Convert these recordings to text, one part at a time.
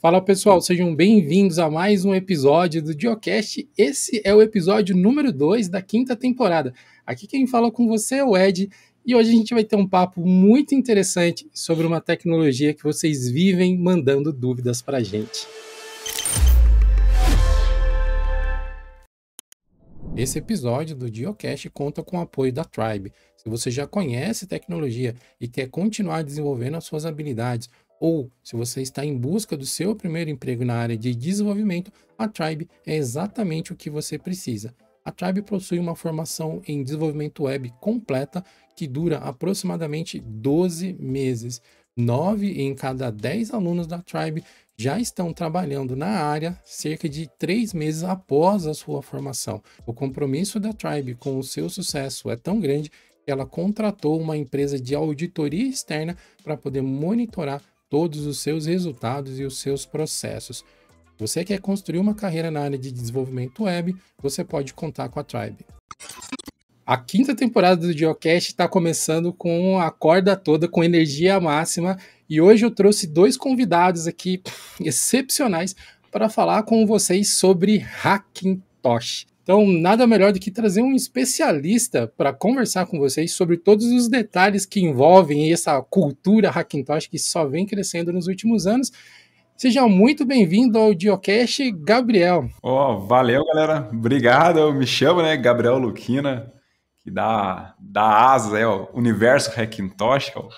Fala pessoal, sejam bem-vindos a mais um episódio do Geocast. Esse é o episódio número 2 da 5ª temporada. Aqui quem fala com você é o Ed e hoje a gente vai ter um papo muito interessante sobre uma tecnologia que vocês vivem mandando dúvidas pra gente. Esse episódio do Geocast conta com o apoio da Tribe. Se você já conhece tecnologia e quer continuar desenvolvendo as suas habilidades, ou se você está em busca do seu primeiro emprego na área de desenvolvimento, a Tribe é exatamente o que você precisa. A Tribe possui uma formação em desenvolvimento web completa que dura aproximadamente 12 meses. 9 em cada 10 alunos da Tribe já estão trabalhando na área cerca de 3 meses após a sua formação. O compromisso da Tribe com o seu sucesso é tão grande que ela contratou uma empresa de auditoria externa para poder monitorar todos os seus resultados e os seus processos. Você quer construir uma carreira na área de desenvolvimento web, você pode contar com a Tribe. A 5ª temporada do Geocast está começando com a corda toda, com energia máxima, e hoje eu trouxe 2 convidados aqui excepcionais para falar com vocês sobre Hackintosh. Então, nada melhor do que trazer um especialista para conversar com vocês sobre todos os detalhes que envolvem essa cultura Hackintosh que só vem crescendo nos últimos anos. Seja muito bem-vindo ao Geocast, Gabriel. Valeu, galera. Obrigado. Eu me chamo, Gabriel Luquina, que dá asas ao universo Hackintosh, que é o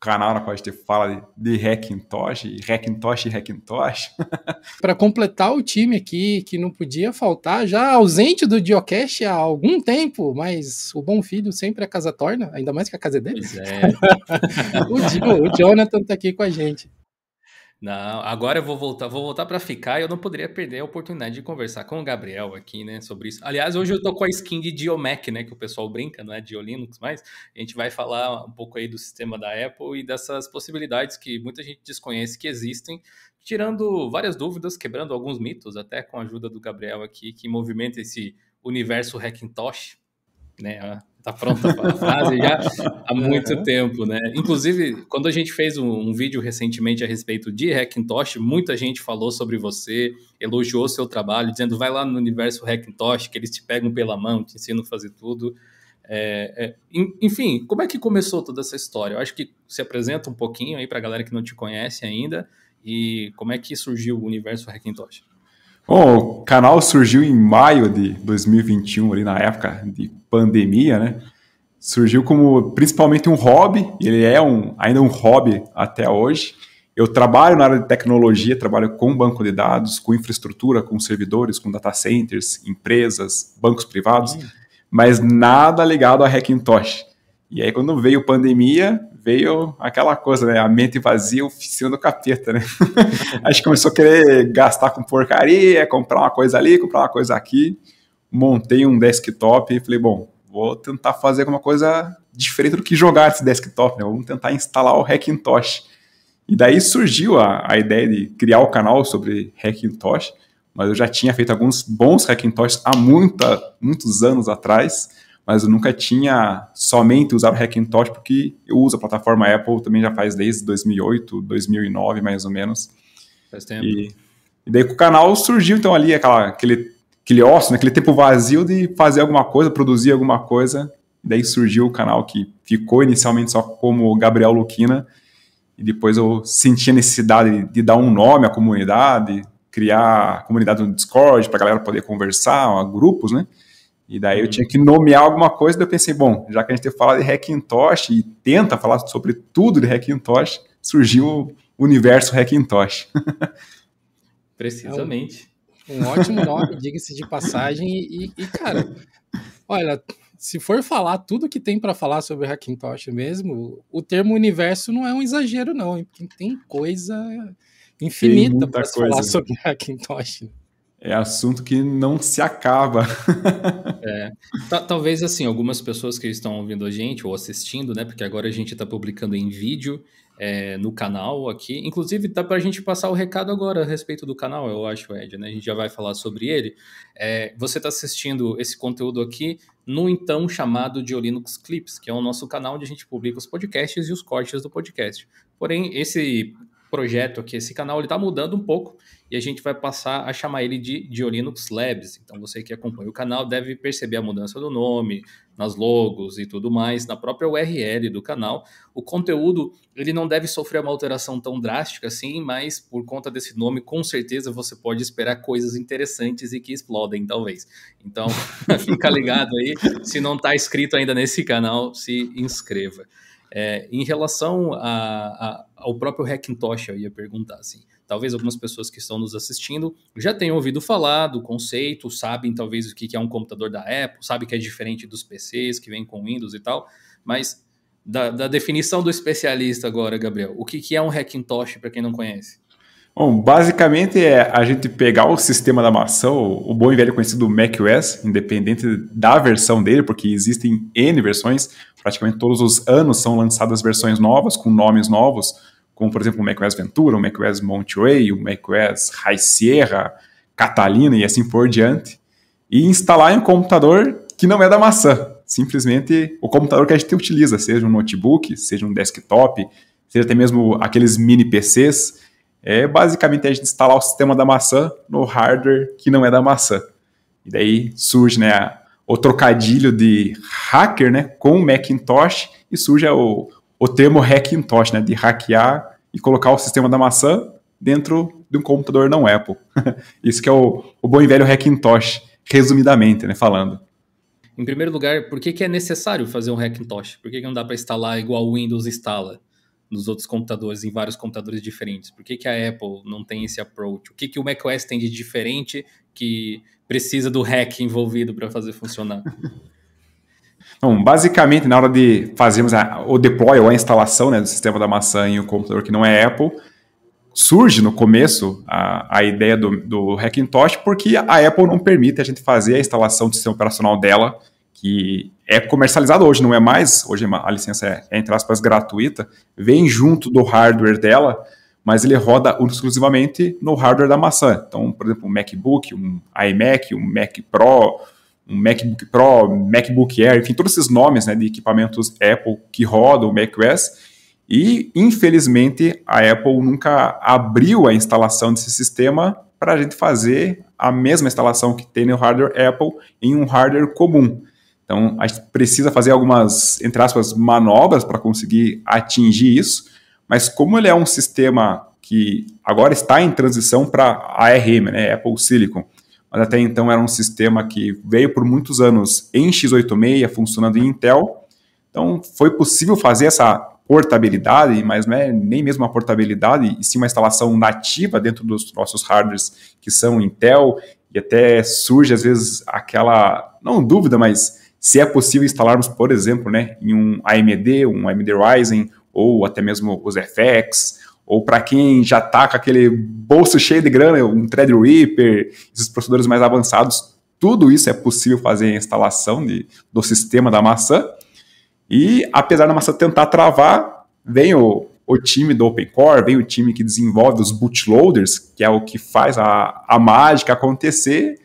canal na qual a gente fala de Hackintosh, Hackintosh. Para completar o time aqui, que não podia faltar, já ausente do Geocast há algum tempo, mas o bom filho sempre a casa torna, ainda mais que a casa é dele. Pois é. O Jonathan está aqui com a gente. Não, agora eu vou voltar para ficar e eu não poderia perder a oportunidade de conversar com o Gabriel aqui, sobre isso. Aliás, hoje eu tô com a skin de Geomac, que o pessoal brinca, não é Geolinux, mas a gente vai falar um pouco aí do sistema da Apple e dessas possibilidades que muita gente desconhece que existem, tirando várias dúvidas, quebrando alguns mitos, até com a ajuda do Gabriel aqui, que movimenta esse universo Hackintosh, Tá pronta a frase já há muito tempo, Inclusive, quando a gente fez um vídeo recentemente a respeito de Hackintosh, muita gente falou sobre você, elogiou seu trabalho, dizendo vai lá no universo Hackintosh, que eles te pegam pela mão, te ensinam a fazer tudo. Enfim, como é que começou toda essa história? Eu acho que se apresenta um pouquinho aí para a galera que não te conhece ainda e como é que surgiu o universo Hackintosh. Bom, o canal surgiu em maio de 2021, ali na época de pandemia, Surgiu como principalmente um hobby, ele é ainda um hobby até hoje. Eu trabalho na área de tecnologia, trabalho com banco de dados, com infraestrutura, com servidores, com data centers, empresas, bancos privados, mas nada ligado a Hackintosh. E aí, quando veio a pandemia, veio aquela coisa, a mente vazia, oficina do capeta, A gente começou a querer gastar com porcaria, comprar uma coisa ali, comprar uma coisa aqui. Montei um desktop e falei, bom, vou tentar fazer alguma coisa diferente do que jogar esse desktop, Vamos tentar instalar o Hackintosh. E daí surgiu a ideia de criar o canal sobre Hackintosh, mas eu já tinha feito alguns bons Hackintosh há muitos anos atrás, mas eu nunca tinha somente usado o Hackintosh, porque eu uso a plataforma Apple também já faz desde 2008, 2009, mais ou menos. Faz tempo. E daí com o canal surgiu, então, ali aquele ócio, aquele tempo vazio de fazer alguma coisa, produzir alguma coisa. E daí surgiu o canal que ficou inicialmente só como Gabriel Luquina, e depois eu senti a necessidade de dar um nome à comunidade, criar a comunidade no Discord para a galera poder conversar, grupos, E daí eu tinha que nomear alguma coisa, daí eu pensei, bom, já que a gente fala de Hackintosh e tenta falar sobre tudo de Hackintosh, surgiu o universo Hackintosh. Precisamente. Um ótimo nome, diga-se de passagem, e cara, olha, se for falar tudo que tem para falar sobre Hackintosh mesmo, o termo universo não é um exagero não, hein? Porque tem coisa infinita para se falar sobre Hackintosh. É assunto que não se acaba. Talvez, assim, algumas pessoas que estão ouvindo a gente ou assistindo, Porque agora a gente está publicando em vídeo no canal aqui. Inclusive, dá para a gente passar o recado agora a respeito do canal, eu acho, Ed, A gente já vai falar sobre ele. Você está assistindo esse conteúdo aqui no então chamado Geolinux Clips, que é o nosso canal onde a gente publica os podcasts e os cortes do podcast. Porém, esse projeto aqui, esse canal, ele tá mudando um pouco e a gente vai passar a chamar ele de GeoLinux Labs. Então você que acompanha o canal deve perceber a mudança do nome, nas logos e tudo mais, na própria URL do canal. O conteúdo, ele não deve sofrer uma alteração tão drástica assim, mas por conta desse nome, com certeza você pode esperar coisas interessantes e que explodem, talvez. Então, fica ligado aí. Se não está inscrito ainda nesse canal, se inscreva. Em relação ao próprio Hackintosh, eu ia perguntar assim, talvez algumas pessoas que estão nos assistindo já tenham ouvido falar do conceito, sabem talvez o que é um computador da Apple, sabem que é diferente dos PCs que vêm com Windows e tal, mas da definição do especialista agora, Gabriel, o que é um Hackintosh para quem não conhece? Bom, basicamente é a gente pegar o sistema da maçã, o bom e velho conhecido macOS, independente da versão dele, porque existem N versões, praticamente todos os anos são lançadas versões novas, com nomes novos, como por exemplo o macOS Ventura, o macOS Monterey, o macOS High Sierra, Catalina e assim por diante, e instalar em um computador que não é da maçã, simplesmente o computador que a gente utiliza, seja um notebook, seja um desktop, seja até mesmo aqueles mini PCs. Basicamente a gente instalar o sistema da maçã no hardware que não é da maçã. E daí surge, né, o trocadilho de hacker, né, com Macintosh, e surge o termo Hackintosh, né, de hackear e colocar o sistema da maçã dentro de um computador não Apple. Isso que é o bom e velho Hackintosh, resumidamente, né, falando. Em primeiro lugar, por que é necessário fazer um Hackintosh? Por que não dá para instalar igual o Windows instala nos outros computadores, em vários computadores diferentes? Por que a Apple não tem esse approach? O que o macOS tem de diferente que precisa do hack envolvido para fazer funcionar? Bom, basicamente, na hora de fazermos o deploy ou a instalação, né, do sistema da maçã em um computador que não é Apple, surge no começo a ideia do Hackintosh, porque a Apple não permite a gente fazer a instalação do sistema operacional dela, que é comercializado hoje, não é mais, hoje a licença é entre aspas, gratuita, vem junto do hardware dela, mas ele roda exclusivamente no hardware da maçã. Então, por exemplo, um MacBook, um iMac, um Mac Pro, um MacBook Pro, MacBook Air, enfim, todos esses nomes, né, de equipamentos Apple que rodam o macOS, e infelizmente a Apple nunca abriu a instalação desse sistema para a gente fazer a mesma instalação que tem no hardware Apple em um hardware comum. Então, a gente precisa fazer algumas, entre aspas, manobras para conseguir atingir isso, mas como ele é um sistema que agora está em transição para ARM, né, Apple Silicon, mas até então era um sistema que veio por muitos anos em x86, funcionando em Intel, então foi possível fazer essa portabilidade, mas não é nem mesmo uma portabilidade, e sim uma instalação nativa dentro dos nossos hardwares que são Intel, e até surge às vezes aquela, não dúvida, mas se é possível instalarmos, por exemplo, né, em um AMD Ryzen, ou até mesmo os FX, ou para quem já está com aquele bolso cheio de grana, um Threadripper, esses processadores mais avançados, tudo isso é possível fazer a instalação do sistema da maçã. E apesar da maçã tentar travar, vem o time do OpenCore, vem o time que desenvolve os bootloaders, que é o que faz a mágica acontecer,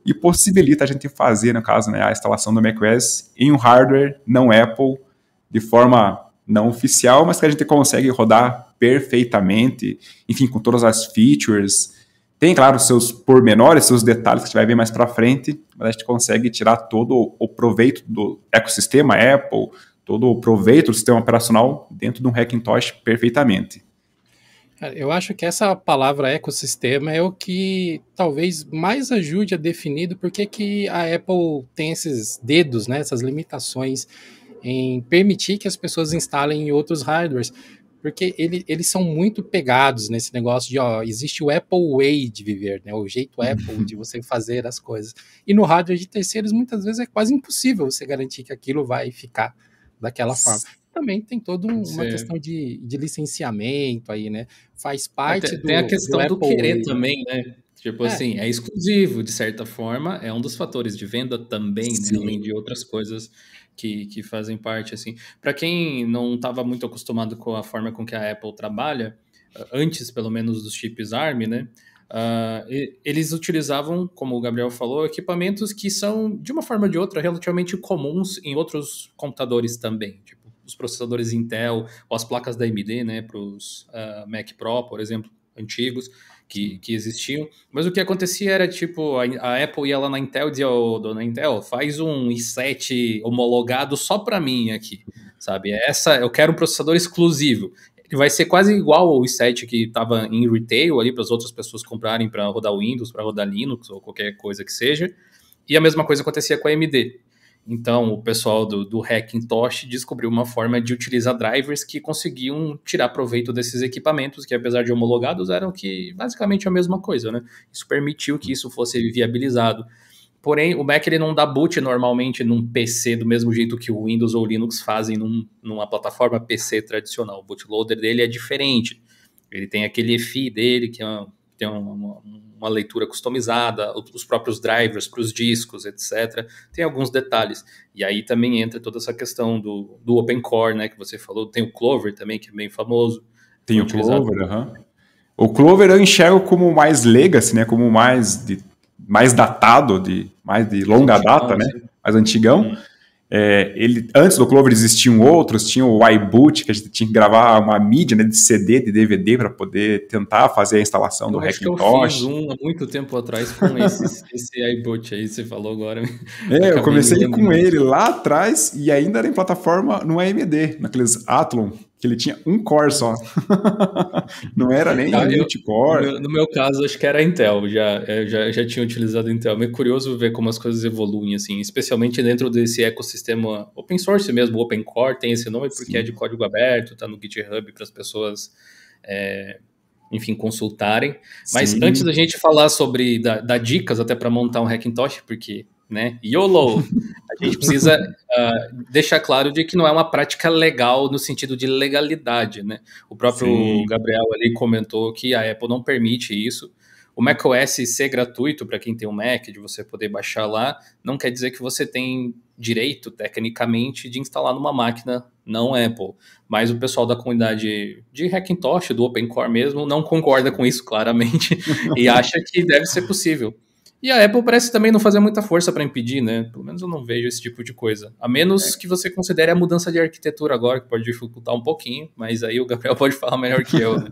e possibilita a gente fazer, no caso, né, a instalação do macOS em um hardware não Apple, de forma não oficial, mas que a gente consegue rodar perfeitamente, enfim, com todas as features. Tem, claro, seus pormenores, seus detalhes que a gente vai ver mais para frente, mas a gente consegue tirar todo o proveito do ecossistema Apple, todo o proveito do sistema operacional dentro de um Hackintosh perfeitamente. Eu acho que essa palavra ecossistema é o que talvez mais ajude a definir por que a Apple tem esses dedos, né, essas limitações em permitir que as pessoas instalem em outros hardwares, porque eles são muito pegados nesse negócio de, existe o Apple Way de viver, né, o jeito Apple de você fazer as coisas. E no hardware de terceiros, muitas vezes é quase impossível você garantir que aquilo vai ficar daquela forma. Também tem toda uma questão de licenciamento aí, né? Faz parte tem a questão do querer Way também, né? Tipo assim, é exclusivo, de certa forma, é um dos fatores de venda também, né? Além de outras coisas que fazem parte, assim. Para quem não estava muito acostumado com a forma com que a Apple trabalha, antes, pelo menos, dos chips ARM, né? Eles utilizavam, como o Gabriel falou, equipamentos que são, de uma forma ou de outra, relativamente comuns em outros computadores também. Tipo, os processadores Intel ou as placas da AMD, né, para os Mac Pro, por exemplo, antigos, que existiam. Mas o que acontecia era, tipo, a Apple ia lá na Intel e dizia, ô, dona Intel, faz um i7 homologado só para mim aqui, sabe? Eu quero um processador exclusivo. Ele vai ser quase igual ao i7 que estava em retail ali para as outras pessoas comprarem para rodar Windows, para rodar Linux ou qualquer coisa que seja. E a mesma coisa acontecia com a AMD. Então, o pessoal do Hackintosh descobriu uma forma de utilizar drivers que conseguiam tirar proveito desses equipamentos, que apesar de homologados, eram que basicamente a mesma coisa, né? Isso permitiu que isso fosse viabilizado. Porém, o Mac ele não dá boot normalmente num PC do mesmo jeito que o Windows ou o Linux fazem numa plataforma PC tradicional. O bootloader dele é diferente. Ele tem aquele EFI dele, que tem uma leitura customizada, os próprios drivers para os discos, etc. Tem alguns detalhes. E aí também entra toda essa questão do Open Core, né, que você falou. Tem o Clover também, que é bem famoso. Tem o Clover, O Clover eu enxergo como mais legacy, né, como mais datado, mais de longa data, né, mais antigão. Antes do Clover existiam outros, tinha o iBoot, que a gente tinha que gravar uma mídia, né, de CD, de DVD, para poder tentar fazer a instalação do Hackintosh. Eu fiz há muito tempo atrás com esse iBoot aí, você falou agora. Eu comecei com ele lá atrás e ainda era em plataforma no AMD, naqueles Athlon, que ele tinha um core só. Não era nem multicore. No meu caso, acho que era Intel, já tinha utilizado Intel. É curioso ver como as coisas evoluem, assim, especialmente dentro desse ecossistema open source mesmo, Open Core tem esse nome porque é de código aberto, está no GitHub para as pessoas, enfim, consultarem. Mas antes da gente falar sobre, dar dicas até para montar um Hackintosh, porque, né, YOLO, a gente precisa deixar claro de que não é uma prática legal no sentido de legalidade, né? O próprio Gabriel ali comentou que a Apple não permite isso. O macOS ser gratuito para quem tem um Mac, de você poder baixar lá, não quer dizer que você tem direito, tecnicamente, de instalar numa máquina não Apple. Mas o pessoal da comunidade de Hackintosh, do Open Core mesmo, não concorda com isso claramente e acha que deve ser possível. E a Apple parece também não fazer muita força para impedir, né? Pelo menos eu não vejo esse tipo de coisa. A menos que você considere a mudança de arquitetura agora, que pode dificultar um pouquinho, mas aí o Gabriel pode falar melhor que eu, né?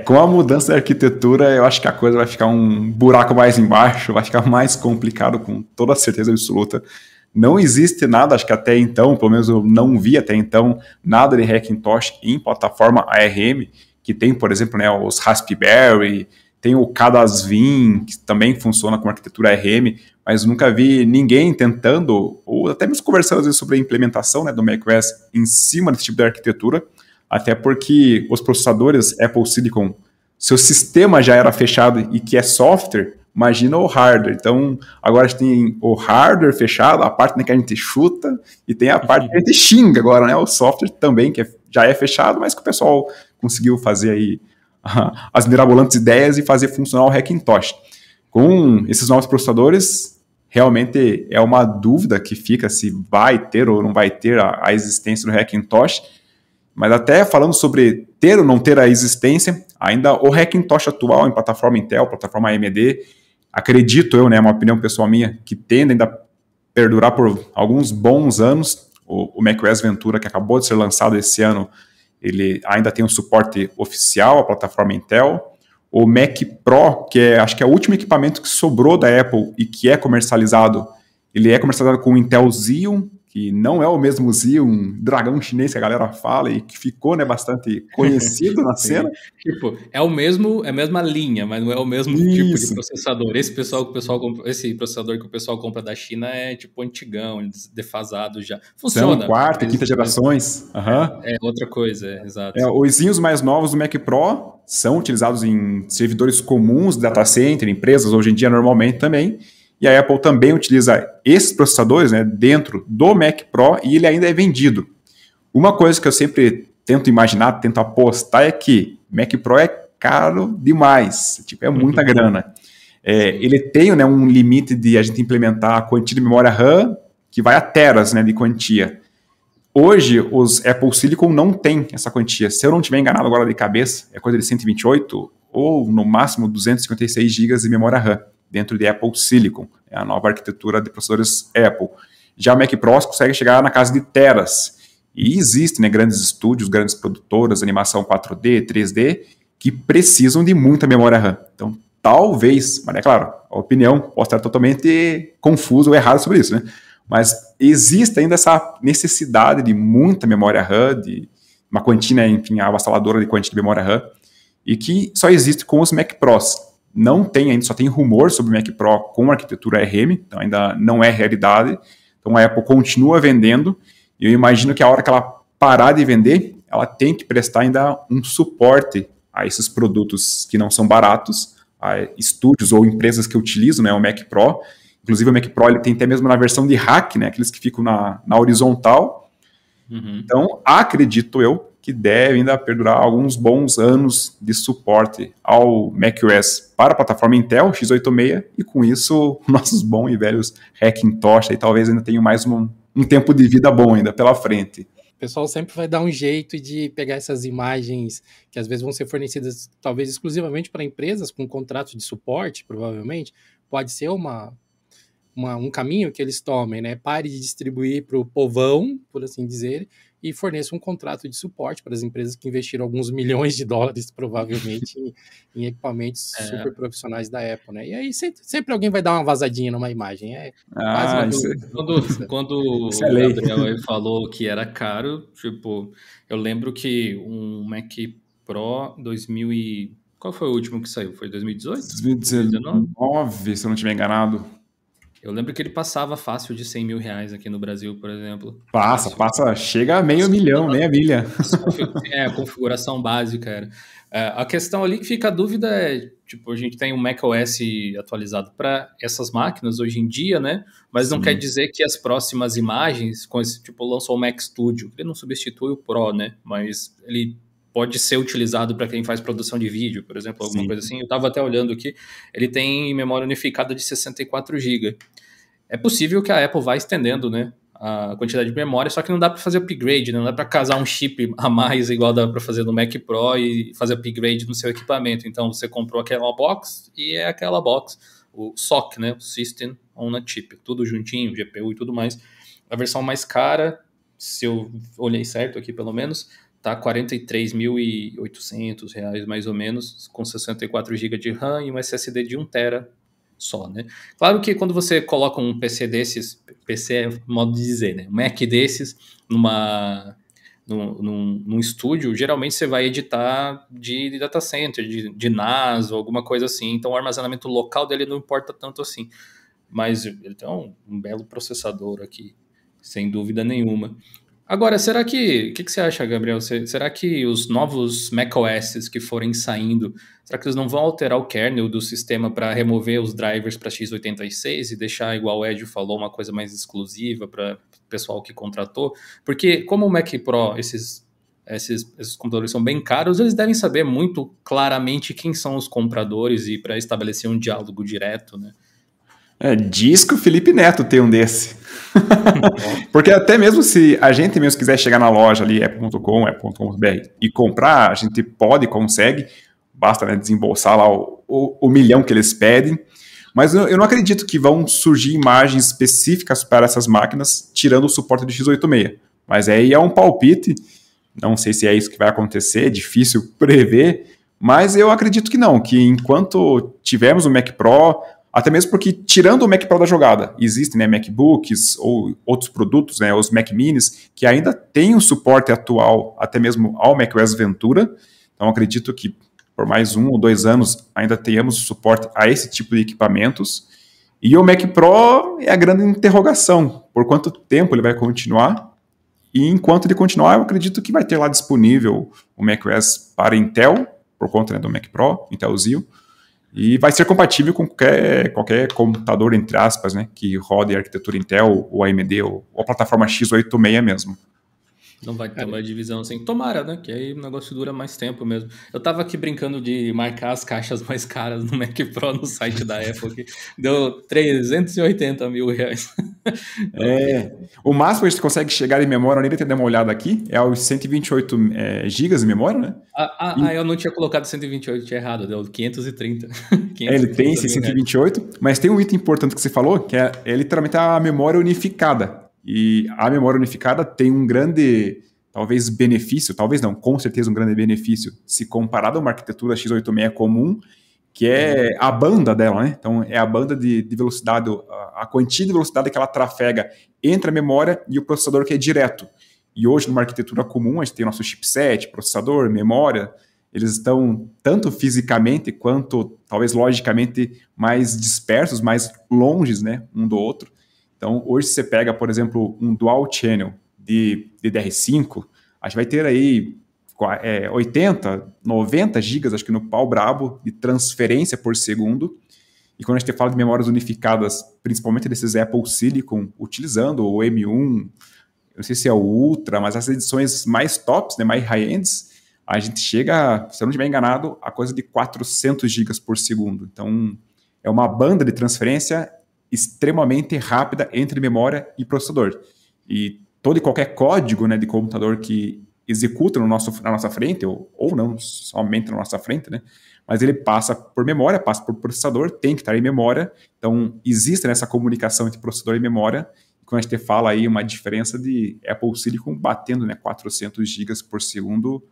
Com a mudança de arquitetura, eu acho que a coisa vai ficar um buraco mais embaixo, vai ficar mais complicado, com toda certeza absoluta. Não existe nada, acho que até então, pelo menos eu não vi até então, nada de Hackintosh em plataforma ARM, que tem, por exemplo, né, os Raspberry, tem o Cadasvin, que também funciona com arquitetura ARM, mas nunca vi ninguém tentando, ou até mesmo conversando às vezes sobre a implementação, né, do macOS em cima desse tipo de arquitetura, até porque os processadores Apple Silicon, seu sistema já era fechado e que é software, imagina o hardware. Então, agora a gente tem o hardware fechado, a parte, né, que a gente chuta, e tem a parte que a gente xinga agora, né, o software também, que já é fechado, mas que o pessoal conseguiu fazer aí as mirabolantes ideias e fazer funcionar o Hackintosh. Com esses novos processadores, realmente é uma dúvida que fica se vai ter ou não vai ter a existência do Hackintosh, mas até falando sobre ter ou não ter a existência, ainda o Hackintosh atual em plataforma Intel, plataforma AMD, acredito eu, né, uma opinião pessoal minha, que tende ainda a perdurar por alguns bons anos. O macOS Ventura, que acabou de ser lançado esse ano, ele ainda tem um suporte oficial à plataforma Intel. O Mac Pro, que acho que é o último equipamento que sobrou da Apple e que é comercializado, ele é comercializado com o Intel Xeon, que não é o mesmo Xeon, dragão chinês que a galera fala e que ficou, né, bastante conhecido na cena. Tipo, é a mesma linha, mas não é o mesmo tipo de processador. Esse processador que o pessoal compra da China é tipo antigão, defasado já. Funciona. São quarta e quinta gerações. É outra coisa, exato. Os Xeons mais novos do Mac Pro são utilizados em servidores comuns, data center, empresas hoje em dia normalmente também. E a Apple também utiliza esses processadores, né, dentro do Mac Pro e ele ainda é vendido. Uma coisa que eu sempre tento imaginar, tento apostar é que Mac Pro é caro demais, tipo, é muita grana. Ele tem, né, um limite de a gente implementar a quantia de memória RAM que vai a teras, né, de quantia. Hoje, os Apple Silicon não tem essa quantia. Se eu não estiver enganado agora de cabeça, é coisa de 128 ou no máximo 256 GB de memória RAM. Dentro de Apple Silicon, a nova arquitetura de processadores Apple. Já o Mac Pro consegue chegar na casa de teras. E existem, né, grandes estúdios, grandes produtoras, animação 4D, 3D, que precisam de muita memória RAM. Então, talvez, mas é claro, a opinião pode estar totalmente confusa ou errada sobre isso, né? Mas existe ainda essa necessidade de muita memória RAM, de uma quantia, enfim, avassaladora de quantia de memória RAM, e que só existe com os Mac Pros. Não tem ainda, só tem rumor sobre o Mac Pro com arquitetura ARM, então ainda não é realidade. Então a Apple continua vendendo, e eu imagino que a hora que ela parar de vender, ela tem que prestar ainda um suporte a esses produtos que não são baratos, a estúdios ou empresas que utilizam, né, o Mac Pro. Inclusive o Mac Pro ele tem até mesmo na versão de rack, né, aqueles que ficam na horizontal. Então acredito eu que deve ainda perdurar alguns bons anos de suporte ao macOS para a plataforma Intel x86, e com isso nossos bons e velhos Hackintosh aí talvez ainda tenham mais um tempo de vida bom ainda pela frente. O pessoal sempre vai dar um jeito de pegar essas imagens que às vezes vão ser fornecidas talvez exclusivamente para empresas com contrato de suporte, provavelmente. Pode ser um caminho que eles tomem, né? Pare de distribuir para o povão, por assim dizer, e forneça um contrato de suporte para as empresas que investiram alguns milhões de dólares, provavelmente, em equipamentos super profissionais da Apple, né? E aí sempre alguém vai dar uma vazadinha numa imagem. Quando o Gabriel aí falou que era caro, tipo, eu lembro que um Mac Pro 2000 e... Qual foi o último que saiu? Foi 2018? 2019, se eu não estiver enganado. Eu lembro que ele passava fácil de 100 mil reais aqui no Brasil, por exemplo. Passa, chega a meia milha. A configuração básica era. A questão ali que fica a dúvida é, tipo, a gente tem um macOS atualizado para essas máquinas hoje em dia, né? Mas não quer dizer que as próximas imagens, com esse tipo, lançou o Mac Studio, ele não substitui o Pro, né? Mas ele pode ser utilizado para quem faz produção de vídeo, por exemplo, alguma coisa assim. Eu estava até olhando aqui, ele tem memória unificada de 64 GB. É possível que a Apple vá estendendo, né, a quantidade de memória, só que não dá para fazer upgrade, né? Não dá para casar um chip a mais igual dá para fazer no Mac Pro e fazer upgrade no seu equipamento. Então você comprou aquela box e é aquela box, o SoC, né, o System on a Chip, tudo juntinho, GPU e tudo mais. A versão mais cara, se eu olhei certo aqui pelo menos, tá R$ 43.800 mais ou menos, com 64 GB de RAM e um SSD de 1 TB só, né? Claro que quando você coloca um PC desses, PC é modo de dizer, né? Um Mac desses num estúdio, geralmente você vai editar de data center, de NAS ou alguma coisa assim, então o armazenamento local dele não importa tanto assim. Mas ele tem um belo processador aqui, sem dúvida nenhuma. Agora, será que... O que você acha, Gabriel? Será que os novos macOS que forem saindo, será que eles não vão alterar o kernel do sistema para remover os drivers para x86 e deixar, igual o Ed falou, uma coisa mais exclusiva para o pessoal que contratou? Porque como o Mac Pro, esses computadores são bem caros, eles devem saber muito claramente quem são os compradores e para estabelecer um diálogo direto, né? Diz que o Felipe Neto tem um desse. Porque até mesmo se a gente mesmo quiser chegar na loja ali, apple.com, apple.com.br, e comprar, a gente pode e consegue, basta, né, desembolsar lá o milhão que eles pedem. Mas eu não acredito que vão surgir imagens específicas para essas máquinas, tirando o suporte do x86. Mas aí é um palpite, não sei se é isso que vai acontecer, é difícil prever, mas eu acredito que não, que enquanto tivermos o Mac Pro, até mesmo porque, tirando o Mac Pro da jogada, existem, né, MacBooks ou outros produtos, né, os Mac Minis, que ainda têm o suporte atual, até mesmo ao macOS Ventura. Então, acredito que por mais 1 ou 2 anos ainda tenhamos suporte a esse tipo de equipamentos. E o Mac Pro é a grande interrogação. Por quanto tempo ele vai continuar? E enquanto ele continuar, eu acredito que vai ter lá disponível o macOS para Intel, por conta, né, do Mac Pro, Intel Xeon. E vai ser compatível com qualquer computador, entre aspas, né, que rode a arquitetura Intel, ou AMD, ou a plataforma x86 mesmo. Não vai ter uma divisão assim. Tomara, né? Que aí o negócio dura mais tempo mesmo. Eu tava aqui brincando de marcar as caixas mais caras no Mac Pro no site da Apple, que deu 380 mil reais. O máximo que a gente consegue chegar em memória, nem ter dado uma olhada aqui, é os 128 GB de memória, né? Eu não tinha colocado 128, tinha errado, deu 530. Ele tem esse 128, mas tem um item importante que você falou, que é literalmente a memória unificada. E a memória unificada tem um grande, talvez, benefício, talvez não, com certeza um grande benefício, se comparado a uma arquitetura x86 comum, que é a banda dela, né? Então, é a banda de velocidade, a quantia de velocidade que ela trafega entre a memória e o processador, que é direto. E hoje, numa arquitetura comum, a gente tem o nosso chipset, processador, memória, eles estão tanto fisicamente quanto, talvez, logicamente, mais dispersos, mais longes, né, um do outro. Então, hoje você pega, por exemplo, um dual channel de DDR5, a gente vai ter aí 80, 90 gigas, acho que no pau brabo, de transferência por segundo. E quando a gente fala de memórias unificadas, principalmente desses Apple Silicon, utilizando o M1, não sei se é o Ultra, mas as edições mais tops, né, mais high-ends, a gente chega, se eu não estiver enganado, a coisa de 400 gigas por segundo. Então, é uma banda de transferência extremamente rápida entre memória e processador. E todo e qualquer código, né, de computador que executa na nossa frente, ou não somente na nossa frente, né? Mas ele passa por memória, passa por processador, tem que estar em memória. Então, existe essa comunicação entre processador e memória. E quando a gente fala aí uma diferença de Apple Silicon batendo, né, 400 gigas por segundo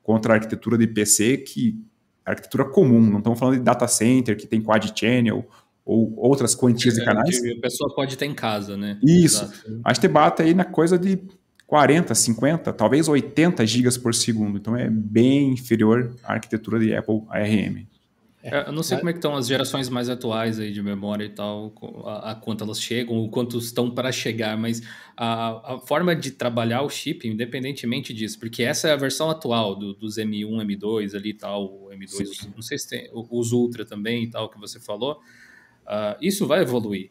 contra a arquitetura de PC, que é arquitetura comum. Não estamos falando de data center, que tem quad channel, ou outras quantias de canais. Que a pessoa pode ter em casa, né? Isso. Exato. A gente bate aí na coisa de 40, 50, talvez 80 gigas por segundo. Então é bem inferior à arquitetura de Apple ARM. Eu não sei como é que estão as gerações mais atuais aí de memória e tal, a quanto elas chegam, o quanto estão para chegar, mas a forma de trabalhar o chip, independentemente disso, porque essa é a versão atual dos M1, M2 ali e tal, o M2, sim. Não sei se tem os Ultra também e tal, que você falou, isso vai evoluir.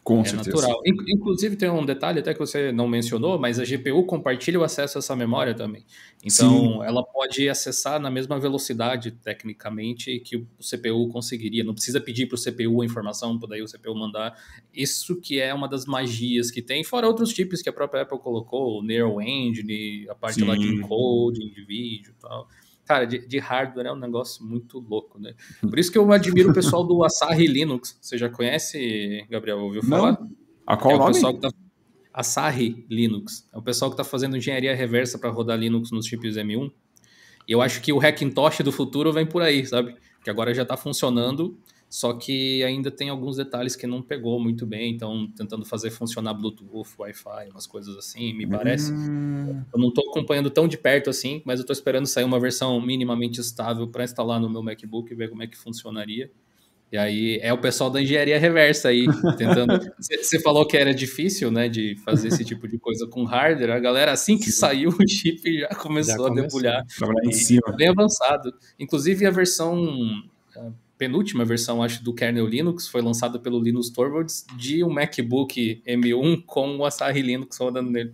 Com certeza. Natural. Inclusive tem um detalhe até que você não mencionou, mas a GPU compartilha o acesso a essa memória também. Então, sim, ela pode acessar na mesma velocidade, tecnicamente, que o CPU conseguiria. Não precisa pedir para o CPU a informação, para daí o CPU mandar. Isso que é uma das magias que tem, fora outros chips que a própria Apple colocou, o Neural Engine, a parte lá de encoding de vídeo e tal. Cara, de hardware é um negócio muito louco, né? Por isso que eu admiro o pessoal do Asahi Linux. Você já conhece, Gabriel? Ouviu falar? Não. A qual nome? Asahi Linux. É o pessoal que está fazendo engenharia reversa para rodar Linux nos chips M1. E eu acho que o Hackintosh do futuro vem por aí, sabe? Que agora já está funcionando, só que ainda tem alguns detalhes que não pegou muito bem. Então, tentando fazer funcionar Bluetooth, Wi-Fi, umas coisas assim, me parece. Eu não estou acompanhando tão de perto assim, mas eu estou esperando sair uma versão minimamente estável para instalar no meu MacBook e ver como é que funcionaria. E aí é o pessoal da engenharia reversa aí, tentando... Você falou que era difícil, né, de fazer esse tipo de coisa com hardware. A galera, assim que saiu o chip, já começou a debulhar. Trabalhar em cima. Bem avançado. Inclusive a penúltima versão, acho, do kernel Linux foi lançada pelo Linus Torvalds de um MacBook M1 com o Asahi Linux rodando nele.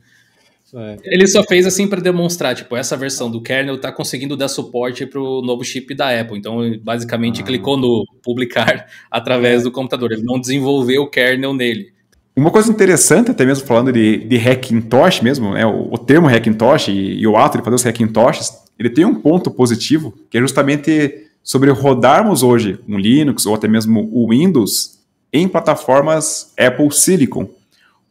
Ele só fez assim para demonstrar, tipo, essa versão do kernel tá conseguindo dar suporte pro novo chip da Apple. Então, basicamente, clicou no publicar através do computador. Ele não desenvolveu o kernel nele. Uma coisa interessante, até mesmo falando de Hackintosh mesmo, né, o termo Hackintosh e o ato de fazer os Hackintoshes, ele tem um ponto positivo, que é justamente sobre rodarmos hoje um Linux ou até mesmo o Windows em plataformas Apple Silicon.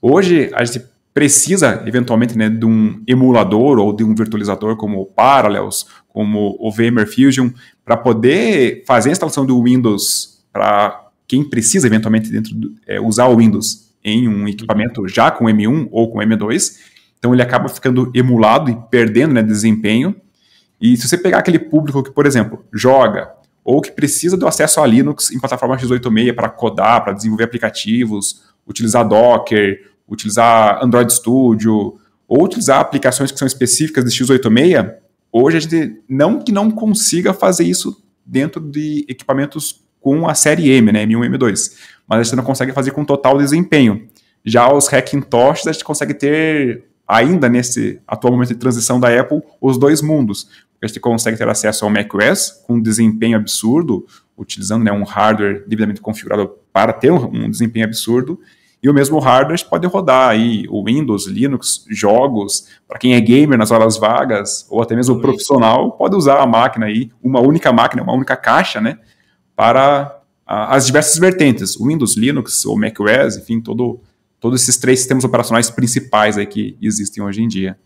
Hoje, a gente precisa, eventualmente, né, de um emulador ou de um virtualizador como o Parallels, como o VMware Fusion, para poder fazer a instalação do Windows para quem precisa, eventualmente, usar o Windows em um equipamento já com M1 ou com M2. Então, ele acaba ficando emulado e perdendo, né, desempenho. E se você pegar aquele público que, por exemplo, joga ou que precisa do acesso a Linux em plataforma x86 para codar, para desenvolver aplicativos, utilizar Docker, utilizar Android Studio, ou utilizar aplicações que são específicas de x86, hoje a gente não consiga fazer isso dentro de equipamentos com a série M, né, M1 e M2, mas a gente não consegue fazer com total desempenho. Já os Hackintoshes a gente consegue ter, ainda nesse atual momento de transição da Apple, os dois mundos. A gente consegue ter acesso ao macOS com um desempenho absurdo, utilizando, né, um hardware devidamente configurado para ter um desempenho absurdo, e o mesmo hardware pode rodar aí o Windows, Linux, jogos, para quem é gamer nas horas vagas, ou até mesmo profissional, pode usar a máquina aí, uma única máquina, uma única caixa, né, para as diversas vertentes, Windows, Linux, ou macOS, enfim, todos esses 3 sistemas operacionais principais aí que existem hoje em dia.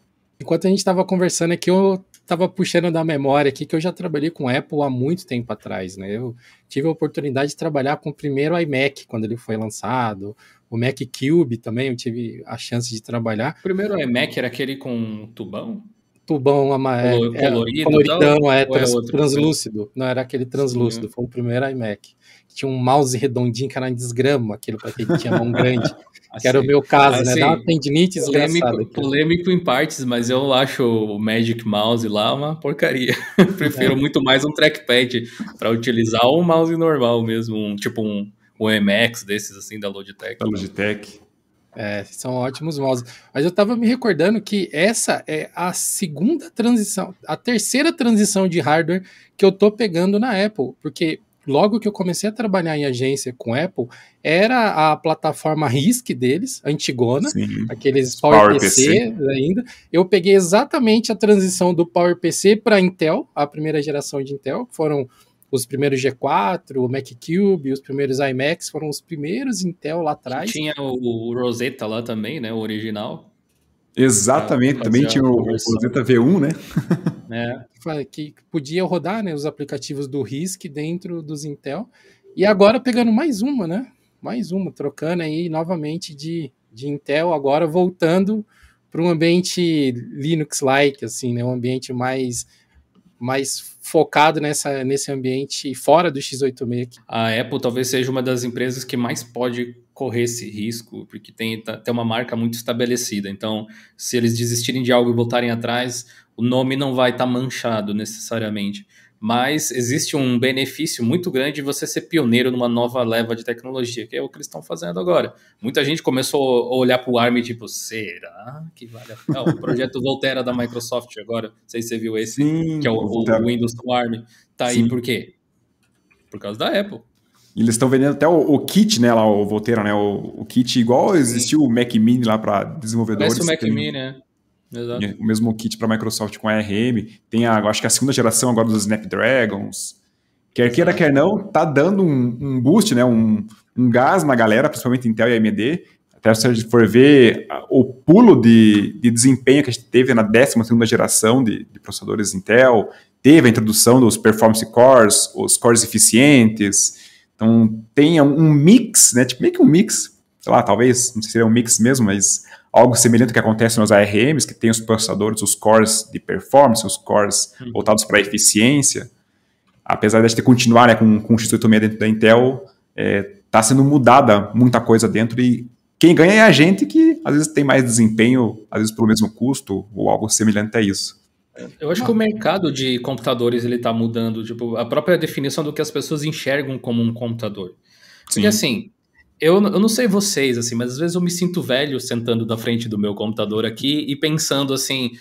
Enquanto a gente estava conversando aqui, eu estava puxando da memória aqui que eu já trabalhei com Apple há muito tempo atrás, né? Eu tive a oportunidade de trabalhar com o primeiro iMac, quando ele foi lançado, o Mac Cube também, eu tive a chance de trabalhar. O primeiro iMac era aquele com tubão? Tubão colorido, coloridão, outro? translúcido. Não, era aquele translúcido, foi o primeiro iMac. Tinha um mouse redondinho que era em desgrama, aquele para quem tinha mão grande, que era o meu caso, né? Dá uma tendinite desgraçada. Polêmico em partes, mas eu acho o Magic Mouse lá uma porcaria. Prefiro muito mais um trackpad para utilizar um mouse normal mesmo, tipo um MX desses assim da Logitech. Da Logitech. São ótimos mouses. Mas eu estava me recordando que essa é a segunda transição, a terceira transição de hardware que eu tô pegando na Apple, porque logo que eu comecei a trabalhar em agência com Apple, era a plataforma RISC deles, antigona, Sim, aqueles PowerPC ainda. Eu peguei exatamente a transição do PowerPC para Intel, a primeira geração de Intel, que foram os primeiros G4, o Mac Cube, os primeiros iMacs, foram os primeiros Intel lá atrás. Tinha o Rosetta lá também, né, o original. Exatamente, também tinha o Rosetta V1, né? Que podia rodar, né, os aplicativos do RISC dentro dos Intel. E agora pegando mais uma, né? Mais uma, trocando aí novamente de Intel, agora voltando para um ambiente Linux-like, assim, né? Um ambiente mais focado nesse ambiente fora do x86. A Apple talvez seja uma das empresas que mais pode correr esse risco, porque tem uma marca muito estabelecida. Então, se eles desistirem de algo e voltarem atrás, o nome não vai estar manchado necessariamente. Mas existe um benefício muito grande de você ser pioneiro numa nova leva de tecnologia, que é o que eles estão fazendo agora. Muita gente começou a olhar para o ARM tipo, será que vale a pena? O projeto Volterra da Microsoft agora, não sei se você viu esse, Sim, que é o Windows com ARM. Tá aí por quê? Por causa da Apple. E eles estão vendendo até o kit, né, lá, o Volterra, né, o kit igual existiu o Mac Mini lá para desenvolvedores. Parece o Mac Mini, né? Exato. O mesmo kit para a Microsoft com ARM. Tem acho que a segunda geração agora dos Snapdragons. Quer queira, quer não, tá dando um boost, né, um gás na galera, principalmente Intel e AMD. Até se a gente for ver o pulo de desempenho que a gente teve na 12ª geração de processadores Intel, teve a introdução dos Performance Cores, os cores eficientes. Então tem um mix, né, tipo meio que um mix, sei lá, talvez, não sei se seria um mix mesmo, mas algo semelhante ao que acontece nos ARMs, que tem os processadores, os cores de performance, os cores voltados para eficiência. Apesar de a gente continuar, né, com o x86 dentro da Intel, está sendo mudada muita coisa dentro e quem ganha é a gente que às vezes tem mais desempenho, às vezes pelo mesmo custo ou algo semelhante a isso. Eu acho que o mercado de computadores ele está mudando, tipo, a própria definição do que as pessoas enxergam como um computador. Porque Sim. assim, eu não sei vocês, assim, mas às vezes eu me sinto velho sentando na frente do meu computador aqui e pensando assim,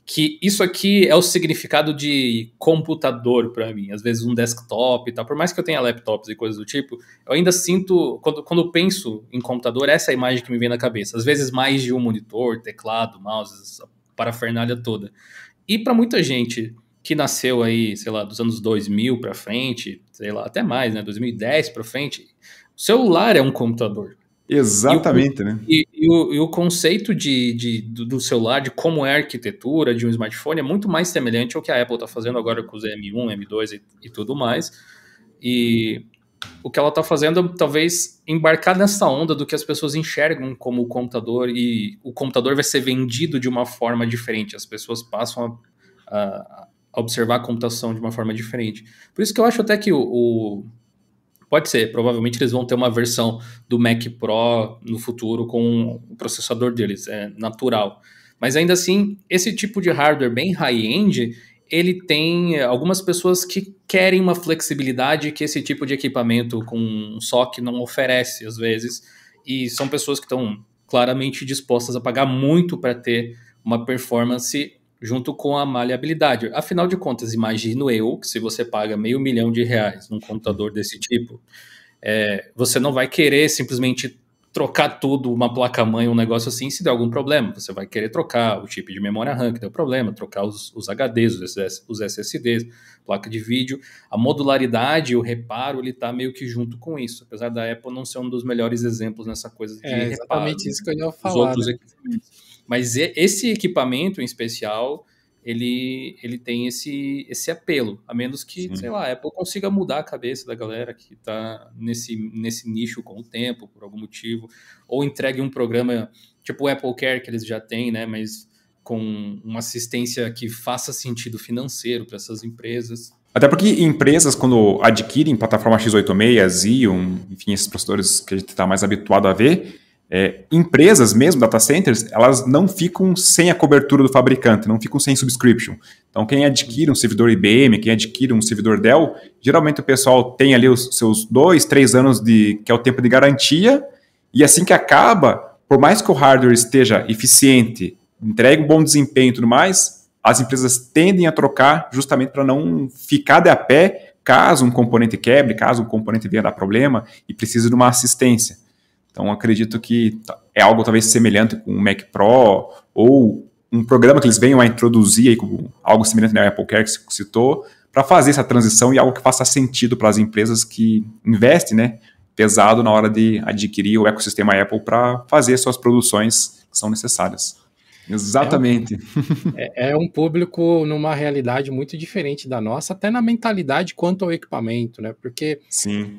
que isso aqui é o significado de computador para mim. Às vezes um desktop e tal, por mais que eu tenha laptops e coisas do tipo, eu ainda sinto, quando eu penso em computador, essa é a imagem que me vem na cabeça. Às vezes mais de um monitor, teclado, mouse, a parafernália toda. E para muita gente que nasceu aí, sei lá, dos anos 2000 para frente, sei lá, até mais, né, 2010 para frente, o celular é um computador. Exatamente, né? E o conceito do celular, de como é a arquitetura de um smartphone, é muito mais semelhante ao que a Apple está fazendo agora com os M1, M2 e tudo mais. E o que ela está fazendo é talvez embarcar nessa onda do que as pessoas enxergam como computador, e o computador vai ser vendido de uma forma diferente. As pessoas passam a observar a computação de uma forma diferente. Por isso que eu acho até que pode ser, provavelmente eles vão ter uma versão do Mac Pro no futuro com o processador deles, é natural. Mas ainda assim, esse tipo de hardware bem high-end, ele tem algumas pessoas que querem uma flexibilidade que esse tipo de equipamento com um SoC não oferece, às vezes, e são pessoas que estão claramente dispostas a pagar muito para ter uma performance junto com a maleabilidade. Afinal de contas, imagino eu que se você paga R$500 mil num computador desse tipo, você não vai querer simplesmente trocar tudo, uma placa-mãe, um negócio assim, se der algum problema. Você vai querer trocar o chip de memória RAM, que deu problema, trocar os HDs, os SSDs, placa de vídeo. A modularidade, o reparo, ele tá meio que junto com isso. Apesar da Apple não ser um dos melhores exemplos nessa coisa de reparo. Exatamente isso que eu ia Os falar. outros equipamentos. Mas esse equipamento em especial, ele tem esse apelo, a menos que, sei lá, a Apple consiga mudar a cabeça da galera que está nesse nicho com o tempo, por algum motivo, ou entregue um programa tipo o Apple Care, que eles já têm, né, mas com uma assistência que faça sentido financeiro para essas empresas. Até porque empresas, quando adquirem plataforma x86, Xeon, enfim, esses processadores que a gente está mais habituado a ver, empresas mesmo, data centers, elas não ficam sem a cobertura do fabricante, não ficam sem subscription. Então, quem adquire um servidor IBM, quem adquire um servidor Dell, geralmente o pessoal tem ali os seus 2, 3 anos que é o tempo de garantia, e assim que acaba, por mais que o hardware esteja eficiente, entregue um bom desempenho e tudo mais, as empresas tendem a trocar justamente para não ficar de a pé caso um componente quebre, caso um componente venha dar problema e precise de uma assistência. Então, acredito que é algo talvez semelhante com o Mac Pro ou um programa que eles venham a introduzir aí, como algo semelhante na Apple Care que você citou, para fazer essa transição e algo que faça sentido para as empresas que investem, né, pesado na hora de adquirir o ecossistema Apple para fazer suas produções que são necessárias. Exatamente. É um público numa realidade muito diferente da nossa, até na mentalidade quanto ao equipamento, né? Porque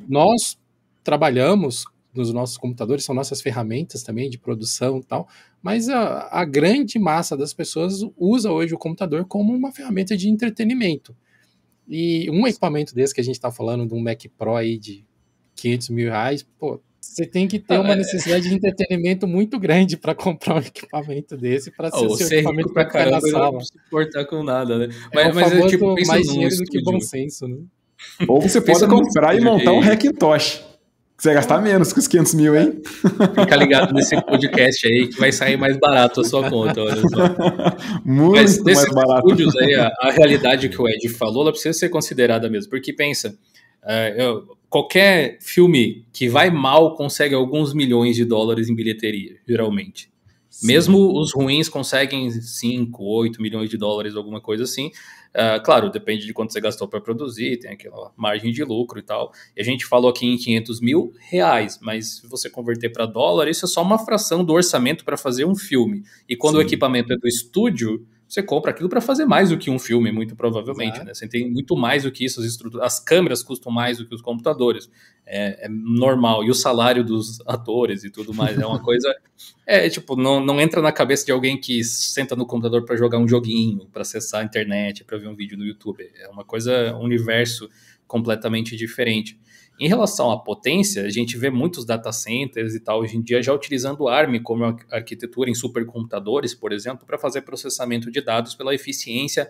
nós trabalhamos nos nossos computadores, são nossas ferramentas também de produção e tal, mas a grande massa das pessoas usa hoje o computador como uma ferramenta de entretenimento. E um equipamento desse que a gente está falando, de um Mac Pro aí de R$500 mil, pô, você tem que ter uma necessidade de entretenimento muito grande para comprar um equipamento desse, para ser seu equipamento pra caramba, não não se importar com nada, né? Mas tipo, mais dinheiro do que bom senso, né? Ou você pode comprar e montar um Hackintosh. Você vai gastar menos que os 500 mil, hein? Fica ligado nesse podcast aí que vai sair mais barato a sua conta, olha só. Muito mais barato. Estúdios aí, a realidade que o Ed falou, ela precisa ser considerada mesmo, porque pensa, qualquer filme que vai mal consegue alguns milhões de dólares em bilheteria, geralmente. Sim. Mesmo os ruins conseguem 5, 8 milhões de dólares, alguma coisa assim. Claro, depende de quanto você gastou para produzir, tem aquela margem de lucro e tal. E a gente falou aqui em R$500 mil, mas se você converter para dólar, isso é só uma fração do orçamento para fazer um filme. E quando o equipamento é do estúdio, você compra aquilo para fazer mais do que um filme, muito provavelmente, né? Você tem muito mais do que isso, as câmeras custam mais do que os computadores, é normal, e o salário dos atores e tudo mais, é uma coisa, tipo, não entra na cabeça de alguém que senta no computador para jogar um joguinho, para acessar a internet, para ver um vídeo no YouTube, é uma coisa, um universo completamente diferente. Em relação à potência, a gente vê muitos data centers e tal, hoje em dia já utilizando ARM como arquitetura em supercomputadores, por exemplo, para fazer processamento de dados pela eficiência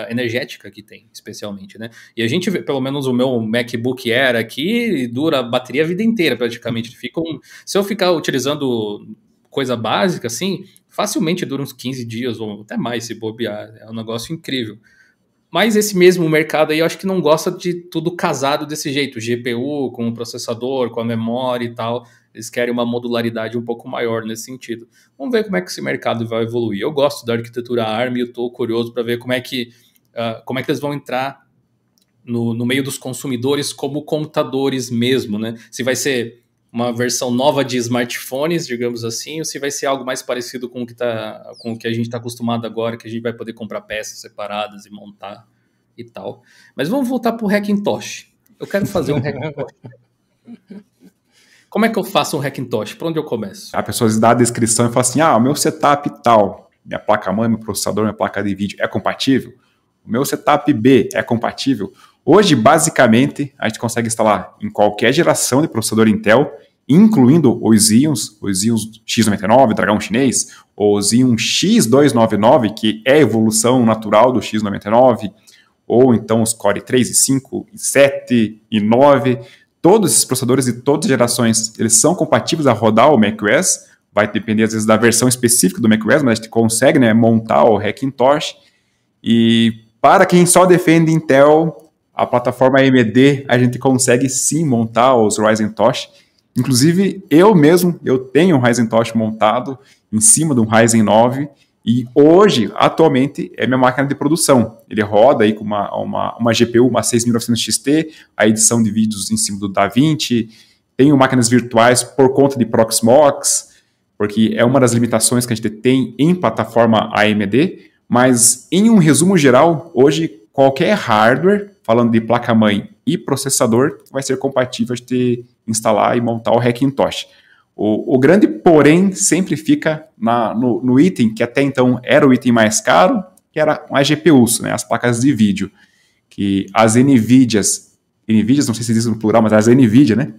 energética que tem, especialmente, né? E a gente vê, pelo menos o meu MacBook Air aqui, dura a bateria a vida inteira praticamente. Se eu ficar utilizando coisa básica, assim, facilmente dura uns 15 dias ou até mais se bobear. É um negócio incrível. Mas esse mesmo mercado aí, eu acho que não gosta de tudo casado desse jeito, GPU com o processador, com a memória e tal, eles querem uma modularidade um pouco maior nesse sentido. Vamos ver como é que esse mercado vai evoluir. Eu gosto da arquitetura ARM e eu estou curioso para ver como é que eles vão entrar no meio dos consumidores como computadores mesmo, né? Se vai ser uma versão nova de smartphones, digamos assim, ou se vai ser algo mais parecido com o que a gente está acostumado agora, que a gente vai poder comprar peças separadas e montar e tal. Mas vamos voltar para o Hackintosh. Eu quero fazer um Hackintosh. Como é que eu faço um Hackintosh? Por onde eu começo? A pessoa dá a descrição e fala assim, o meu setup tal, minha placa-mãe, meu processador, minha placa de vídeo é compatível? O meu setup B é compatível? Hoje, basicamente, a gente consegue instalar em qualquer geração de processador Intel, incluindo os Xeons X99, dragão chinês, ou o Xeon X299, que é a evolução natural do X99, ou então os Core 3 e 5, e 7 e 9, todos esses processadores de todas as gerações, eles são compatíveis a rodar o macOS, vai depender às vezes da versão específica do macOS, mas a gente consegue, né, montar o Hackintosh. E para quem só defende Intel, a plataforma AMD, a gente consegue sim montar os Ryzen Tosh. Inclusive, eu tenho um Ryzen Tosh montado em cima de um Ryzen 9 e hoje, atualmente, é minha máquina de produção. Ele roda aí com uma GPU, uma 6900 XT, a edição de vídeos em cima do DaVinci, tenho máquinas virtuais por conta de Proxmox, porque é uma das limitações que a gente tem em plataforma AMD, mas em um resumo geral, hoje qualquer hardware, falando de placa-mãe e processador, vai ser compatível de instalar e montar o Hackintosh. O grande porém sempre fica no item que até então era o item mais caro, que era as GPUs, né, as placas de vídeo, que as NVIDIAs, não sei se diz no plural, mas as NVIDIA, né,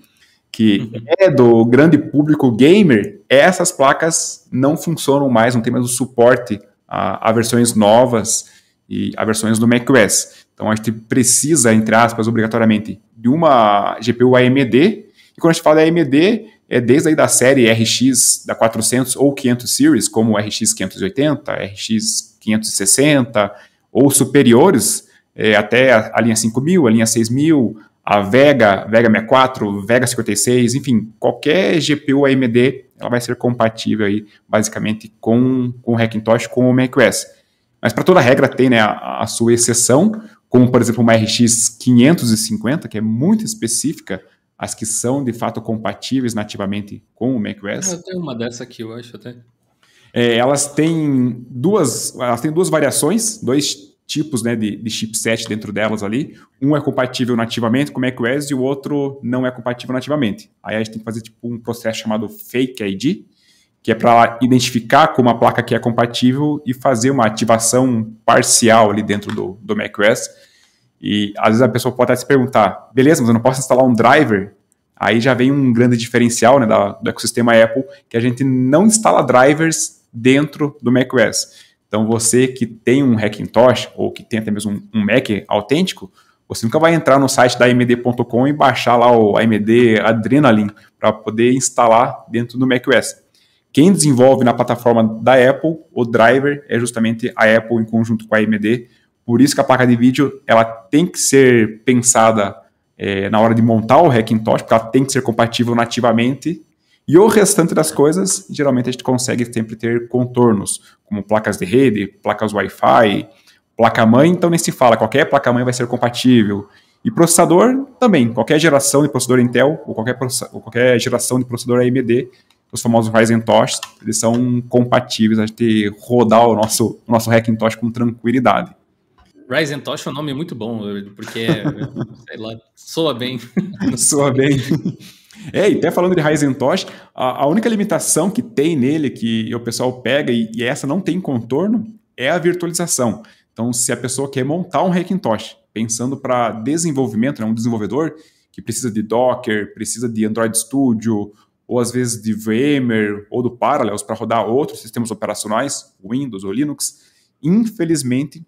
que é do grande público gamer, essas placas não funcionam mais, não tem mais o suporte a versões novas e a versões do macOS. Então a gente precisa, entre aspas, obrigatoriamente, de uma GPU AMD, e quando a gente fala de AMD, é desde aí da série RX da 400 ou 500 Series, como o RX 580, RX 560, ou superiores, até a linha 5000, a linha 6000, a Vega 64, Vega 56, enfim, qualquer GPU AMD ela vai ser compatível aí, basicamente com o Hackintosh, com o macOS. Mas para toda regra tem, né, a sua exceção, como por exemplo uma RX 550, que é muito específica, as que são de fato compatíveis nativamente com o macOS. Eu tenho uma dessa aqui, eu acho até. Elas têm duas variações, dois tipos, né, de chipset dentro delas ali. Um é compatível nativamente com o macOS e o outro não é compatível nativamente. Aí a gente tem que fazer tipo um processo chamado Fake ID, que é para identificar como a placa que é compatível e fazer uma ativação parcial ali dentro do macOS. E às vezes a pessoa pode até se perguntar, beleza, mas eu não posso instalar um driver? Aí já vem um grande diferencial, né, do ecossistema Apple, que a gente não instala drivers dentro do macOS. Então você que tem um Hackintosh, ou que tem até mesmo um Mac autêntico, você nunca vai entrar no site da AMD.com e baixar lá o AMD Adrenalin para poder instalar dentro do macOS. Quem desenvolve na plataforma da Apple, o driver é justamente a Apple em conjunto com a AMD. Por isso que a placa de vídeo ela tem que ser pensada na hora de montar o Hackintosh, porque ela tem que ser compatível nativamente. E o restante das coisas, geralmente a gente consegue sempre ter contornos, como placas de rede, placas Wi-Fi, placa-mãe, então nem se fala, qualquer placa-mãe vai ser compatível. E processador também, qualquer geração de processador Intel ou qualquer geração de processador AMD, os famosos Ryzen Tosh, eles são compatíveis a gente rodar o nosso Hackintosh com tranquilidade. Ryzen Tosh é um nome muito bom, porque, sei lá, soa bem. Soa bem. E até falando de Ryzen Tosh, a única limitação que tem nele, que o pessoal pega, e essa não tem contorno, é a virtualização. Então, se a pessoa quer montar um Hackintosh, pensando para desenvolvimento, né, um desenvolvedor que precisa de Docker, precisa de Android Studio, ou às vezes de VMware ou do Parallels para rodar outros sistemas operacionais, Windows ou Linux, infelizmente,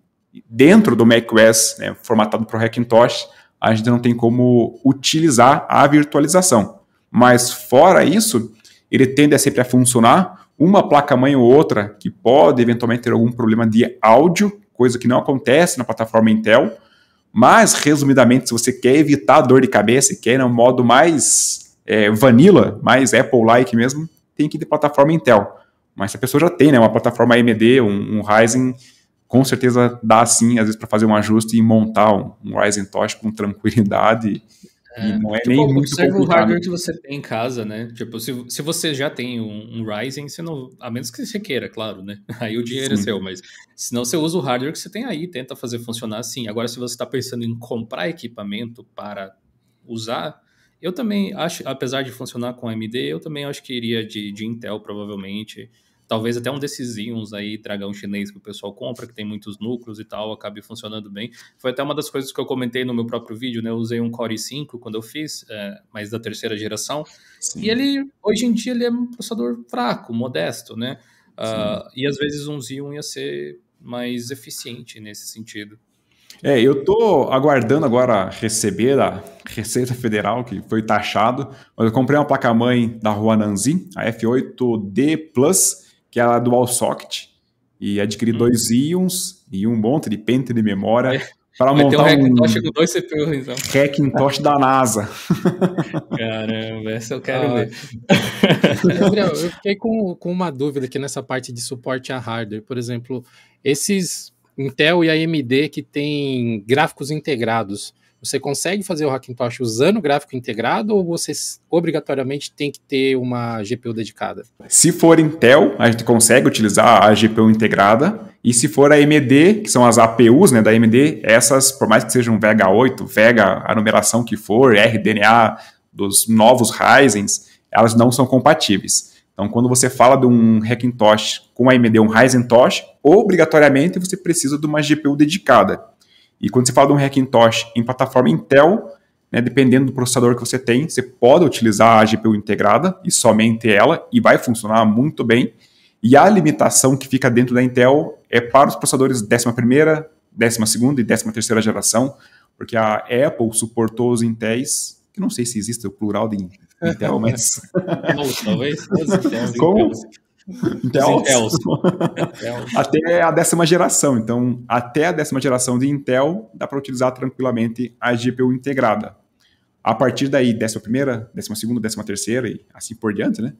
dentro do macOS, né, formatado para o Hackintosh, a gente não tem como utilizar a virtualização. Mas fora isso, ele tende a sempre a funcionar, uma placa-mãe ou outra que pode eventualmente ter algum problema de áudio, coisa que não acontece na plataforma Intel, mas resumidamente, se você quer evitar dor de cabeça e quer no modo mais vanilla, mais Apple-like mesmo, tem que ir de plataforma Intel. Mas se a pessoa já tem, né, uma plataforma AMD, um Ryzen, com certeza dá sim, às vezes, para fazer um ajuste e montar um Ryzen Tosh com tranquilidade. E não é nem muito complicado. O hardware que você tem em casa, né? Tipo, se você já tem um Ryzen, você não, a menos que você queira, claro, né? Aí o dinheiro é seu, mas se não, você usa o hardware que você tem aí, tenta fazer funcionar assim. Agora, se você está pensando em comprar equipamento para usar, eu também acho, apesar de funcionar com AMD, eu também acho que iria de Intel, provavelmente. Talvez até um desses Xeons aí, dragão chinês que o pessoal compra, que tem muitos núcleos e tal, acabe funcionando bem. Foi até uma das coisas que eu comentei no meu próprio vídeo, né? Eu usei um Core i5 quando eu fiz, mas da terceira geração. Sim. E ele, hoje em dia, ele é um processador fraco, modesto, né? E às vezes um Xeon ia ser mais eficiente nesse sentido. Eu tô aguardando agora receber a Receita Federal, que foi taxado, mas eu comprei uma placa-mãe da Huananzi, a F8D Plus, que é a Dual Socket, e adquiri 2 Xeons e um monte de pente de memória. Para Vai ter um montar Hackintosh com 2 CPUs, então. Hackintosh da NASA. Caramba, essa eu quero ver. Gabriel, eu fiquei com uma dúvida aqui nessa parte de suporte a hardware. Por exemplo, esses Intel e AMD que tem gráficos integrados, você consegue fazer o Hackintosh usando gráfico integrado ou você obrigatoriamente tem que ter uma GPU dedicada? Se for Intel, a gente consegue utilizar a GPU integrada. E se for a AMD, que são as APUs, né, da AMD, essas, por mais que sejam Vega 8, Vega, a numeração que for, RDNA dos novos Ryzens, elas não são compatíveis. Então, quando você fala de um Hackintosh com a AMD, um Ryzen Tosh, obrigatoriamente você precisa de uma GPU dedicada. E quando você fala de um Hackintosh em plataforma Intel, né, dependendo do processador que você tem, você pode utilizar a GPU integrada e somente ela, e vai funcionar muito bem. E a limitação que fica dentro da Intel é para os processadores 11ª, 12ª e 13ª geração, porque a Apple suportou os Intels, que não sei se existe o plural de Intel, mas... Talvez. Como? Intels. Até a 10ª geração. Então, até a 10ª geração de Intel, dá para utilizar tranquilamente a GPU integrada. A partir daí, 11ª, 12ª, 13ª e assim por diante, né?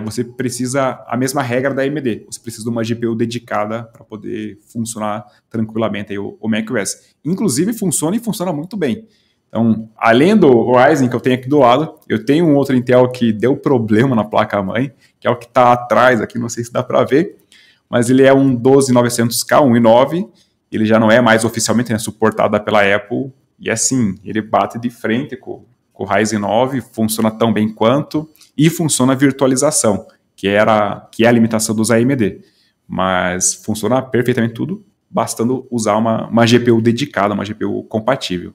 Você precisa, a mesma regra da AMD, você precisa de uma GPU dedicada para poder funcionar tranquilamente aí o macOS. Inclusive, funciona e funciona muito bem. Então, além do Ryzen que eu tenho aqui do lado, eu tenho um outro Intel que deu problema na placa-mãe, que é o que está atrás aqui, não sei se dá para ver, mas ele é um 12900K, um i9, ele já não é mais oficialmente, né, suportado pela Apple, e assim, ele bate de frente com o Ryzen 9, funciona tão bem quanto, e funciona a virtualização, que é a limitação dos AMD. Mas funciona perfeitamente tudo, bastando usar uma GPU dedicada, uma GPU compatível.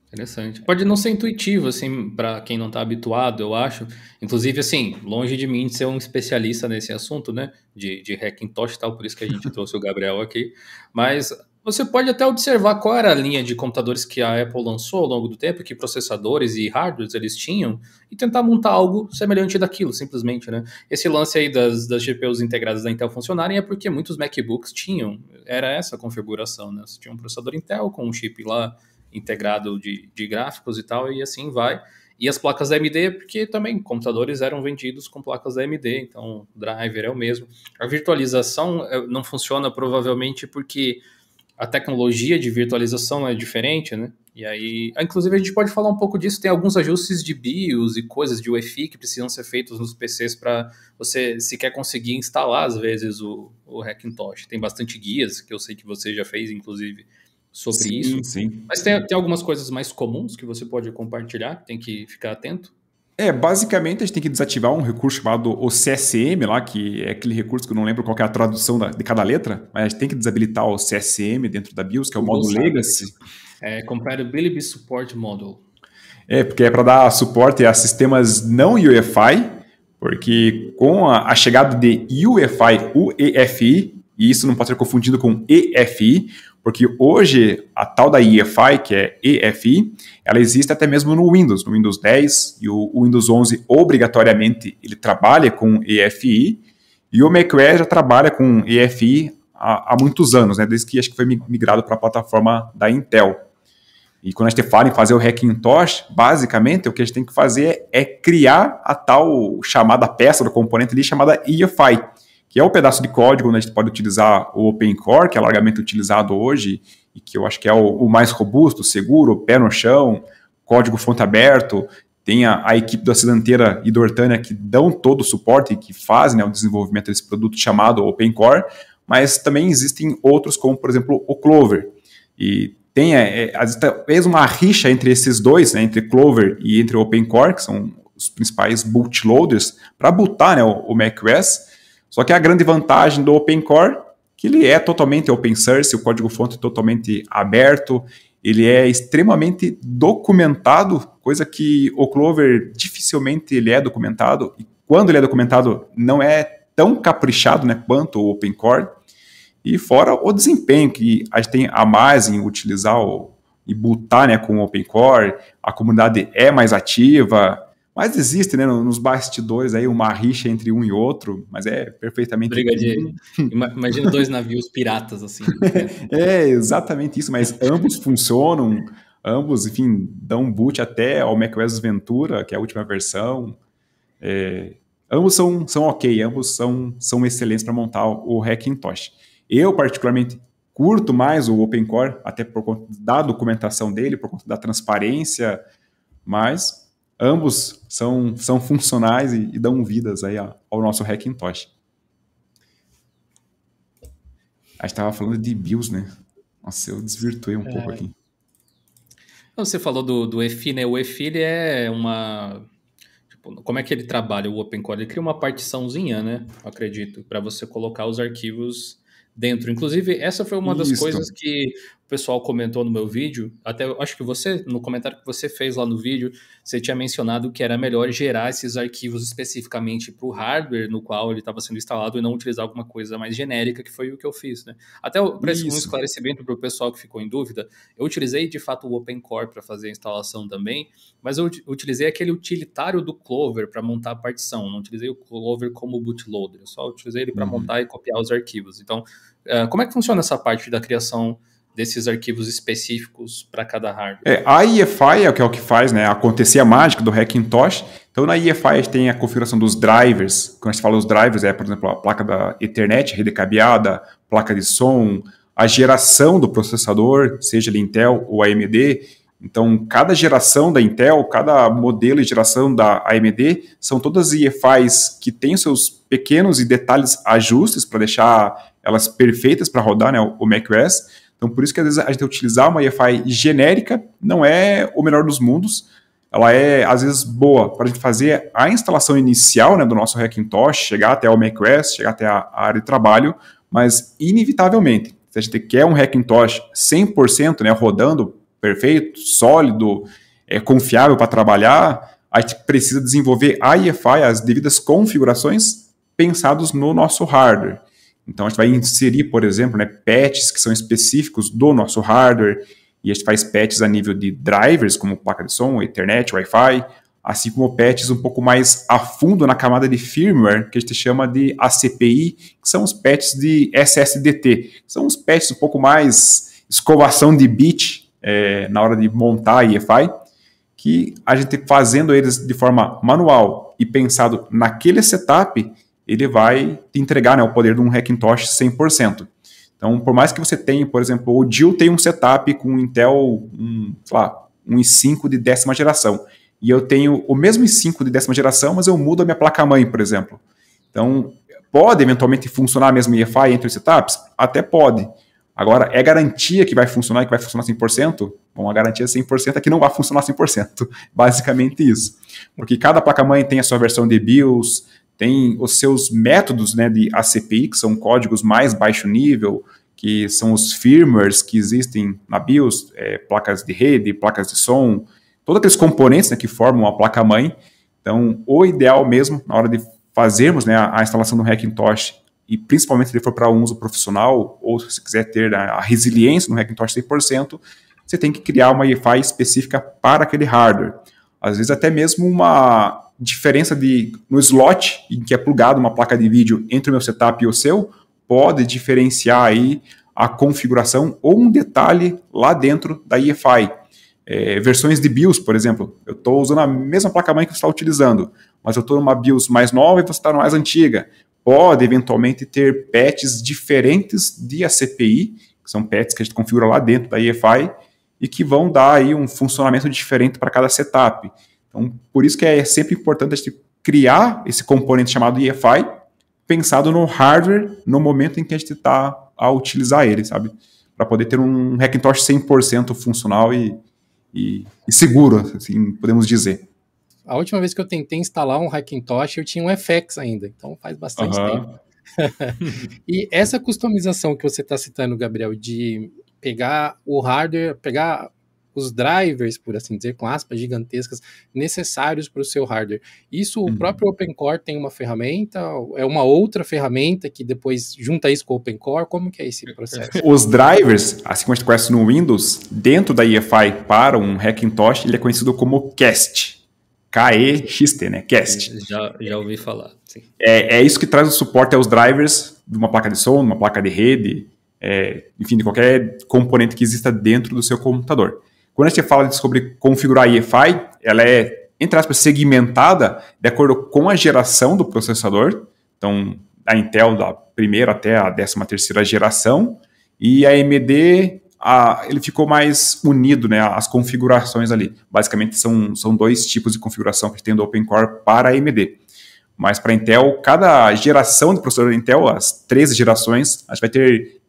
Interessante. Pode não ser intuitivo, assim, para quem não está habituado, eu acho. Inclusive, assim, longe de mim de ser um especialista nesse assunto, né? De Hackintosh e tal, por isso que a gente trouxe o Gabriel aqui. Mas você pode até observar qual era a linha de computadores que a Apple lançou ao longo do tempo, que processadores e hardwares eles tinham, e tentar montar algo semelhante daquilo, simplesmente, né? Esse lance aí das GPUs integradas da Intel funcionarem é porque muitos MacBooks tinham, era essa a configuração, né? Você tinha um processador Intel com um chip lá integrado de gráficos e tal, e assim vai. E as placas da AMD, porque também computadores eram vendidos com placas da AMD, então o driver é o mesmo. A virtualização não funciona provavelmente porque a tecnologia de virtualização é diferente, né? E aí, inclusive a gente pode falar um pouco disso, tem alguns ajustes de BIOS e coisas de UEFI que precisam ser feitos nos PCs para você, se quer conseguir instalar às vezes o Hackintosh. Tem bastante guias, que eu sei que você já fez, inclusive, sobre isso. Sim. Mas tem algumas coisas mais comuns que você pode compartilhar, tem que ficar atento. Basicamente a gente tem que desativar um recurso chamado o CSM lá, que é aquele recurso que eu não lembro qual que é a tradução de cada letra, mas a gente tem que desabilitar o CSM dentro da BIOS, que é o modo Legacy. Compatibility Support Module. Porque é para dar suporte a sistemas não UEFI, porque com a chegada de UEFI, e isso não pode ser confundido com EFI, porque hoje a tal da EFI, que é EFI, ela existe até mesmo no Windows 10, e o Windows 11 obrigatoriamente ele trabalha com EFI, e o macOS já trabalha com EFI há muitos anos, né, desde que acho que foi migrado para a plataforma da Intel. E quando a gente fala em fazer o Hackintosh, basicamente o que a gente tem que fazer é criar a tal chamada peça do componente ali chamada EFI, que é o pedaço de código onde a gente pode utilizar o OpenCore, que é largamente utilizado hoje, e que eu acho que é o mais robusto, seguro, pé no chão, código fonte aberto. Tem a equipe do Acidanteira e do Ortânia que dão todo o suporte e que fazem, né, o desenvolvimento desse produto chamado OpenCore, mas também existem outros, como, por exemplo, o Clover. E tem talvez uma rixa entre esses dois, né, entre Clover e entre o OpenCore, que são os principais bootloaders, para bootar, né, o macOS. Só que a grande vantagem do OpenCore, que ele é totalmente open source, o código-fonte é totalmente aberto, ele é extremamente documentado, coisa que o Clover dificilmente ele é documentado, e quando ele é documentado não é tão caprichado, né, quanto o OpenCore, e fora o desempenho que a gente tem a mais em utilizar e bootar, né, com o OpenCore, a comunidade é mais ativa, Mas existe, né, nos bastidores aí uma rixa entre um e outro, mas é perfeitamente... Briga de... Imagina 2 navios piratas, assim. É exatamente isso, mas ambos funcionam, ambos, enfim, dão boot até ao macOS Ventura, que é a última versão. Ambos são ok, ambos são excelentes para montar o Hackintosh. Eu, particularmente, curto mais o OpenCore, até por conta da documentação dele, por conta da transparência, mas ambos são funcionais e dão vidas aí ao nosso Hackintosh. A gente estava falando de BIOS, né? Nossa, eu desvirtuei um pouco aqui. Você falou do EFI, né? O EFI ele é uma... Como é que ele trabalha, o OpenCore? Ele cria uma partiçãozinha, né? Eu acredito, para você colocar os arquivos dentro. Inclusive, essa foi uma das coisas que o pessoal comentou no meu vídeo. Até eu acho que você, no comentário que você fez lá no vídeo, você tinha mencionado que era melhor gerar esses arquivos especificamente para o hardware no qual ele estava sendo instalado e não utilizar alguma coisa mais genérica, que foi o que eu fiz, né? Até para um esclarecimento para o pessoal que ficou em dúvida, eu utilizei de fato o OpenCore para fazer a instalação também, mas eu utilizei aquele utilitário do Clover para montar a partição, não utilizei o Clover como bootloader, eu só utilizei ele para montar e copiar os arquivos. Então, como é que funciona essa parte da criação desses arquivos específicos para cada hardware? A EFI é o que faz, né, acontecer a mágica do Hackintosh. Então, na EFI a gente tem a configuração dos drivers. Quando a gente fala os drivers, por exemplo, a placa da Ethernet, rede cabeada, placa de som, a geração do processador, seja ele Intel ou AMD. Então, cada geração da Intel, cada modelo e geração da AMD, são todas EFIs que têm seus pequenos e detalhes ajustes para deixar elas perfeitas para rodar, né, o macOS. Então, por isso que às vezes a gente utilizar uma EFI genérica não é o melhor dos mundos. Ela é, às vezes, boa para a gente fazer a instalação inicial, né, do nosso Hackintosh, chegar até o macOS, chegar até a área de trabalho, mas, inevitavelmente, se a gente quer um Hackintosh 100%, né, rodando perfeito, sólido, confiável para trabalhar, a gente precisa desenvolver a EFI, as devidas configurações, pensados no nosso hardware. Então, a gente vai inserir, por exemplo, né, patches que são específicos do nosso hardware, e a gente faz patches a nível de drivers, como placa de som, Ethernet, Wi-Fi, assim como patches um pouco mais a fundo na camada de firmware, que a gente chama de ACPI, que são os patches de SSDT. São os patches um pouco mais escovação de bit na hora de montar a EFI, que a gente fazendo eles de forma manual e pensado naquele setup, ele vai te entregar, né, o poder de um Hackintosh 100%. Então, por mais que você tenha, por exemplo, o Jill tem um setup com Intel, um i5 de 10ª geração, e eu tenho o mesmo i5 de 10ª geração, mas eu mudo a minha placa-mãe, por exemplo. Então, pode eventualmente funcionar a mesma EFI entre os setups? Até pode. Agora, é garantia que vai funcionar e que vai funcionar 100%? Bom, a garantia 100% é que não vai funcionar 100%. Basicamente isso. Porque cada placa-mãe tem a sua versão de BIOS, tem os seus métodos, né, de ACPI, que são códigos mais baixo nível, que são os firmwares que existem na BIOS, placas de rede, placas de som, todos aqueles componentes, né, que formam a placa-mãe. Então, o ideal mesmo, na hora de fazermos, né, a instalação do Hackintosh, e principalmente se ele for para um uso profissional, ou se você quiser ter a resiliência no Hackintosh 100%, você tem que criar uma EFI específica para aquele hardware. Às vezes até mesmo uma diferença no slot em que é plugado uma placa de vídeo entre o meu setup e o seu, pode diferenciar aí a configuração ou um detalhe lá dentro da EFI. Versões de BIOS, por exemplo, eu estou usando a mesma placa-mãe que você está utilizando, mas eu estou numa BIOS mais nova e você está na mais antiga. Pode eventualmente ter patches diferentes de ACPI, que são patches que a gente configura lá dentro da EFI, e que vão dar aí um funcionamento diferente para cada setup. Então, por isso que é sempre importante a gente criar esse componente chamado EFI, pensado no hardware, no momento em que a gente está a utilizar ele, sabe? Para poder ter um Hackintosh 100% funcional e seguro, assim podemos dizer. A última vez que eu tentei instalar um Hackintosh, eu tinha um FX ainda, então faz bastante tempo. E essa customização que você está citando, Gabriel, de pegar o hardware, pegar os drivers, por assim dizer, com aspas gigantescas, necessários para o seu hardware. Isso, o próprio OpenCore tem uma ferramenta, é uma outra ferramenta que depois junta isso com o OpenCore? Como que é esse processo? Os drivers, assim como a gente conhece no Windows, dentro da EFI para um Hackintosh, ele é conhecido como CAST. KEXT, né? KEST. Já ouvi falar, sim. É isso que traz o suporte aos drivers de uma placa de som, uma placa de rede, enfim, de qualquer componente que exista dentro do seu computador. Quando a gente fala sobre configurar EFI, ela é, entre aspas, segmentada de acordo com a geração do processador. Então, a Intel da primeira até a 13ª geração, e a AMD, ele ficou mais unido, né, as configurações ali. Basicamente, são 2 tipos de configuração que tem do OpenCore para a AMD. Mas para a Intel, cada geração de processador da Intel, as 13 gerações, a gente vai ter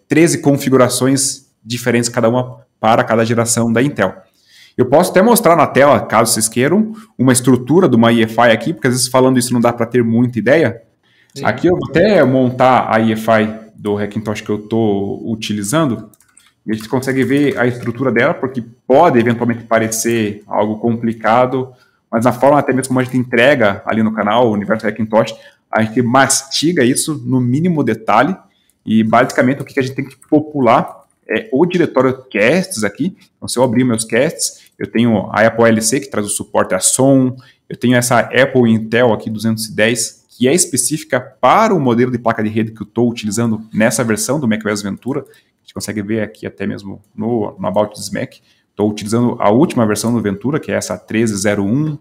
13 configurações diferentes, cada uma para cada geração da Intel. Eu posso até mostrar na tela, caso vocês queiram, uma estrutura de uma EFI aqui, porque às vezes falando isso não dá para ter muita ideia. Sim. Aqui eu vou até montar a EFI do Hackintosh que eu estou utilizando, e a gente consegue ver a estrutura dela, porque pode eventualmente parecer algo complicado, mas na forma até mesmo como a gente entrega ali no canal, o Universo Hackintosh, a gente mastiga isso no mínimo detalhe, e basicamente o que a gente tem que popular é o diretório casts aqui. Então, se eu abrir meus casts, eu tenho a Apple LC, que traz o suporte a som, eu tenho essa Apple Intel aqui 210, que é específica para o modelo de placa de rede que eu estou utilizando nessa versão do macOS Ventura. A gente consegue ver aqui até mesmo no About This Mac. Estou utilizando a última versão do Ventura, que é essa 1301.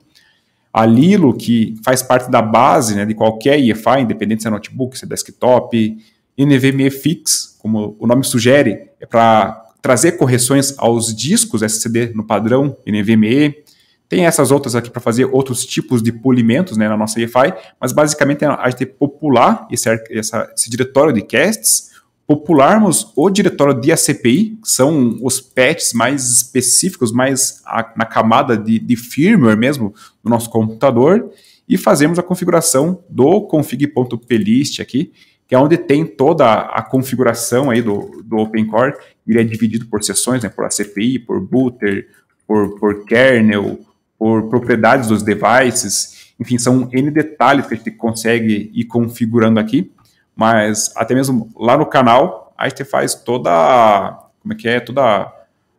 A Lilo, que faz parte da base, né, de qualquer EFI, independente se é notebook, se é desktop. NVMe Fix, como o nome sugere, é para trazer correções aos discos SSD no padrão NVMe. Tem essas outras aqui para fazer outros tipos de polimentos, né, na nossa EFI, mas basicamente a gente popular esse diretório de casts, popularmos o diretório de ACPI, que são os patches mais específicos, mais na camada de firmware mesmo do nosso computador, e fazemos a configuração do config.plist aqui, que é onde tem toda a configuração aí do OpenCore. Ele é dividido por seções, né, por ACPI, por booter, por kernel, por propriedades dos devices. Enfim, são N detalhes que a gente consegue ir configurando aqui, mas até mesmo lá no canal a gente faz toda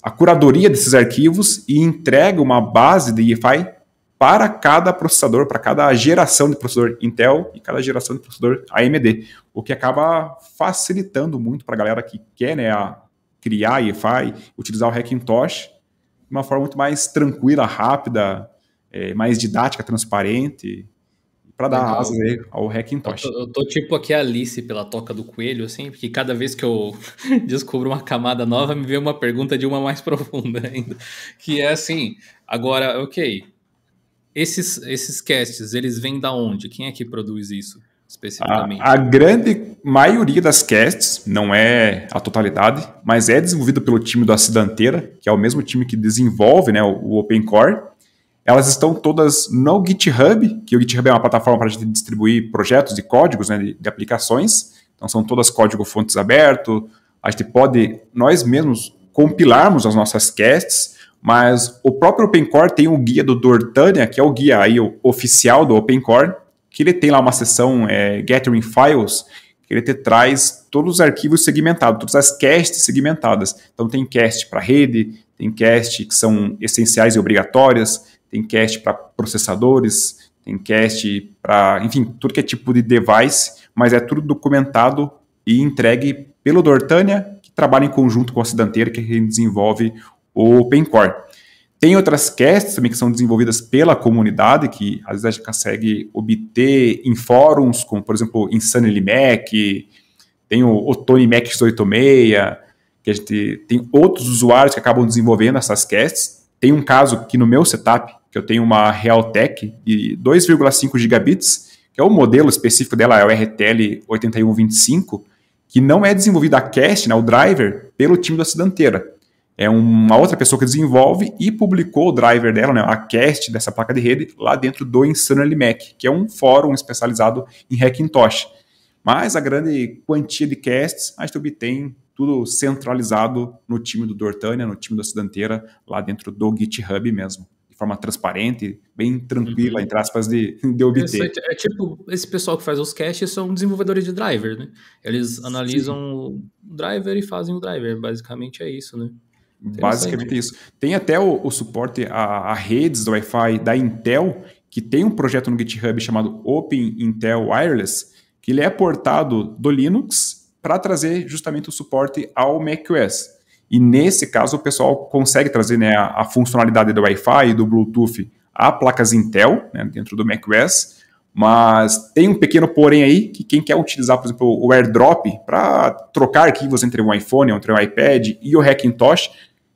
a curadoria desses arquivos e entrega uma base de EFI para cada processador, para cada geração de processador Intel e cada geração de processador AMD, o que acaba facilitando muito para a galera que quer, né, criar EFI, utilizar o Hackintosh de uma forma muito mais tranquila, rápida, mais didática, transparente, para dar asa ao Hackintosh. Eu tô tipo aqui a Alice pela toca do coelho, assim, porque cada vez que eu descubro uma camada nova, me vem uma pergunta de uma mais profunda ainda, que é assim, agora, ok, esses casts, eles vêm da onde? Quem é que produz isso, especificamente? A grande maioria das casts, não é a totalidade, mas é desenvolvida pelo time do Acidanteira, que é o mesmo time que desenvolve, né, o OpenCore. Elas estão todas no GitHub, que o GitHub é uma plataforma para a gente distribuir projetos e códigos, né, de aplicações. Então são todas código-fontes aberto. A gente pode, nós mesmos, compilarmos as nossas casts, mas o próprio OpenCore tem o guia do Dortania, que é o guia aí, o oficial do OpenCore, que ele tem lá uma seção Gathering Files, que ele traz todos os arquivos segmentados, todas as casts segmentadas. Então tem cast para rede, tem cast que são essenciais e obrigatórias, tem cast para processadores, tem cast para, enfim, tudo que é tipo de device, mas é tudo documentado e entregue pelo Dortania, que trabalha em conjunto com a Acidanteira, que desenvolve o OpenCore. Tem outras casts também que são desenvolvidas pela comunidade, que às vezes a gente consegue obter em fóruns, como por exemplo Insanely Mac, tem o Tony Mac x86, que a gente tem outros usuários que acabam desenvolvendo essas casts. Tem um caso aqui no meu setup, que eu tenho uma Realtek de 2,5 gigabits, que é o modelo específico dela, é o RTL 8125, que não é desenvolvida a cast, né, o driver, pelo time da Acidanteira. É uma outra pessoa que desenvolve e publicou o driver dela, né, a cast dessa placa de rede, lá dentro do Insanely Mac, que é um fórum especializado em Hackintosh. Mas a grande quantia de casts a gente obtém tudo centralizado no time do Dortania, no time da Acidanteira, lá dentro do GitHub mesmo, de forma transparente, bem tranquila, entre aspas, de obter. É tipo, esse pessoal que faz os caches são desenvolvedores de driver, né? Eles analisam o driver e fazem o driver, basicamente é isso, né? Basicamente isso. Tem até o suporte a redes do Wi-Fi da Intel, que tem um projeto no GitHub chamado Open Intel Wireless, que ele é portado do Linux para trazer justamente o suporte ao macOS. E nesse caso o pessoal consegue trazer, né, a funcionalidade do Wi-Fi e do Bluetooth a placas Intel, né, dentro do macOS, mas tem um pequeno porém aí, que quem quer utilizar, por exemplo, o AirDrop para trocar arquivos entre um iPhone, entre um iPad e o Hackintosh,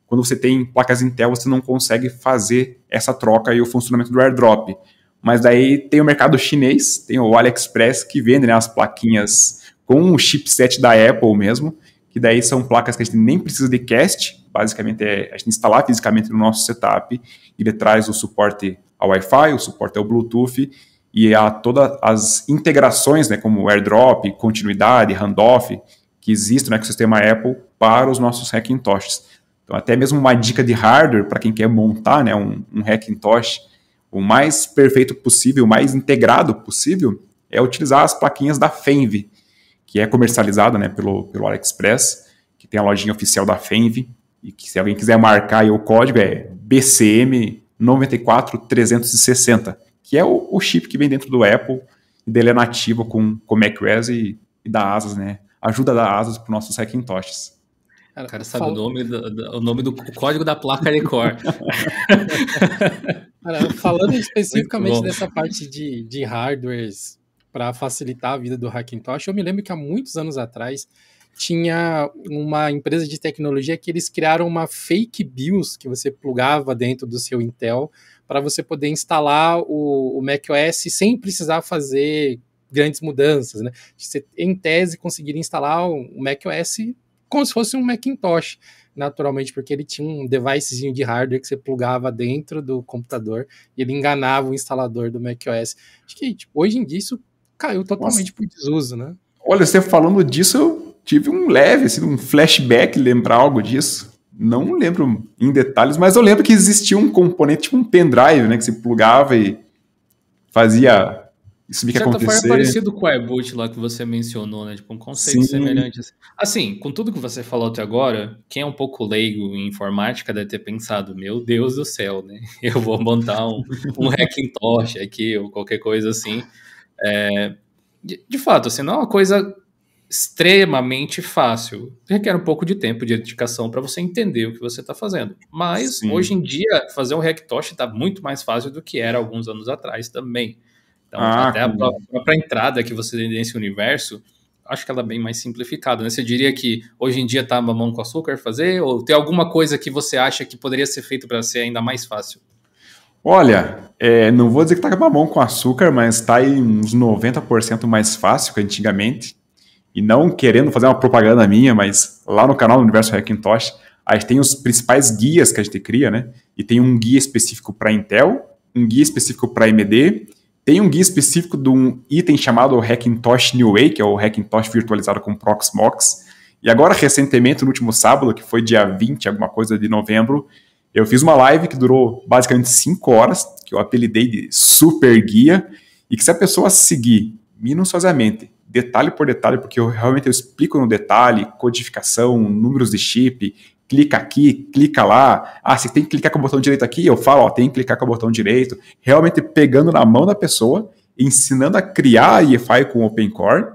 quando você tem placas Intel, você não consegue fazer essa troca e o funcionamento do AirDrop. Mas daí tem o mercado chinês, tem o AliExpress, que vende, né, as plaquinhas com o chipset da Apple mesmo, que daí são placas que a gente nem precisa de cast, basicamente é a gente instalar fisicamente no nosso setup, ele traz o suporte ao Wi-Fi, o suporte ao Bluetooth e a todas as integrações, né, como AirDrop, continuidade, handoff, que existem no ecossistema Apple para os nossos Hackintoshes. Então, até mesmo uma dica de hardware para quem quer montar, né, um Hackintosh o mais perfeito possível, o mais integrado possível, é utilizar as plaquinhas da Fenve, que é comercializada, né, pelo AliExpress, que tem a lojinha oficial da Fenve, e que se alguém quiser marcar aí o código é BCM 94360, que é o chip que vem dentro do Apple, e dele é nativo com macOS e da Asus, né? Ajuda da Asus para os nossos Hackintoshes. O cara sabe o nome do código da placa de core. Falando especificamente dessa parte de hardwares para facilitar a vida do Hackintosh, eu me lembro que há muitos anos atrás tinha uma empresa de tecnologia que eles criaram uma fake BIOS que você plugava dentro do seu Intel para você poder instalar o macOS sem precisar fazer grandes mudanças, né? Você, em tese, conseguiria instalar o macOS como se fosse um Macintosh, naturalmente, porque ele tinha um devicezinho de hardware que você plugava dentro do computador e ele enganava o instalador do macOS. Acho que hoje em dia isso caiu totalmente por desuso, né? Olha, você falando disso, eu tive um leve, assim, um flashback, lembrar algo disso. Não lembro em detalhes, mas eu lembro que existia um componente, tipo um pendrive, né, que você plugava e fazia isso que acontecer. De certa forma é parecido com o AirBoot lá que você mencionou, né? Tipo, um conceito semelhante. Assim, com tudo que você falou até agora, quem é um pouco leigo em informática deve ter pensado, meu Deus do céu, né? Eu vou montar um Hackintosh aqui ou qualquer coisa assim. De fato, assim, não é uma coisa extremamente fácil. Requer um pouco de tempo de dedicação para você entender o que você está fazendo. Mas, hoje em dia, fazer um Hackintosh está muito mais fácil do que era alguns anos atrás também. Então, até a própria entrada que você tem nesse universo, acho que ela é bem mais simplificada, né? Você diria que hoje em dia tá mamão com açúcar fazer? Ou tem alguma coisa que você acha que poderia ser feito para ser ainda mais fácil? Olha, não vou dizer que tá mamão com açúcar, mas tá aí uns 90% mais fácil que antigamente. E não querendo fazer uma propaganda minha, mas lá no canal do Universo Hackintosh, a gente tem os principais guias que a gente cria, né? E tem um guia específico para Intel, um guia específico para AMD, tem um guia específico de um item chamado Hackintosh New Way, que é o Hackintosh virtualizado com Proxmox. E agora, recentemente, no último sábado, que foi dia 20, alguma coisa de novembro, eu fiz uma live que durou basicamente 5 horas, que eu apelidei de Super Guia, e que se a pessoa seguir minuciosamente, detalhe por detalhe, porque eu explico no detalhe, codificação, números de chip, clica aqui, clica lá, você tem que clicar com o botão direito aqui, eu falo, tem que clicar com o botão direito, realmente pegando na mão da pessoa, ensinando a criar a EFI com OpenCore,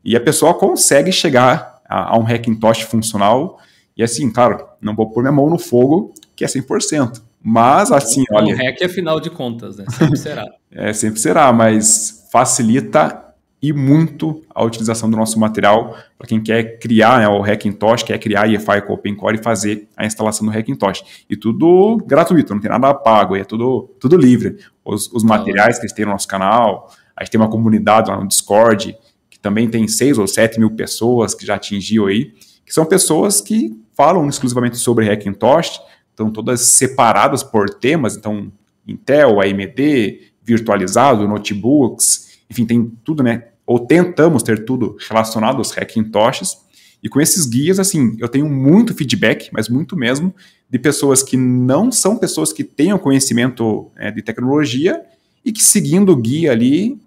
e a pessoa consegue chegar a um Hackintosh funcional, e assim, claro, não vou pôr minha mão no fogo, que é 100%, mas assim, olha... Um hack, afinal de contas, né? Sempre será. Sempre será, mas facilita e muito a utilização do nosso material para quem quer criar, né, o Hackintosh, quer criar EFI com OpenCore e fazer a instalação do Hackintosh. E tudo gratuito, não tem nada pago, é tudo livre. Os materiais que a gente tem no nosso canal, a gente tem uma comunidade lá no Discord, que também tem 6 ou 7 mil pessoas que já atingiu aí, que são pessoas que falam exclusivamente sobre Hackintosh, estão todas separadas por temas, então Intel, AMD, virtualizado, notebooks, enfim, tem tudo, né? Ou tentamos ter tudo relacionado aos Hackintoshes, e com esses guias, assim, eu tenho muito feedback, mas muito mesmo, de pessoas que não são pessoas que tenham conhecimento de tecnologia e que, seguindo o guia ali,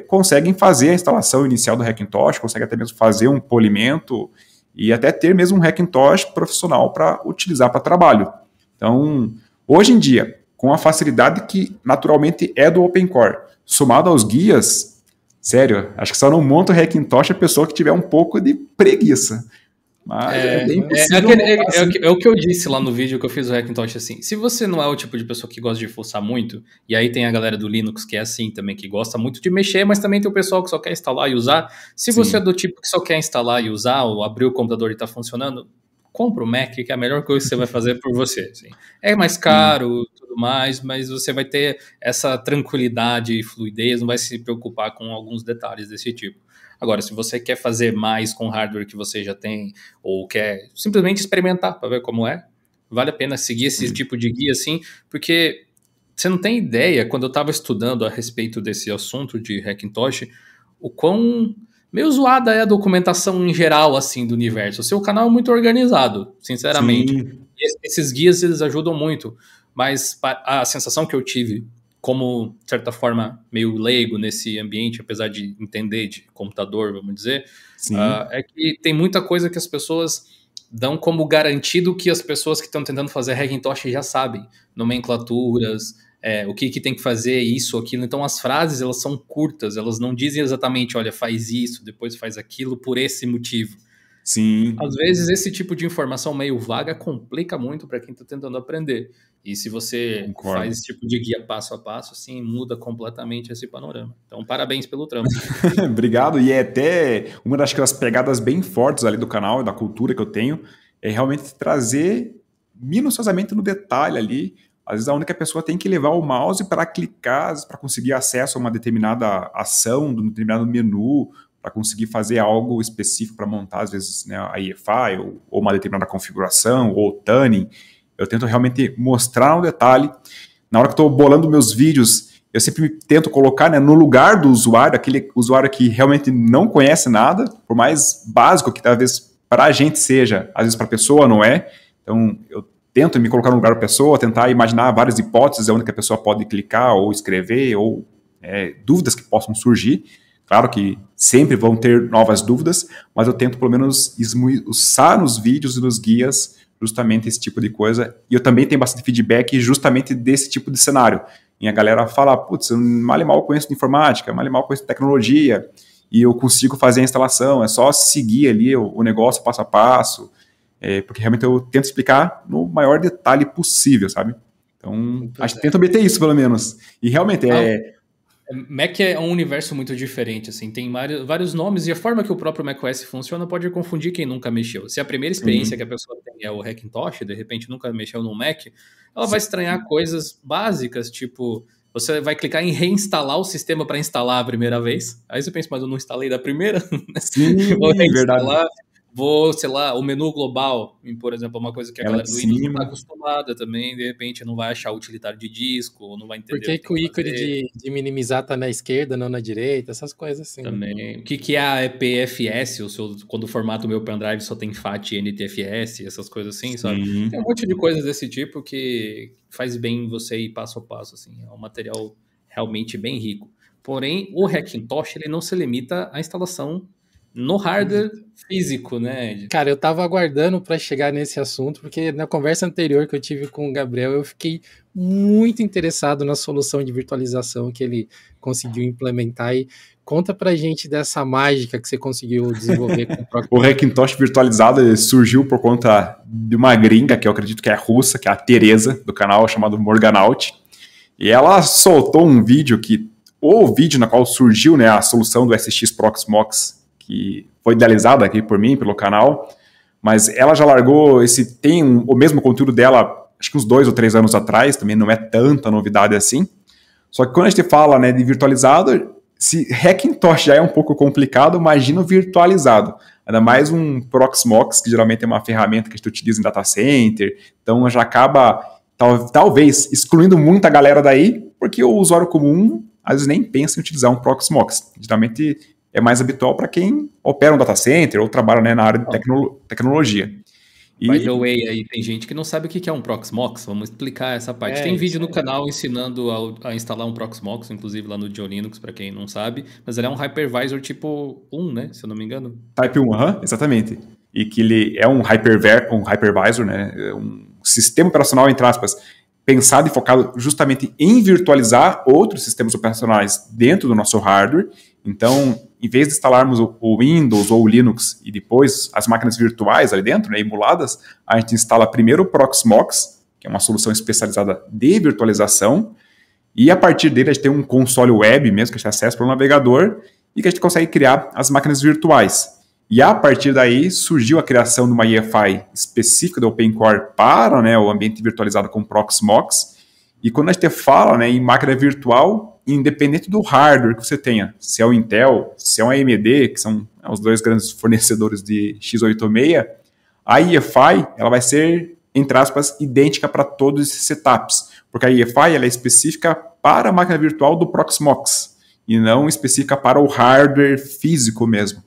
conseguem fazer a instalação inicial do Hackintosh, conseguem até mesmo fazer um polimento e até ter mesmo um Hackintosh profissional para utilizar para trabalho. Então, hoje em dia, com a facilidade que naturalmente é do OpenCore, somado aos guias, sério, acho que só não monta o Hackintosh a pessoa que tiver um pouco de preguiça. Mas é bem possível. É o que eu disse lá no vídeo que eu fiz o Hackintosh assim. Se você não é o tipo de pessoa que gosta de fuçar muito, e aí tem a galera do Linux que é assim também, que gosta muito de mexer, mas também tem o pessoal que só quer instalar e usar. Se Sim. você é do tipo que só quer instalar e usar, ou abrir o computador e tá funcionando, compra o Mac, que é a melhor coisa que você vai fazer por você. Assim. É mais caro, tudo mais, mas você vai ter essa tranquilidade e fluidez, não vai se preocupar com alguns detalhes desse tipo. Agora, se você quer fazer mais com o hardware que você já tem, ou quer simplesmente experimentar para ver como é, vale a pena seguir esse tipo de guia, assim, porque você não tem ideia, quando eu estava estudando a respeito desse assunto de Hackintosh, o quão meio zoada é a documentação em geral, assim, do universo. O seu canal é muito organizado, sinceramente. E esses guias, eles ajudam muito, mas a sensação que eu tive como, de certa forma, meio leigo nesse ambiente, apesar de entender de computador, vamos dizer, é que tem muita coisa que as pessoas dão como garantido que as pessoas que estão tentando fazer Hackintosh já sabem. Nomenclaturas, o que tem que fazer, isso, aquilo. Então, as frases, elas são curtas, elas não dizem exatamente, olha, faz isso, depois faz aquilo, por esse motivo. Sim. Às vezes, esse tipo de informação meio vaga complica muito para quem está tentando aprender. E se você faz esse tipo de guia passo a passo, assim, muda completamente esse panorama. Então, parabéns pelo trampo. Obrigado. E é até uma das pegadas bem fortes ali do canal, da cultura que eu tenho, é realmente trazer minuciosamente no detalhe ali. Às vezes a única pessoa tem que levar o mouse para clicar, para conseguir acesso a uma determinada ação, de um determinado menu, para conseguir fazer algo específico para montar, às vezes, né, a EFI, ou uma determinada configuração, ou tuning. Eu tento realmente mostrar no detalhe. Na hora que estou bolando meus vídeos, eu sempre tento colocar, né, no lugar do usuário, aquele usuário que realmente não conhece nada, por mais básico que talvez para a gente seja, às vezes para a pessoa não é. Então, eu tento me colocar no lugar da pessoa, tentar imaginar várias hipóteses onde que a pessoa pode clicar ou escrever, ou dúvidas que possam surgir. Claro que sempre vão ter novas dúvidas, mas eu tento pelo menos esmiuçar nos vídeos e nos guias justamente esse tipo de coisa. E eu também tenho bastante feedback justamente desse tipo de cenário. E a galera fala, putz, eu mal e mal conheço de informática, mal e mal conheço de tecnologia, e eu consigo fazer a instalação, é só seguir ali o negócio passo a passo, porque realmente eu tento explicar no maior detalhe possível, sabe? Então, acho que tento obter isso, pelo menos. E realmente Mac é um universo muito diferente, assim, tem vários nomes, e a forma que o próprio macOS funciona pode confundir quem nunca mexeu. Se a primeira experiência que a pessoa tem é o Hackintosh, de repente nunca mexeu no Mac, ela vai estranhar coisas básicas, tipo, você vai clicar em reinstalar o sistema para instalar a primeira vez, aí você pensa, mas eu não instalei da primeira? Sim, vou reinstalar, verdade. Vou, sei lá, o menu global, por exemplo, uma coisa que a galera do Windows não está acostumada também, de repente não vai achar utilitário de disco, ou não vai entender. Por que o ícone de minimizar tá na esquerda, não na direita, essas coisas assim. Também. O que é a EPFS, quando o formato meu pendrive só tem FAT e NTFS, essas coisas assim, sabe? Tem um monte de coisas desse tipo que faz bem você ir passo a passo, assim. É um material realmente bem rico. Porém, o Hackintosh, ele não se limita à instalação no hardware físico, né? Cara, eu tava aguardando para chegar nesse assunto, porque na conversa anterior que eu tive com o Gabriel, eu fiquei muito interessado na solução de virtualização que ele conseguiu implementar. E conta pra gente dessa mágica que você conseguiu desenvolver com o próprio. O Hackintosh virtualizado surgiu por conta de uma gringa, que eu acredito que é russa, que é a Teresa, do canal chamado Morganaut. E ela soltou um vídeo o vídeo na qual surgiu, né, a solução do SX Proxmox, que foi idealizada aqui por mim, pelo canal, mas ela já largou o mesmo conteúdo dela, acho que uns 2 ou 3 anos atrás, também não é tanta novidade assim. Só que quando a gente fala, né, de virtualizado, se Hackintosh já é um pouco complicado, imagina o virtualizado. Ainda mais um Proxmox, que geralmente é uma ferramenta que a gente utiliza em data center, então já acaba, talvez, excluindo muita galera daí, porque o usuário comum, às vezes, nem pensa em utilizar um Proxmox. Geralmente é mais habitual para quem opera um data center ou trabalha, né, na área de tecnologia. By the way, aí tem gente que não sabe o que é um Proxmox, vamos explicar essa parte. Tem vídeo no canal ensinando a instalar um Proxmox, inclusive lá no GeoLinux, para quem não sabe, mas ele é um hypervisor tipo 1, né, se eu não me engano. Type 1, exatamente. e que ele é um hypervisor, né, um sistema operacional, entre aspas, pensado e focado justamente em virtualizar outros sistemas operacionais dentro do nosso hardware. Então, em vez de instalarmos o Windows ou o Linux e depois as máquinas virtuais ali dentro, né, emuladas, a gente instala primeiro o Proxmox, que é uma solução especializada de virtualização, e a partir dele a gente tem um console web mesmo, que a gente acessa pelo navegador, e que a gente consegue criar as máquinas virtuais. E a partir daí surgiu a criação de uma EFI específica do OpenCore para, né, o ambiente virtualizado com Proxmox. E quando a gente fala, né, em máquina virtual, independente do hardware que você tenha, se é o Intel, se é um AMD, que são os dois grandes fornecedores de x86, a EFI ela vai ser, entre aspas, idêntica para todos esses setups, porque a EFI ela é específica para a máquina virtual do Proxmox e não específica para o hardware físico mesmo.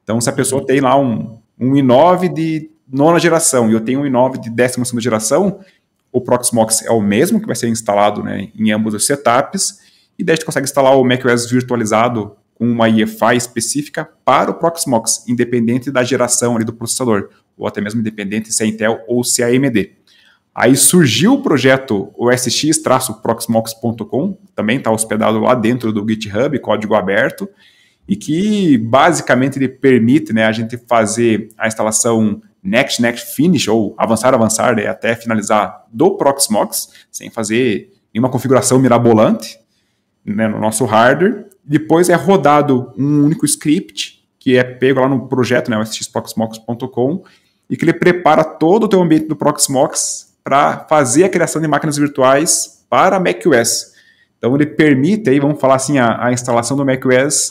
Então, se a pessoa tem lá um i9 de nona geração e eu tenho um i9 de 12ª geração, o Proxmox é o mesmo que vai ser instalado, né, em ambos os setups, e daí a gente consegue instalar o macOS virtualizado com uma EFI específica para o Proxmox, independente da geração ali do processador, ou até mesmo independente se é Intel ou se é AMD. Aí surgiu o projeto osx-proxmox.com, também está hospedado lá dentro do GitHub, código aberto, e que basicamente ele permite, né, a gente fazer a instalação next finish, ou avançar, né, até finalizar do Proxmox, sem fazer nenhuma configuração mirabolante, né, no nosso hardware. Depois é rodado um único script, que é pego lá no projeto, né, osxproxmox.com, e que ele prepara todo o teu ambiente do Proxmox para fazer a criação de máquinas virtuais para macOS. Então ele permite, aí, vamos falar assim, a instalação do macOS,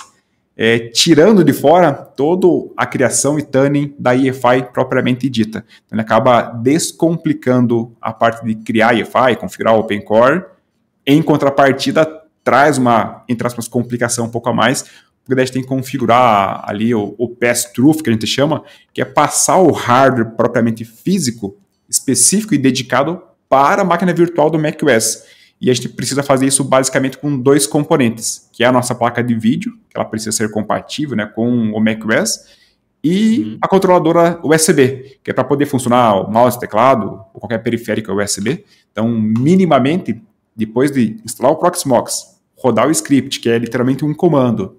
tirando de fora toda a criação e tuning da EFI propriamente dita. Então ele acaba descomplicando a parte de criar EFI, configurar o OpenCore. Em contrapartida, traz uma, entre aspas, complicação um pouco a mais, porque daí a gente tem que configurar ali o pass-through, que a gente chama, que é passar o hardware propriamente físico, específico e dedicado para a máquina virtual do macOS. E a gente precisa fazer isso basicamente com dois componentes, que é a nossa placa de vídeo, que ela precisa ser compatível, né, com o macOS, e a controladora USB, que é para poder funcionar o mouse, teclado, ou qualquer periférico USB. Então, minimamente, depois de instalar o Proxmox, rodar o script, que é literalmente um comando,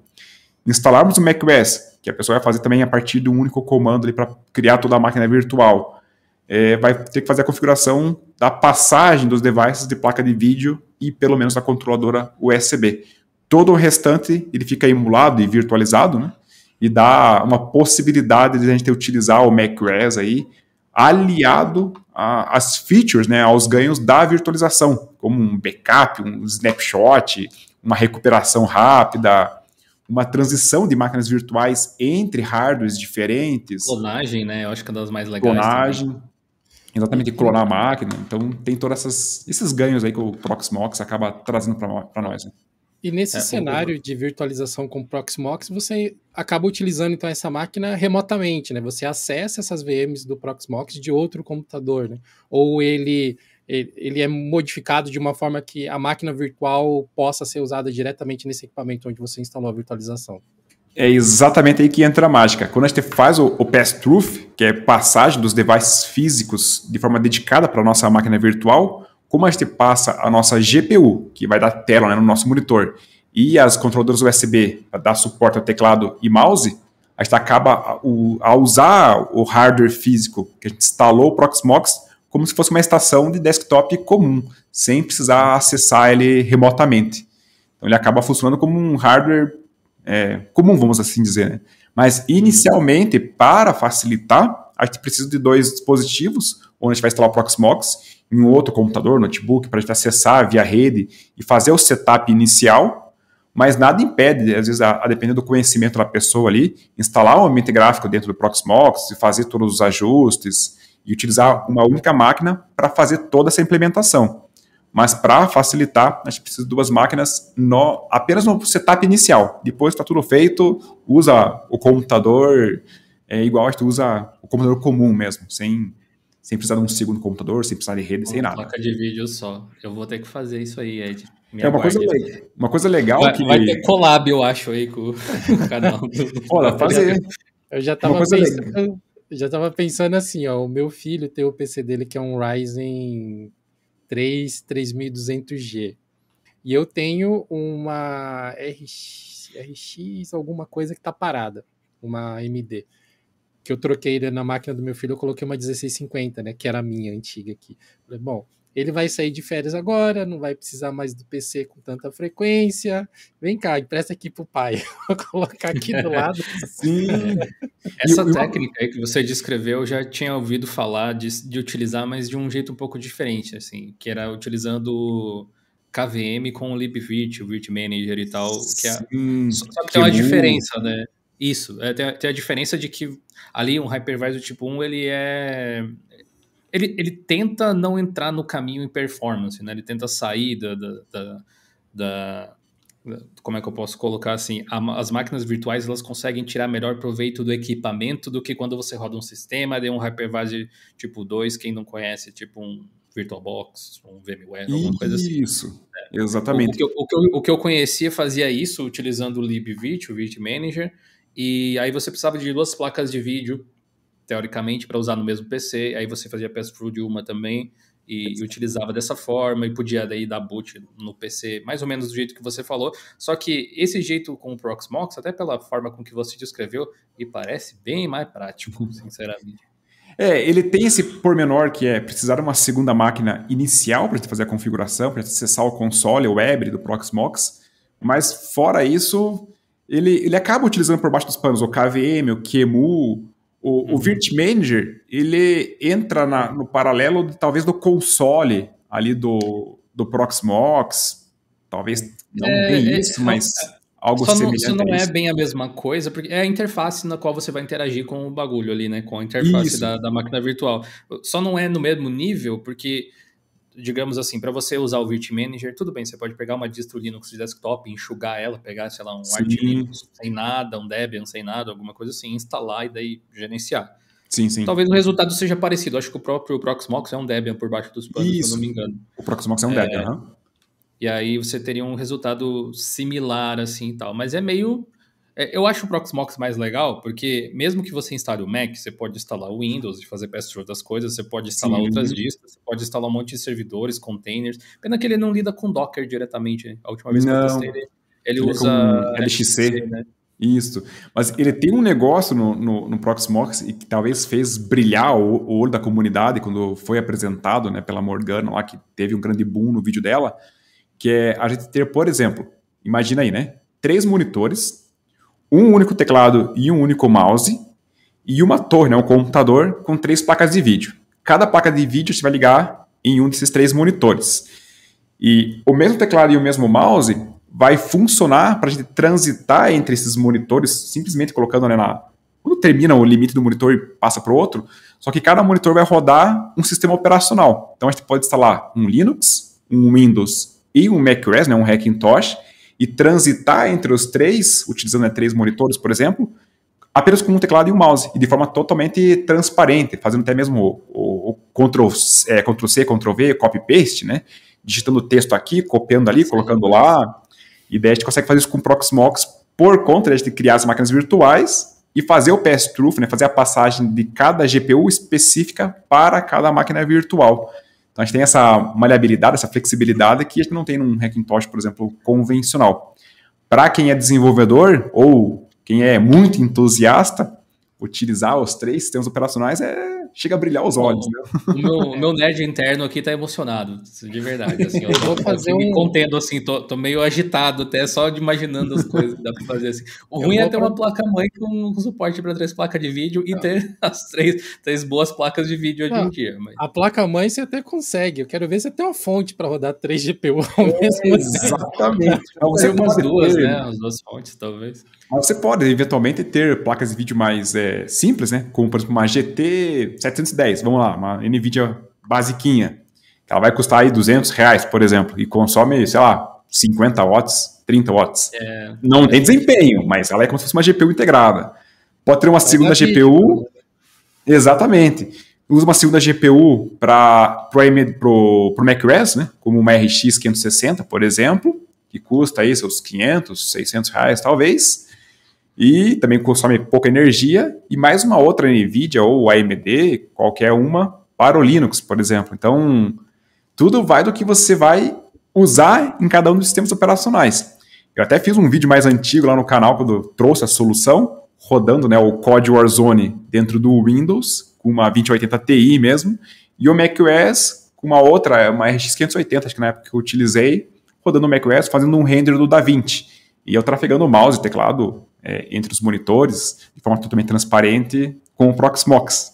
instalarmos o macOS, que a pessoa vai fazer também a partir de um único comando para criar toda a máquina virtual, vai ter que fazer a configuração da passagem dos devices de placa de vídeo e pelo menos da controladora USB. Todo o restante ele fica emulado e virtualizado, né? E dá uma possibilidade de a gente utilizar o macOS aí aliado às features, né, aos ganhos da virtualização, como um backup, um snapshot, uma recuperação rápida, uma transição de máquinas virtuais entre hardwares diferentes. Clonagem, né? Eu acho que é uma das mais legais. Clonagem. Também. Exatamente, clonar a máquina. Então, tem todos esses ganhos aí que o Proxmox acaba trazendo para nós. Né? E nesse cenário de virtualização com o Proxmox, você acaba utilizando, então, essa máquina remotamente, né? Você acessa essas VMs do Proxmox de outro computador, né? Ou ele é modificado de uma forma que a máquina virtual possa ser usada diretamente nesse equipamento onde você instalou a virtualização. É exatamente aí que entra a mágica. Quando a gente faz o pass-through, que é passagem dos devices físicos de forma dedicada para a nossa máquina virtual, como a gente passa a nossa GPU, que vai dar tela, né, no nosso monitor, e as controladoras USB para dar suporte ao teclado e mouse, a gente acaba a usar o hardware físico que a gente instalou o Proxmox como se fosse uma estação de desktop comum, sem precisar acessar ele remotamente. Então ele acaba funcionando como um hardware comum, vamos assim dizer. Né? Mas inicialmente, para facilitar, a gente precisa de dois dispositivos, onde a gente vai instalar o Proxmox, em um outro computador, notebook, para a gente acessar via rede e fazer o setup inicial, mas nada impede, às vezes, a depender do conhecimento da pessoa ali, instalar um ambiente gráfico dentro do Proxmox e fazer todos os ajustes e utilizar uma única máquina para fazer toda essa implementação. Mas para facilitar, a gente precisa de duas máquinas apenas no setup inicial. Depois que está tudo feito, usa o computador igual a gente usa o computador comum mesmo, sem precisar de um segundo computador, sem precisar de rede, sem nada. Placa de vídeo só. Eu vou ter que fazer isso aí, Ed. Uma coisa legal vai ter collab, eu acho, aí com o canal. Olha, fazer. Eu já estava pensando já tava pensando assim, ó, o meu filho tem o PC dele que é um Ryzen 3 3200G. E eu tenho uma RX alguma coisa que tá parada, uma AMD. Que eu troquei na máquina do meu filho, eu coloquei uma 1650, né? Que era a minha antiga aqui. Falei, bom, ele vai sair de férias agora, não vai precisar mais do PC com tanta frequência. Vem cá, empresta aqui pro pai. Vou colocar aqui do lado. Sim. Essa técnica aí que você descreveu, eu já tinha ouvido falar de utilizar, mas de um jeito um pouco diferente, assim, que era utilizando KVM com o libvirt, o Virt Manager e tal, que é, só que tem uma diferença, né? Isso, tem a diferença de que ali um hypervisor tipo 1, ele tenta não entrar no caminho em performance, né? Ele tenta sair como é que eu posso colocar assim? As máquinas virtuais, elas conseguem tirar melhor proveito do equipamento do que quando você roda um sistema de um hypervisor tipo 2, quem não conhece, tipo um VirtualBox, um VMware, alguma coisa assim. Isso, exatamente. O que eu conhecia fazia isso utilizando o libvirt, o Virt Manager, e aí você precisava de 2 placas de vídeo, teoricamente, para usar no mesmo PC, aí você fazia pass-through de uma também, e utilizava dessa forma, e podia daí dar boot no PC, mais ou menos do jeito que você falou, só que esse jeito com o Proxmox, até pela forma com que você descreveu, me parece bem mais prático, sinceramente. Ele tem esse pormenor que é precisar de uma segunda máquina inicial para fazer a configuração, para acessar o console, o web do Proxmox, mas fora isso, ele acaba utilizando por baixo dos panos o KVM, o QEMU, o Virt Manager, ele entra no paralelo talvez do console ali do Proxmox, talvez não bem isso, mas algo semelhante. Isso não é bem a mesma coisa, porque é a interface na qual você vai interagir com o bagulho ali, né? Com a interface da máquina virtual. Só não é no mesmo nível, porque, digamos assim, para você usar o Virt Manager, tudo bem, você pode pegar uma distro Linux de desktop, enxugar ela, pegar, sei lá, um Arch Linux sem nada, um Debian sem nada, alguma coisa assim, instalar e daí gerenciar. Sim, sim. Talvez o resultado seja parecido. Acho que o próprio Proxmox é um Debian por baixo dos panos, se eu não me engano. O Proxmox é um Debian, E aí você teria um resultado similar, assim, e tal. Mas é meio... Eu acho o Proxmox mais legal, porque mesmo que você instale o Mac, você pode instalar o Windows e fazer pass-through das coisas, você pode instalar outras distros, você pode instalar um monte de servidores, containers. Pena que ele não lida com Docker diretamente, né? A última vez que eu testei ele usa LXC, né? Isso. Mas ele tem um negócio no Proxmox e que talvez fez brilhar o olho da comunidade quando foi apresentado, né, pela Morgana lá, que teve um grande boom no vídeo dela, que é a gente ter, por exemplo, imagina aí, né? 3 monitores, um único teclado e um único mouse, e uma torre, né? Um computador com 3 placas de vídeo. Cada placa de vídeo você vai ligar em um desses 3 monitores. E o mesmo teclado e o mesmo mouse vai funcionar para a gente transitar entre esses monitores, simplesmente colocando, né, quando termina o limite do monitor e passa para o outro, só que cada monitor vai rodar um sistema operacional. Então a gente pode instalar um Linux, um Windows e um macOS, né, um Hackintosh, e transitar entre os 3, utilizando 3 monitores, por exemplo, apenas com um teclado e um mouse, e de forma totalmente transparente, fazendo até mesmo o Ctrl-C, Ctrl-V, copy-paste, né? Digitando o texto aqui, copiando ali, colocando lá, e daí a gente consegue fazer isso com o Proxmox por conta de criar as máquinas virtuais e fazer o pass-through, né? Fazer a passagem de cada GPU específica para cada máquina virtual. Então a gente tem essa maleabilidade, essa flexibilidade que a gente não tem num Hackintosh, por exemplo, convencional. Para quem é desenvolvedor ou quem é muito entusiasta, utilizar os 3 sistemas operacionais chega a brilhar os olhos. Né? O meu nerd interno aqui tá emocionado, de verdade. Assim, eu vou fazer me contendo, assim, tô meio agitado até só de imaginando as coisas que dá pra fazer assim. O ruim é ter uma placa-mãe com suporte para 3 placas de vídeo e ter as 3 boas placas de vídeo hoje em dia. Mas... A placa-mãe você até consegue. Eu quero ver se tem uma fonte para rodar 3 GPU ao mesmo tempo. Exatamente. Então, você umas duas, né? As 2 fontes, talvez. Mas você pode, eventualmente, ter placas de vídeo mais simples, né? Como, por exemplo, uma GT 710, vamos lá, uma NVIDIA basiquinha. Ela vai custar aí R$200, por exemplo, e consome, sei lá, 50 watts, 30 watts. Não tem desempenho, mas ela é como se fosse uma GPU integrada. Pode ter uma segunda GPU... Exatamente. Usa uma segunda GPU para o macOS, né? Como uma RX 560, por exemplo, que custa aí seus R$500, R$600, talvez. e também consome pouca energia, e mais uma outra NVIDIA ou AMD, qualquer uma, para o Linux, por exemplo. Então, tudo vai do que você vai usar em cada um dos sistemas operacionais. Eu até fiz um vídeo mais antigo lá no canal, quando eu trouxe a solução, rodando, né, o COD Warzone dentro do Windows, com uma 2080 Ti mesmo, e o macOS com uma outra, uma RX 580, acho que na época que eu utilizei, rodando o macOS, fazendo um render do DaVinci. E eu trafegando o mouse e teclado entre os monitores, de forma totalmente transparente, com o Proxmox.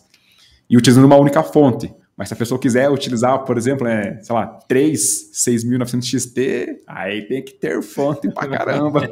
E utilizando uma única fonte. Mas se a pessoa quiser utilizar, por exemplo, sei lá, 6900 XT, aí tem que ter fonte pra caramba.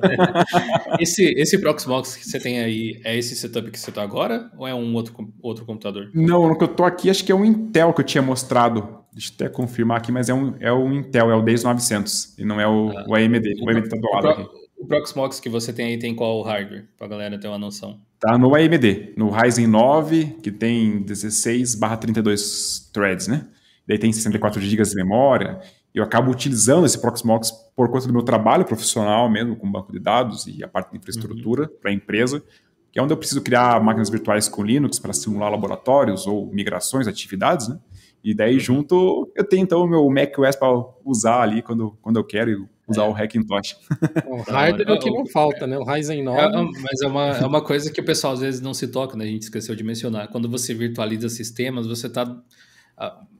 Esse Proxmox que você tem aí, é esse setup que você tá agora? Ou é um outro computador? Não, no que eu tô aqui, acho que é um Intel que eu tinha mostrado. Deixa eu até confirmar aqui, mas é um Intel, é o 10900, e não é o AMD. O AMD tá do lado aqui. O Proxmox que você tem aí tem qual hardware? Pra galera ter uma noção. Tá no AMD, no Ryzen 9, que tem 16/32 threads, né? Daí tem 64 GB de memória. Eu acabo utilizando esse Proxmox por conta do meu trabalho profissional mesmo, com banco de dados e a parte de infraestrutura para a empresa, que é onde eu preciso criar máquinas virtuais com Linux para simular laboratórios ou migrações, atividades, né? E daí junto eu tenho então o meu macOS para usar ali quando eu quero usar o Hackintosh. O hardware é o que não falta, né? O Ryzen 9. Mas é uma coisa que o pessoal às vezes não se toca, né? A gente esqueceu de mencionar. Quando você virtualiza sistemas, você está...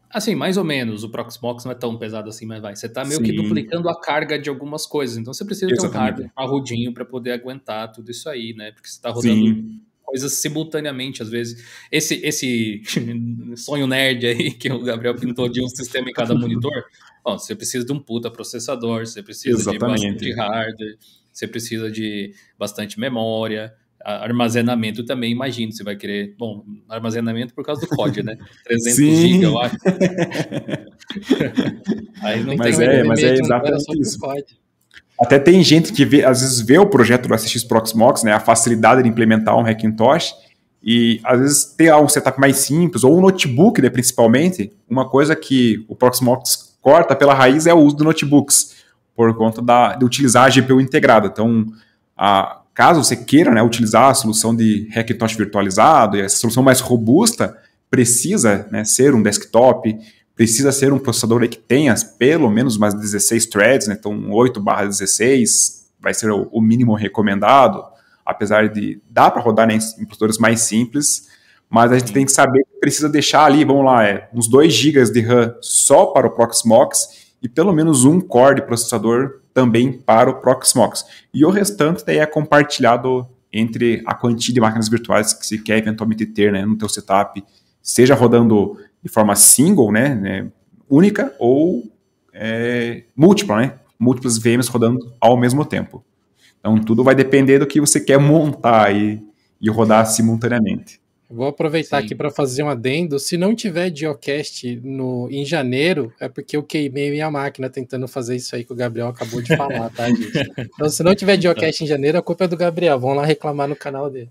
Assim, mais ou menos, o Proxmox não é tão pesado assim, mas vai. Você está meio que duplicando a carga de algumas coisas. Então você precisa ter um hardware parrudinho para poder aguentar tudo isso aí, né? Porque você está rodando coisas simultaneamente, às vezes. Esse sonho nerd aí que o Gabriel pintou de um sistema em cada monitor, bom, você precisa de um puta processador, você precisa de bastante hardware, você precisa de bastante memória, armazenamento também, imagino, você vai querer... Bom, armazenamento por causa do COD, né? 300 GB, eu acho. Aí não mas é exatamente isso. Até tem gente que às vezes vê o projeto do SX Proxmox, né, a facilidade de implementar um Hackintosh, e às vezes tem um setup mais simples, ou um notebook, né, principalmente. Uma coisa que o Proxmox corta pela raiz é o uso de notebooks, por conta de utilizar a GPU integrada. Então, caso você queira, né, utilizar a solução de Hackintosh virtualizado, e essa solução mais robusta, precisa, né, ser um desktop, precisa ser um processador aí que tenha pelo menos mais 16 threads, né? Então 8/16 vai ser o mínimo recomendado, apesar de dar para rodar, né, em processadores mais simples, mas a gente tem que saber que precisa deixar ali, vamos lá, uns 2 GB de RAM só para o Proxmox e pelo menos um core de processador também para o Proxmox. E o restante daí é compartilhado entre a quantia de máquinas virtuais que se quer eventualmente ter, né, no teu setup, seja rodando de forma single, né, única, ou múltipla, né, múltiplas VMs rodando ao mesmo tempo. Então, tudo vai depender do que você quer montar e rodar simultaneamente. Vou aproveitar aqui para fazer um adendo. Se não tiver Geocast em janeiro, é porque eu queimei minha máquina tentando fazer isso aí que o Gabriel acabou de falar, tá, gente? Então, se não tiver Geocast em janeiro, a culpa é do Gabriel. Vão lá reclamar no canal dele.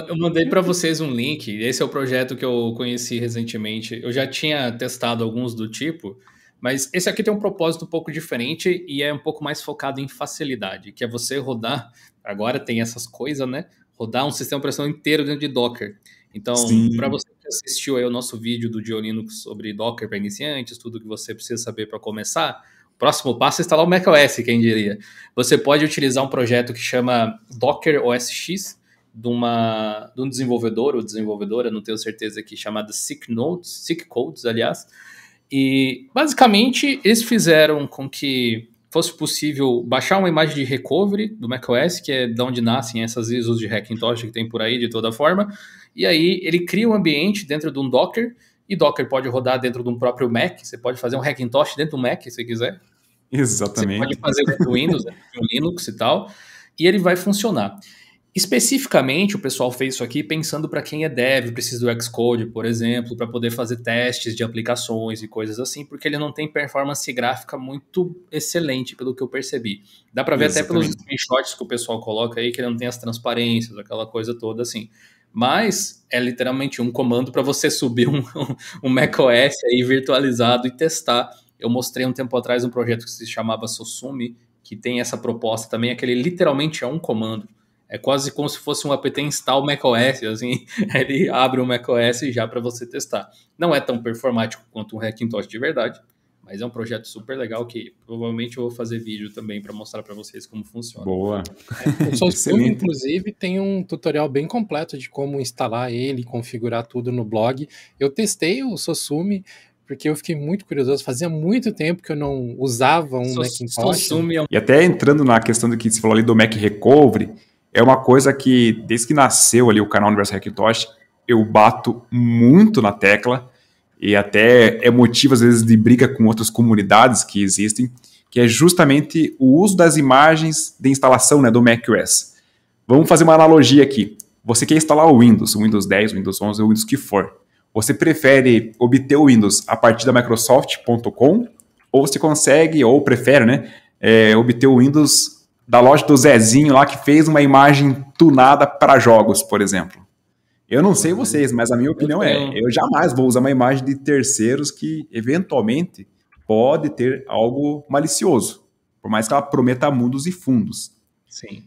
Eu mandei para vocês um link. Esse é o projeto que eu conheci recentemente. Eu já tinha testado alguns do tipo, mas esse aqui tem um propósito um pouco diferente e é um pouco mais focado em facilidade, que é você rodar, agora tem essas coisas, né? Rodar um sistema operacional inteiro dentro de Docker. Então, para você que assistiu aí o nosso vídeo do Linux sobre Docker para iniciantes, tudo que você precisa saber para começar, o próximo passo é instalar o macOS, quem diria. Você pode utilizar um projeto que chama Docker OS X, de um desenvolvedor ou desenvolvedora, não tenho certeza aqui, chamada Sick Codes, aliás. E, basicamente, eles fizeram com que fosse possível baixar uma imagem de recovery do macOS, que é de onde nascem essas ISOs de Hackintosh que tem por aí, de toda forma. E aí, ele cria um ambiente dentro de um Docker, e Docker pode rodar dentro de um próprio Mac. Você pode fazer um Hackintosh dentro do Mac, se quiser. Exatamente. Você pode fazer dentro do Windows, dentro do Linux e tal. E ele vai funcionar. Especificamente, o pessoal fez isso aqui pensando para quem é dev, precisa do Xcode, por exemplo, para poder fazer testes de aplicações e coisas assim, porque ele não tem performance gráfica muito excelente, pelo que eu percebi. Dá para ver até pelos screenshots que o pessoal coloca aí, que ele não tem as transparências, aquela coisa toda assim. Mas é literalmente um comando para você subir um macOS aí virtualizado e testar. Eu mostrei um tempo atrás um projeto que se chamava Sosumi, que tem essa proposta também, é que ele literalmente é um comando. É quase como se fosse um apt install macOS, assim, ele abre o macOS já para você testar. Não é tão performático quanto um Hackintosh de verdade, mas é um projeto super legal que provavelmente eu vou fazer vídeo também para mostrar para vocês como funciona. Boa. O Sosumi, inclusive, tem um tutorial bem completo de como instalar ele, configurar tudo no blog. Eu testei o Sosumi porque eu fiquei muito curioso. Fazia muito tempo que eu não usava um Macintosh. E até entrando na questão do que você falou ali do Mac Recovery, é uma coisa que, desde que nasceu ali o canal Universo Hackintosh, eu bato muito na tecla, e até é motivo, às vezes, de briga com outras comunidades que existem, que é justamente o uso das imagens de instalação, né, do macOS. Vamos fazer uma analogia aqui. Você quer instalar o Windows 10, o Windows 11, o Windows que for. Você prefere obter o Windows a partir da Microsoft.com, ou você consegue, ou prefere, né, obter o Windows da loja do Zezinho lá, que fez uma imagem tunada para jogos, por exemplo. Eu não sei vocês, mas a minha opinião eu jamais vou usar uma imagem de terceiros que, eventualmente, pode ter algo malicioso, por mais que ela prometa mundos e fundos. Sim.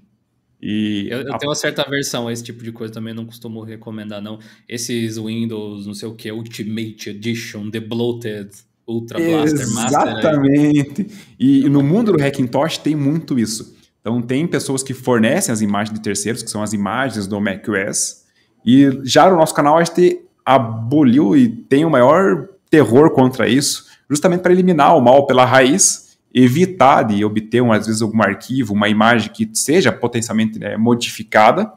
E eu tenho uma certa aversão a esse tipo de coisa, também não costumo recomendar, não. Esses Windows, não sei o que, Ultimate Edition, The Bloated, Ultra Blaster, Master. Exatamente. E no mundo do Hackintosh tem muito isso. Então tem pessoas que fornecem as imagens de terceiros, que são as imagens do macOS, e já no nosso canal a gente aboliu e tem o maior terror contra isso, justamente para eliminar o mal pela raiz, evitar de obter, às vezes, algum arquivo, uma imagem que seja potencialmente modificada,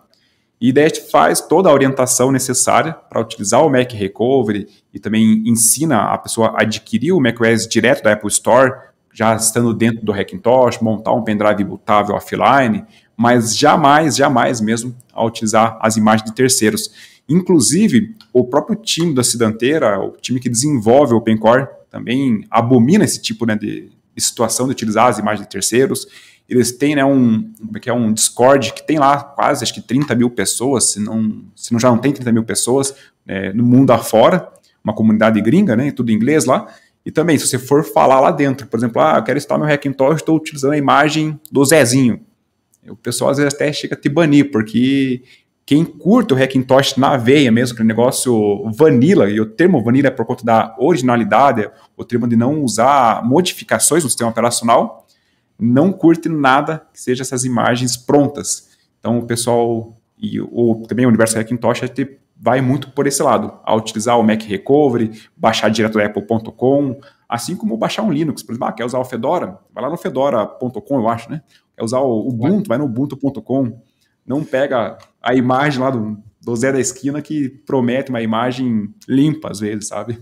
e daí a gente faz toda a orientação necessária para utilizar o Mac Recovery e também ensina a pessoa a adquirir o macOS direto da Apple Store, já estando dentro do Hackintosh, montar um pendrive bootável offline, mas jamais mesmo a utilizar as imagens de terceiros. Inclusive, o próprio time da Cidanteira, o time que desenvolve o OpenCore, também abomina esse tipo, né, de situação de utilizar as imagens de terceiros. Eles têm, né, um Discord que tem lá quase, acho que 30 mil pessoas, se não já não tem 30 mil pessoas, no mundo afora, uma comunidade gringa, né, tudo em inglês lá. E também, se você for falar lá dentro, por exemplo, eu quero instalar meu Hackintosh, estou utilizando a imagem do Zezinho. O pessoal às vezes até chega a te banir, porque quem curte o Hackintosh na veia mesmo, aquele negócio vanilla, e o termo vanilla é por conta da originalidade, o termo de não usar modificações no sistema operacional, não curte nada que seja essas imagens prontas. Então o pessoal, também o Universo Hackintosh, a gente vai muito por esse lado, a utilizar o Mac Recovery, baixar direto da Apple.com, assim como baixar um Linux. Por exemplo, quer usar o Fedora? Vai lá no Fedora.com, eu acho, né? Quer usar o Ubuntu? Vai no Ubuntu.com. Não pega a imagem lá do Zé da esquina que promete uma imagem limpa, às vezes, sabe?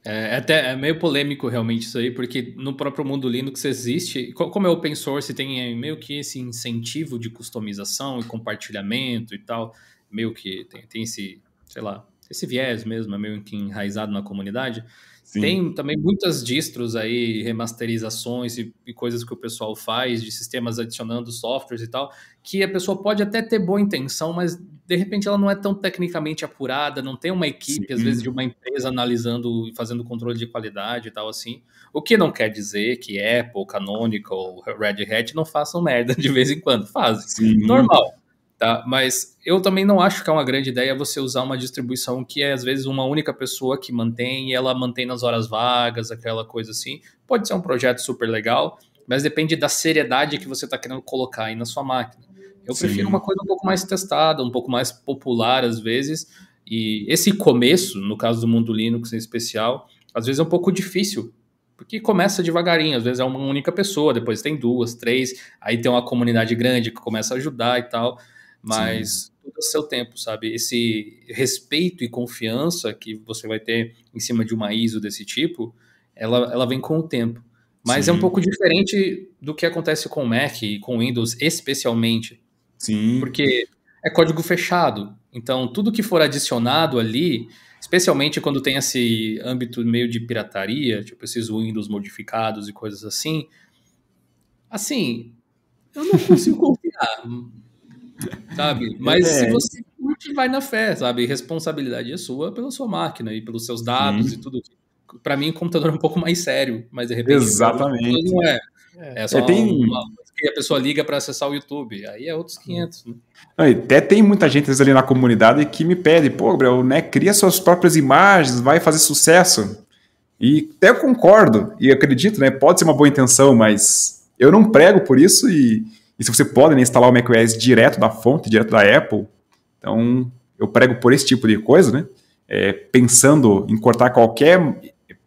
É meio polêmico realmente isso aí, porque no próprio mundo Linux existe, como é open source, tem meio que esse incentivo de customização e compartilhamento e tal, meio que tem esse, sei lá, esse viés mesmo, é meio que enraizado na comunidade. Sim. Tem também muitas distros aí, remasterizações e coisas que o pessoal faz, de sistemas adicionando softwares e tal, que a pessoa pode até ter boa intenção, mas de repente ela não é tão tecnicamente apurada, não tem uma equipe, às vezes, de uma empresa analisando e fazendo controle de qualidade e tal assim. O que não quer dizer que Apple, Canonical, Red Hat não façam merda de vez em quando. Fazem. Sim. Normal. Tá? Mas eu também não acho que é uma grande ideia você usar uma distribuição que é, às vezes, uma única pessoa que mantém e ela mantém nas horas vagas, aquela coisa assim. Pode ser um projeto super legal, mas depende da seriedade que você está querendo colocar aí na sua máquina. Eu prefiro uma coisa um pouco mais testada, um pouco mais popular, às vezes, e esse começo, no caso do mundo Linux em especial, às vezes é um pouco difícil, porque começa devagarinho, às vezes é uma única pessoa, depois tem 2, 3, aí tem uma comunidade grande que começa a ajudar e tal, mas tudo ao seu tempo, sabe? Esse respeito e confiança que você vai ter em cima de uma ISO desse tipo, ela vem com o tempo. Mas é um pouco diferente do que acontece com o Mac e com o Windows especialmente. Sim. Porque é código fechado. Então, tudo que for adicionado ali, especialmente quando tem esse âmbito meio de pirataria, tipo esses Windows modificados e coisas assim, eu não consigo confiar. Sabe? Mas se você curte, vai na fé, sabe? Responsabilidade é sua pela sua máquina e pelos seus dados e tudo. Para mim, o computador é um pouco mais sério, mas de repente exatamente. Não é. É só uma coisa que a pessoa liga para acessar o YouTube. Aí é outros 500, né? Até tem muita gente ali na comunidade que me pede, pô, Gabriel, né, cria suas próprias imagens, vai fazer sucesso. E até eu concordo, e acredito, né, pode ser uma boa intenção, mas eu não prego por isso, e se você pode, né, instalar o macOS direto da fonte, direto da Apple, então eu prego por esse tipo de coisa, né, pensando em cortar qualquer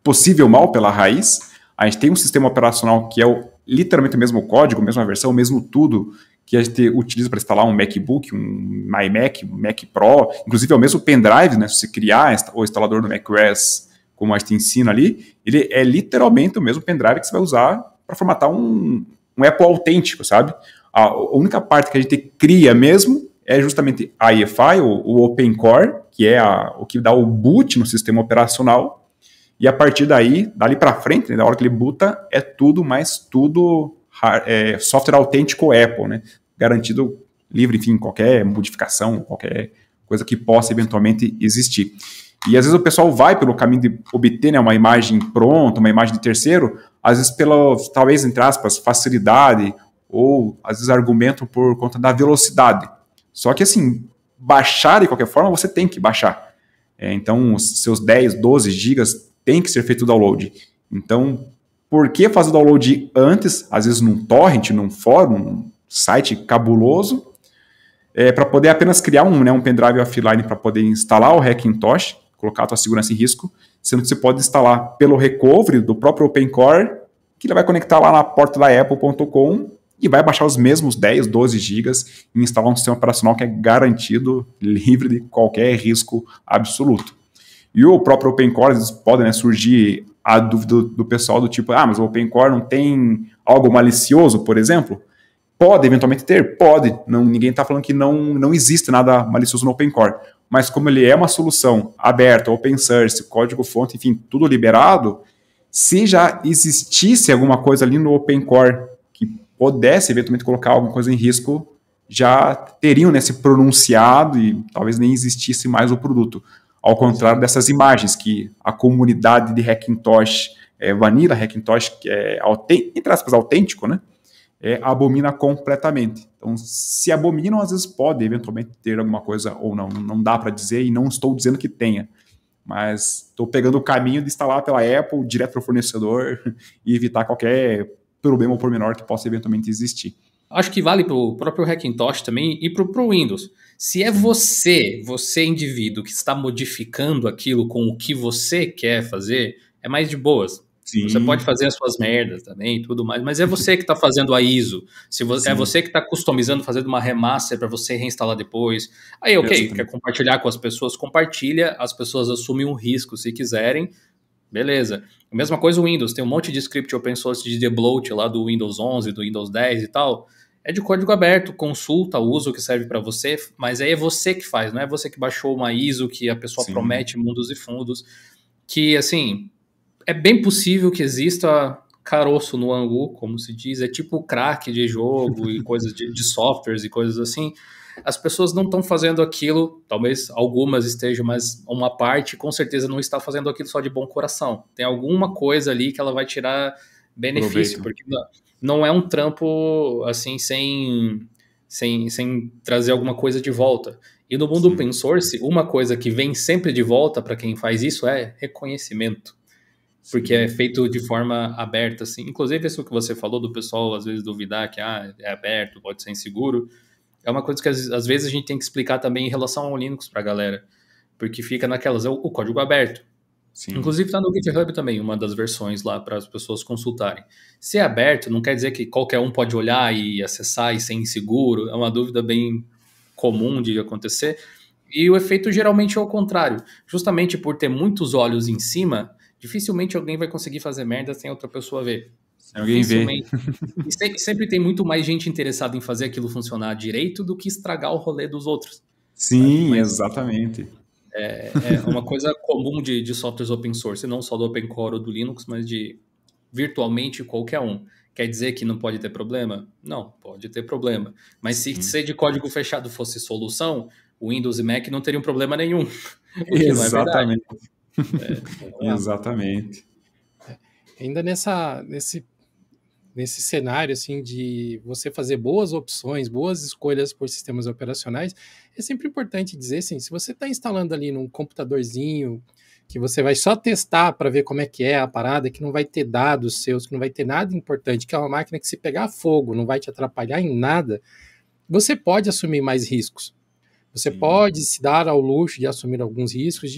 possível mal pela raiz. A gente tem um sistema operacional que é literalmente o mesmo código, a mesma versão, o mesmo tudo que a gente utiliza para instalar um MacBook, um iMac, um Mac Pro, inclusive é o mesmo pendrive, né, se você criar o instalador do macOS, como a gente ensina ali, ele é literalmente o mesmo pendrive que você vai usar para formatar um Apple autêntico, sabe? A única parte que a gente cria mesmo é justamente a EFI, o Open Core, que é o que dá o boot no sistema operacional, e a partir daí, dali para frente, né, da hora que ele boota, é tudo mais tudo software autêntico Apple, né? Garantido livre, enfim, qualquer modificação, qualquer coisa que possa eventualmente existir. E às vezes o pessoal vai pelo caminho de obter, né, uma imagem pronta, uma imagem de terceiro, às vezes pela, talvez, entre aspas, facilidade, ou às vezes argumentam por conta da velocidade. Só que assim, baixar de qualquer forma, você tem que baixar. Então, os seus 10, 12 gigas tem que ser feito o download. Então, por que fazer o download antes, às vezes num torrent, num fórum, num site cabuloso, para poder apenas criar um pendrive offline para poder instalar o Hackintosh, colocar a tua segurança em risco, sendo que você pode instalar pelo recovery do próprio OpenCore, que ele vai conectar lá na porta da Apple.com e vai baixar os mesmos 10, 12 gigas e instalar um sistema operacional que é garantido, livre de qualquer risco absoluto. E o próprio OpenCore, às vezes pode, né, surgir a dúvida do pessoal do tipo, mas o OpenCore não tem algo malicioso, por exemplo? Pode eventualmente ter? Pode. Ninguém está falando que não existe nada malicioso no OpenCore. Mas como ele é uma solução aberta, open source, código-fonte, enfim, tudo liberado, se já existisse alguma coisa ali no OpenCore que pudesse eventualmente colocar alguma coisa em risco, já teriam, né, se pronunciado e talvez nem existisse mais o produto. Ao contrário dessas imagens que a comunidade de Hackintosh, Vanilla Hackintosh, que é, entre aspas, autêntico, né, abomina completamente. Então, se abominam, às vezes pode eventualmente ter alguma coisa ou não. Não dá para dizer e não estou dizendo que tenha. Mas estou pegando o caminho de instalar pela Apple, direto para o fornecedor e evitar qualquer problema ou pormenor que possa eventualmente existir. Acho que vale para o próprio Hackintosh também e para o Windows. Se é você indivíduo, que está modificando aquilo com o que você quer fazer, é mais de boas. Sim. Você pode fazer as suas merdas também e tudo mais, mas é você que está fazendo a ISO. É você que está customizando, fazendo uma remaster para você reinstalar depois. Aí, ok, quer compartilhar com as pessoas, compartilha, as pessoas assumem um risco se quiserem, beleza. A mesma coisa o Windows, tem um monte de script open source de debloat lá do Windows 11, do Windows 10 e tal. É de código aberto, consulta, usa o que serve para você, mas aí é você que faz, não é você que baixou uma ISO que a pessoa promete mundos e fundos, que, assim, é bem possível que exista caroço no angu, como se diz, é tipo crack de jogo e coisas de softwares e coisas assim. As pessoas não estão fazendo aquilo, talvez algumas estejam, mas uma parte com certeza não está fazendo aquilo só de bom coração. Tem alguma coisa ali que ela vai tirar benefício, porque não é um trampo assim sem trazer alguma coisa de volta. E no mundo open source, uma coisa que vem sempre de volta para quem faz isso é reconhecimento. Porque é feito de forma aberta, assim. Inclusive, isso que você falou do pessoal, às vezes, duvidar que é aberto, pode ser inseguro. É uma coisa que, às vezes, a gente tem que explicar também em relação ao Linux pra galera. Porque fica naquelas, o código aberto. Sim. Inclusive, tá no GitHub também, uma das versões lá para as pessoas consultarem. Se é aberto, não quer dizer que qualquer um pode olhar e acessar e ser inseguro. É uma dúvida bem comum de acontecer. E o efeito geralmente é o contrário. Justamente por ter muitos olhos em cima, dificilmente alguém vai conseguir fazer merda sem outra pessoa ver. Sem alguém ver. E sempre tem muito mais gente interessada em fazer aquilo funcionar direito do que estragar o rolê dos outros. Sim, exatamente. É uma coisa comum de softwares open source, não só do OpenCore ou do Linux, mas de virtualmente qualquer um. Quer dizer que não pode ter problema? Não, pode ter problema. Mas se ser de código fechado fosse solução, o Windows e Mac não teriam problema nenhum. Exatamente. Exatamente. Ainda nesse cenário assim de você fazer boas opções, boas escolhas por sistemas operacionais, é sempre importante dizer assim, se você está instalando ali num computadorzinho que você vai só testar para ver como é que é a parada, que não vai ter dados seus, que não vai ter nada importante, que é uma máquina que se pegar fogo não vai te atrapalhar em nada, você pode assumir mais riscos. Você pode se dar ao luxo de assumir alguns riscos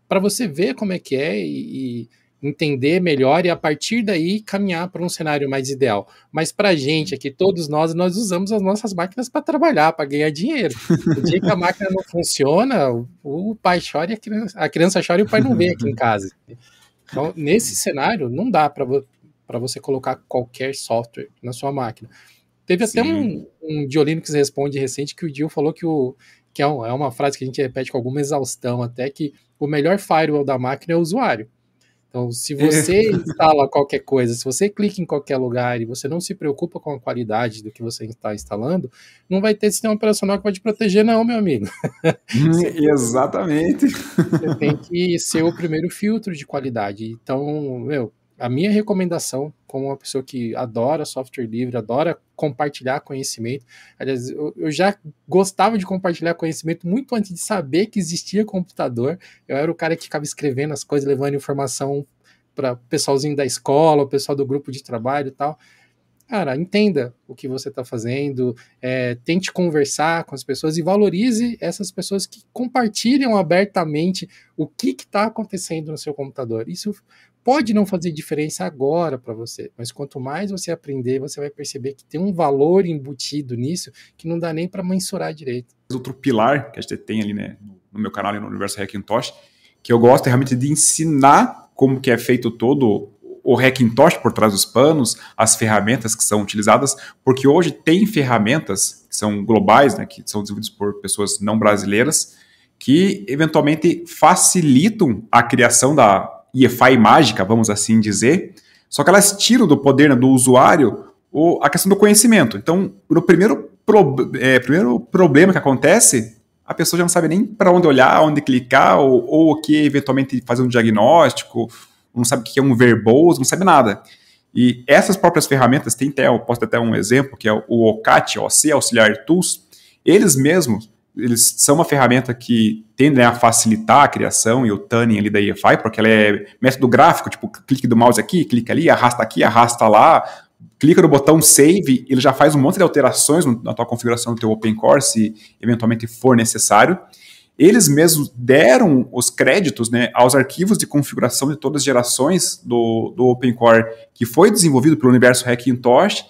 para você ver como é que é e entender melhor e a partir daí caminhar para um cenário mais ideal. Mas para a gente aqui, todos nós usamos as nossas máquinas para trabalhar, para ganhar dinheiro. O dia que a máquina não funciona, o pai chora e a criança chora e o pai não vem aqui em casa. Então, nesse cenário, não dá para você colocar qualquer software na sua máquina. Teve até um Diolino que se responde recente que o Dio falou que é uma frase que a gente repete com alguma exaustão até, que o melhor firewall da máquina é o usuário. Então, se você instala qualquer coisa, se você clica em qualquer lugar e você não se preocupa com a qualidade do que você está instalando, não vai ter sistema operacional que vai te proteger não, meu amigo. Exatamente. Você tem que ser o primeiro filtro de qualidade. Então, a minha recomendação, como uma pessoa que adora software livre, adora compartilhar conhecimento, aliás, eu já gostava de compartilhar conhecimento muito antes de saber que existia computador. Eu era o cara que ficava escrevendo as coisas, levando informação para o pessoalzinho da escola, o pessoal do grupo de trabalho e tal. Cara, entenda o que você está fazendo, tente conversar com as pessoas e valorize essas pessoas que compartilham abertamente o que está acontecendo no seu computador. Isso pode não fazer diferença agora para você, mas quanto mais você aprender, você vai perceber que tem um valor embutido nisso que não dá nem para mensurar direito. Outro pilar que a gente tem ali, né, no meu canal, no Universo Hackintosh, que eu gosto realmente de ensinar como que é feito todo o Hackintosh por trás dos panos, as ferramentas que são utilizadas, porque hoje tem ferramentas que são globais, né, que são desenvolvidas por pessoas não brasileiras, que eventualmente facilitam a criação da EFI mágica, vamos assim dizer, só que elas tiram do poder, né, do usuário a questão do conhecimento. Então, no primeiro problema que acontece, a pessoa já não sabe nem para onde olhar, onde clicar, ou o que eventualmente fazer um diagnóstico, não sabe o que é um verbose, não sabe nada. E essas próprias ferramentas, eu posso dar até um exemplo, que é o OCAT, OC, Auxiliar Tools, eles são uma ferramenta que tende a facilitar a criação e o tuning ali da EFI, porque ela é método gráfico, tipo, clique do mouse aqui arrasta lá, clica no botão Save, ele já faz um monte de alterações na tua configuração do teu OpenCore, se eventualmente for necessário. Eles mesmos deram os créditos, né, aos arquivos de configuração de todas as gerações do OpenCore que foi desenvolvido pelo Universo Hackintosh,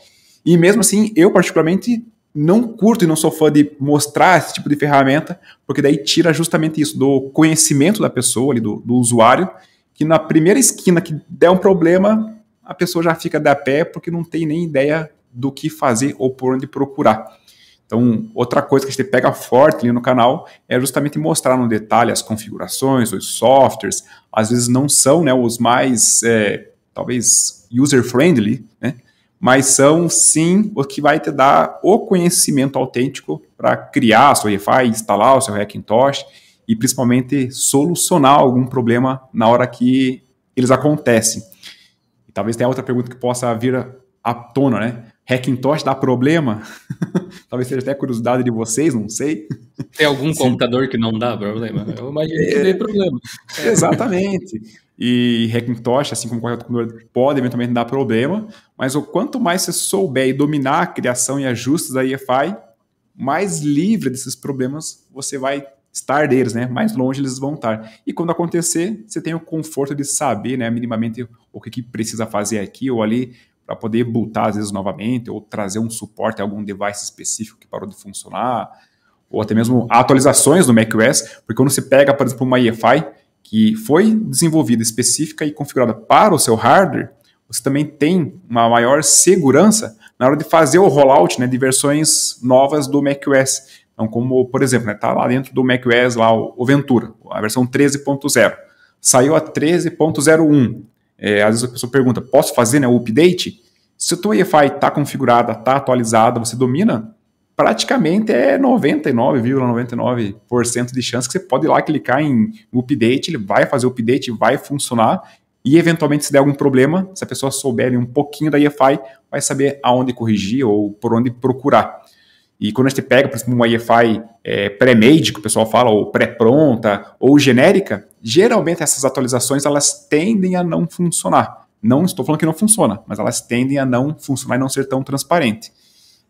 e mesmo assim, eu particularmente não curto e não sou fã de mostrar esse tipo de ferramenta, porque daí tira justamente isso, do conhecimento da pessoa, ali, do usuário, que na primeira esquina que der um problema, a pessoa já fica de a pé, porque não tem nem ideia do que fazer ou por onde procurar. Então, outra coisa que a gente pega forte ali no canal é justamente mostrar no detalhe as configurações, os softwares, às vezes não são, né, os mais, talvez, user-friendly, né, mas são, sim, o que vai te dar o conhecimento autêntico para criar a sua EFI, instalar o seu Hackintosh e, principalmente, solucionar algum problema na hora que eles acontecem. E talvez tenha outra pergunta que possa vir à tona, né? Hackintosh dá problema? Talvez seja até curiosidade de vocês, não sei. Tem algum computador que não dá problema? Eu imagino que dê problema. Exatamente. E Hackintosh, assim como qualquer computador, pode eventualmente dar problema, mas o quanto mais você souber e dominar a criação e ajustes da EFI, mais livre desses problemas você vai estar deles, né? Mais longe eles vão estar. E quando acontecer, você tem o conforto de saber, né, minimamente o que precisa fazer aqui ou ali, para poder bootar às vezes novamente, ou trazer um suporte a algum device específico que parou de funcionar, ou até mesmo atualizações do macOS, porque quando você pega, por exemplo, uma EFI que foi desenvolvida específica e configurada para o seu hardware, você também tem uma maior segurança na hora de fazer o rollout, né, de versões novas do macOS. Então, como, por exemplo, né, tá lá dentro do macOS lá, o Ventura, a versão 13.0, saiu a 13.01. Às vezes a pessoa pergunta, posso fazer, né, o update? Se a tua EFI está configurada, está atualizada, você domina, praticamente é 99,99% de chance que você pode ir lá clicar em update, ele vai fazer o update, vai funcionar, e eventualmente se der algum problema, se a pessoa souber ali um pouquinho da EFI, vai saber aonde corrigir ou por onde procurar. E quando a gente pega, por exemplo, uma EFI pré-made, que o pessoal fala, ou pré-pronta, ou genérica, geralmente essas atualizações elas tendem a não funcionar. Não estou falando que não funciona, mas elas tendem a não funcionar e não ser tão transparente.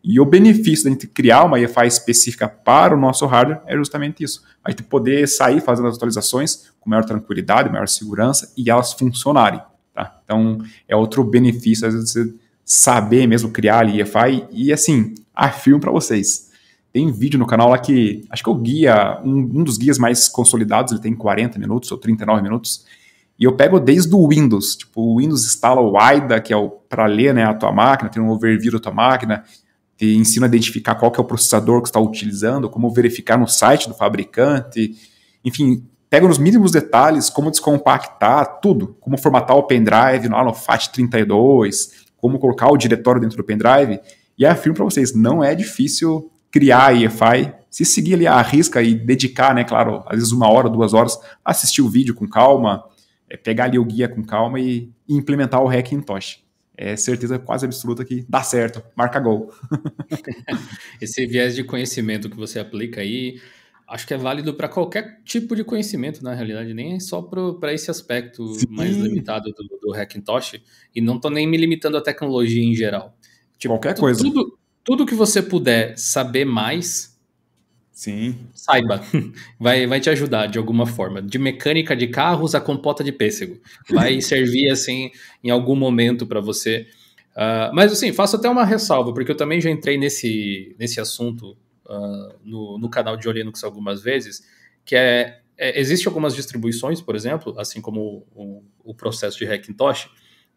E o benefício da gente criar uma EFI específica para o nosso hardware é justamente isso. A gente poder sair fazendo as atualizações com maior tranquilidade, maior segurança e elas funcionarem. Tá? Então, é outro benefício, às vezes, você saber mesmo criar ali EFI. E assim, afirmo para vocês. Tem vídeo no canal lá que, acho que o guia, um dos guias mais consolidados, ele tem 40 minutos ou 39 minutos. E eu pego desde o Windows. Tipo, o Windows instala o AIDA, que é para ler, né, a tua máquina, tem um overview da tua máquina, te ensina a identificar qual que é o processador que você está utilizando, como verificar no site do fabricante, enfim, pega nos mínimos detalhes, como descompactar tudo, como formatar o pendrive lá no FAT32, como colocar o diretório dentro do pendrive, e afirmo para vocês, não é difícil criar a EFI, se seguir ali a risca e dedicar, né, claro, às vezes 1 hora, 2 horas, assistir o vídeo com calma, pegar ali o guia com calma e implementar o Hackintosh. É certeza quase absoluta que dá certo, marca gol. Esse viés de conhecimento que você aplica aí, acho que é válido para qualquer tipo de conhecimento, na realidade, nem só para esse aspecto mais limitado do Hackintosh, e não estou nem me limitando à tecnologia em geral. Tipo, qualquer coisa. Tudo que você puder saber mais, sim, saiba, vai te ajudar de alguma forma. De mecânica de carros a compota de pêssego. Vai servir, assim, em algum momento para você. Mas, assim, faço até uma ressalva, porque eu também já entrei nesse assunto no canal de Linux algumas vezes, que existe algumas distribuições, por exemplo, assim como o processo de Hackintosh,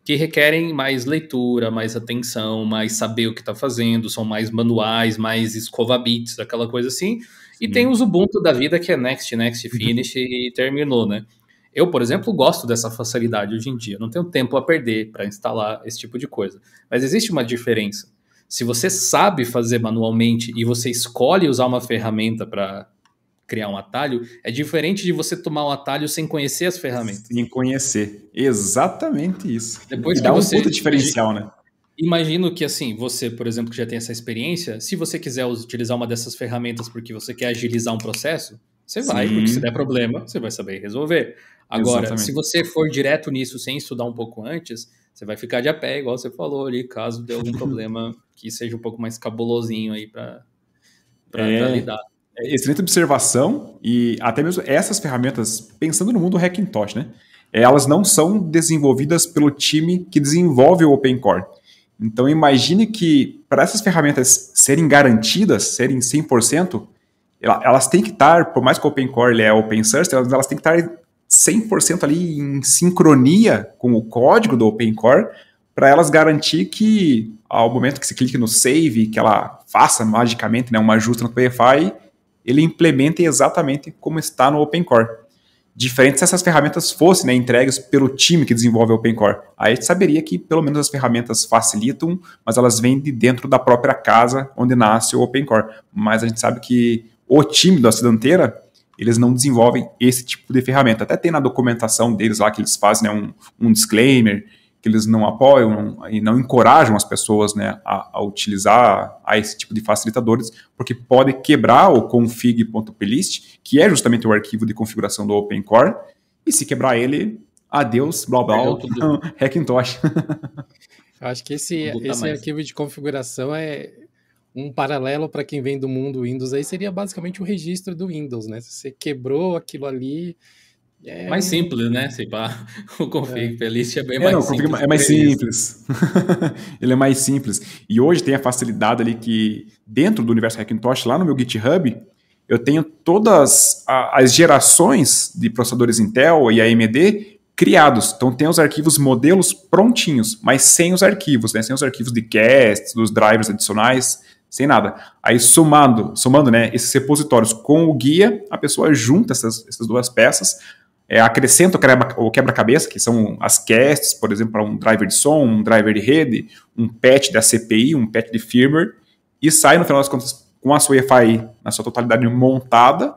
que requerem mais leitura, mais atenção, mais saber o que está fazendo, são mais manuais, mais escova-bits, aquela coisa assim. E tem os Ubuntu da vida, que é next, finish e terminou, né? Eu, por exemplo, gosto dessa facilidade hoje em dia. Não tenho tempo a perder para instalar esse tipo de coisa. Mas existe uma diferença. Se você sabe fazer manualmente e você escolhe usar uma ferramenta para criar um atalho, é diferente de você tomar um atalho sem conhecer as ferramentas. Sem conhecer. Exatamente isso. Depois e dá um puta diferencial, né? Imagino que, assim, você, por exemplo, que já tem essa experiência, se você quiser utilizar uma dessas ferramentas porque você quer agilizar um processo, você vai, porque se der problema, você vai saber resolver. Agora, se você for direto nisso sem estudar um pouco antes, você vai ficar de a pé, igual você falou ali, caso dê algum problema que seja um pouco mais cabulosinho aí para lidar. Excelente observação, e até mesmo essas ferramentas, pensando no mundo Hackintosh, né? Elas não são desenvolvidas pelo time que desenvolve o OpenCore. Então imagine que para essas ferramentas serem garantidas, serem 100%, elas têm que estar, por mais que o OpenCore ele é open source, elas têm que estar 100% ali em sincronia com o código do OpenCore, para elas garantir que ao momento que se clique no save, que ela faça magicamente, né, uma ajuste no PFI, ele implemente exatamente como está no OpenCore. Diferente se essas ferramentas fossem, né, entregues pelo time que desenvolve o OpenCore. Aí a gente saberia que pelo menos as ferramentas facilitam, mas elas vêm de dentro da própria casa onde nasce o OpenCore. Mas a gente sabe que o time da Acidanteira, eles não desenvolvem esse tipo de ferramenta. Até tem na documentação deles lá que eles fazem, né, um disclaimer, que eles não apoiam e não encorajam as pessoas, né, a utilizar esse tipo de facilitadores, porque pode quebrar o config.plist, que é justamente o arquivo de configuração do OpenCore, e se quebrar ele, adeus, blá blá, Hackintosh. Eu acho que esse arquivo de configuração é um paralelo para quem vem do mundo Windows, aí seria basicamente o registro do Windows, né? Se você quebrou aquilo ali... mais simples, né? O config plist é bem mais simples. É mais simples. Ele é mais simples. E hoje tem a facilidade ali que, dentro do universo Hackintosh, lá no meu GitHub, eu tenho todas as gerações de processadores Intel e AMD criados. Então tem os arquivos modelos prontinhos, mas sem os arquivos, né? Sem os arquivos de casts, dos drivers adicionais, sem nada. Aí somando, né, esses repositórios com o guia, a pessoa junta essas duas peças, acrescenta o quebra-cabeça, que são as casts, por exemplo, para um driver de som, um driver de rede, um patch da CPI, um patch de firmware, e sai, no final das contas, com a sua EFI na sua totalidade montada,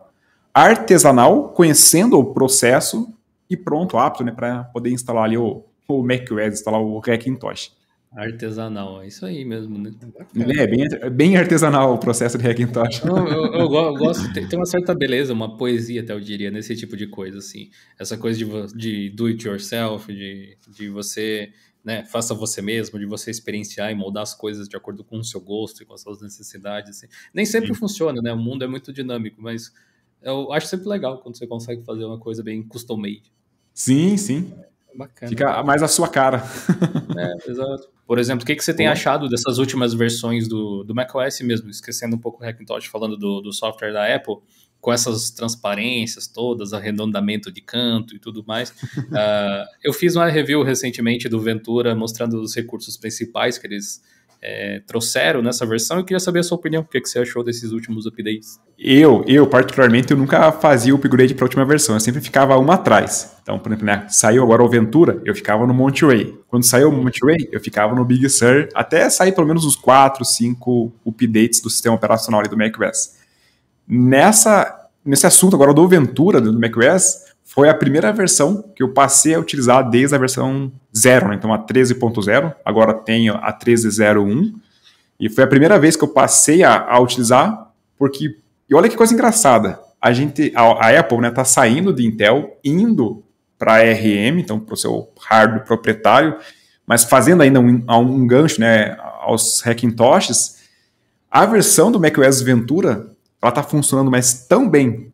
artesanal, conhecendo o processo, e pronto, apto, né, para poder instalar ali o macOS, instalar o Hackintosh. Artesanal, é isso aí mesmo, né? Bem artesanal o processo de Hackintosh. Eu gosto, tem uma certa beleza, uma poesia até eu diria, nesse tipo de coisa, assim. Essa coisa de do it yourself, de você, né, faça você mesmo, de você experienciar e moldar as coisas de acordo com o seu gosto e com as suas necessidades, assim. Nem sempre funciona, né? O mundo é muito dinâmico, mas eu acho sempre legal quando você consegue fazer uma coisa bem custom made. Sim, sim. Bacana. Fica mais a sua cara. Exato. Por exemplo, o que você tem achado dessas últimas versões do macOS mesmo, esquecendo um pouco o Hackintosh, falando do software da Apple, com essas transparências todas, arredondamento de canto e tudo mais. Eu fiz uma review recentemente do Ventura, mostrando os recursos principais que eles trouxeram nessa versão. Eu queria saber a sua opinião, o que você achou desses últimos updates. Particularmente, eu nunca fazia o upgrade para a última versão, eu sempre ficava uma atrás. Então, por exemplo, né, saiu agora o Ventura, eu ficava no Monterey. Quando saiu o Monterey, eu ficava no Big Sur, até sair pelo menos uns 4, 5 updates do sistema operacional ali do macOS. Nesse assunto agora do Ventura, do macOS, foi a primeira versão que eu passei a utilizar desde a versão 0, né? Então a 13.0, agora tenho a 13.01, e foi a primeira vez que eu passei a utilizar, porque, e olha que coisa engraçada, a Apple, né, tá saindo de Intel, indo para ARM, então para o seu hardware proprietário, mas fazendo ainda um gancho, né, aos Hackintoshes. A versão do macOS Ventura, ela está funcionando mais tão bem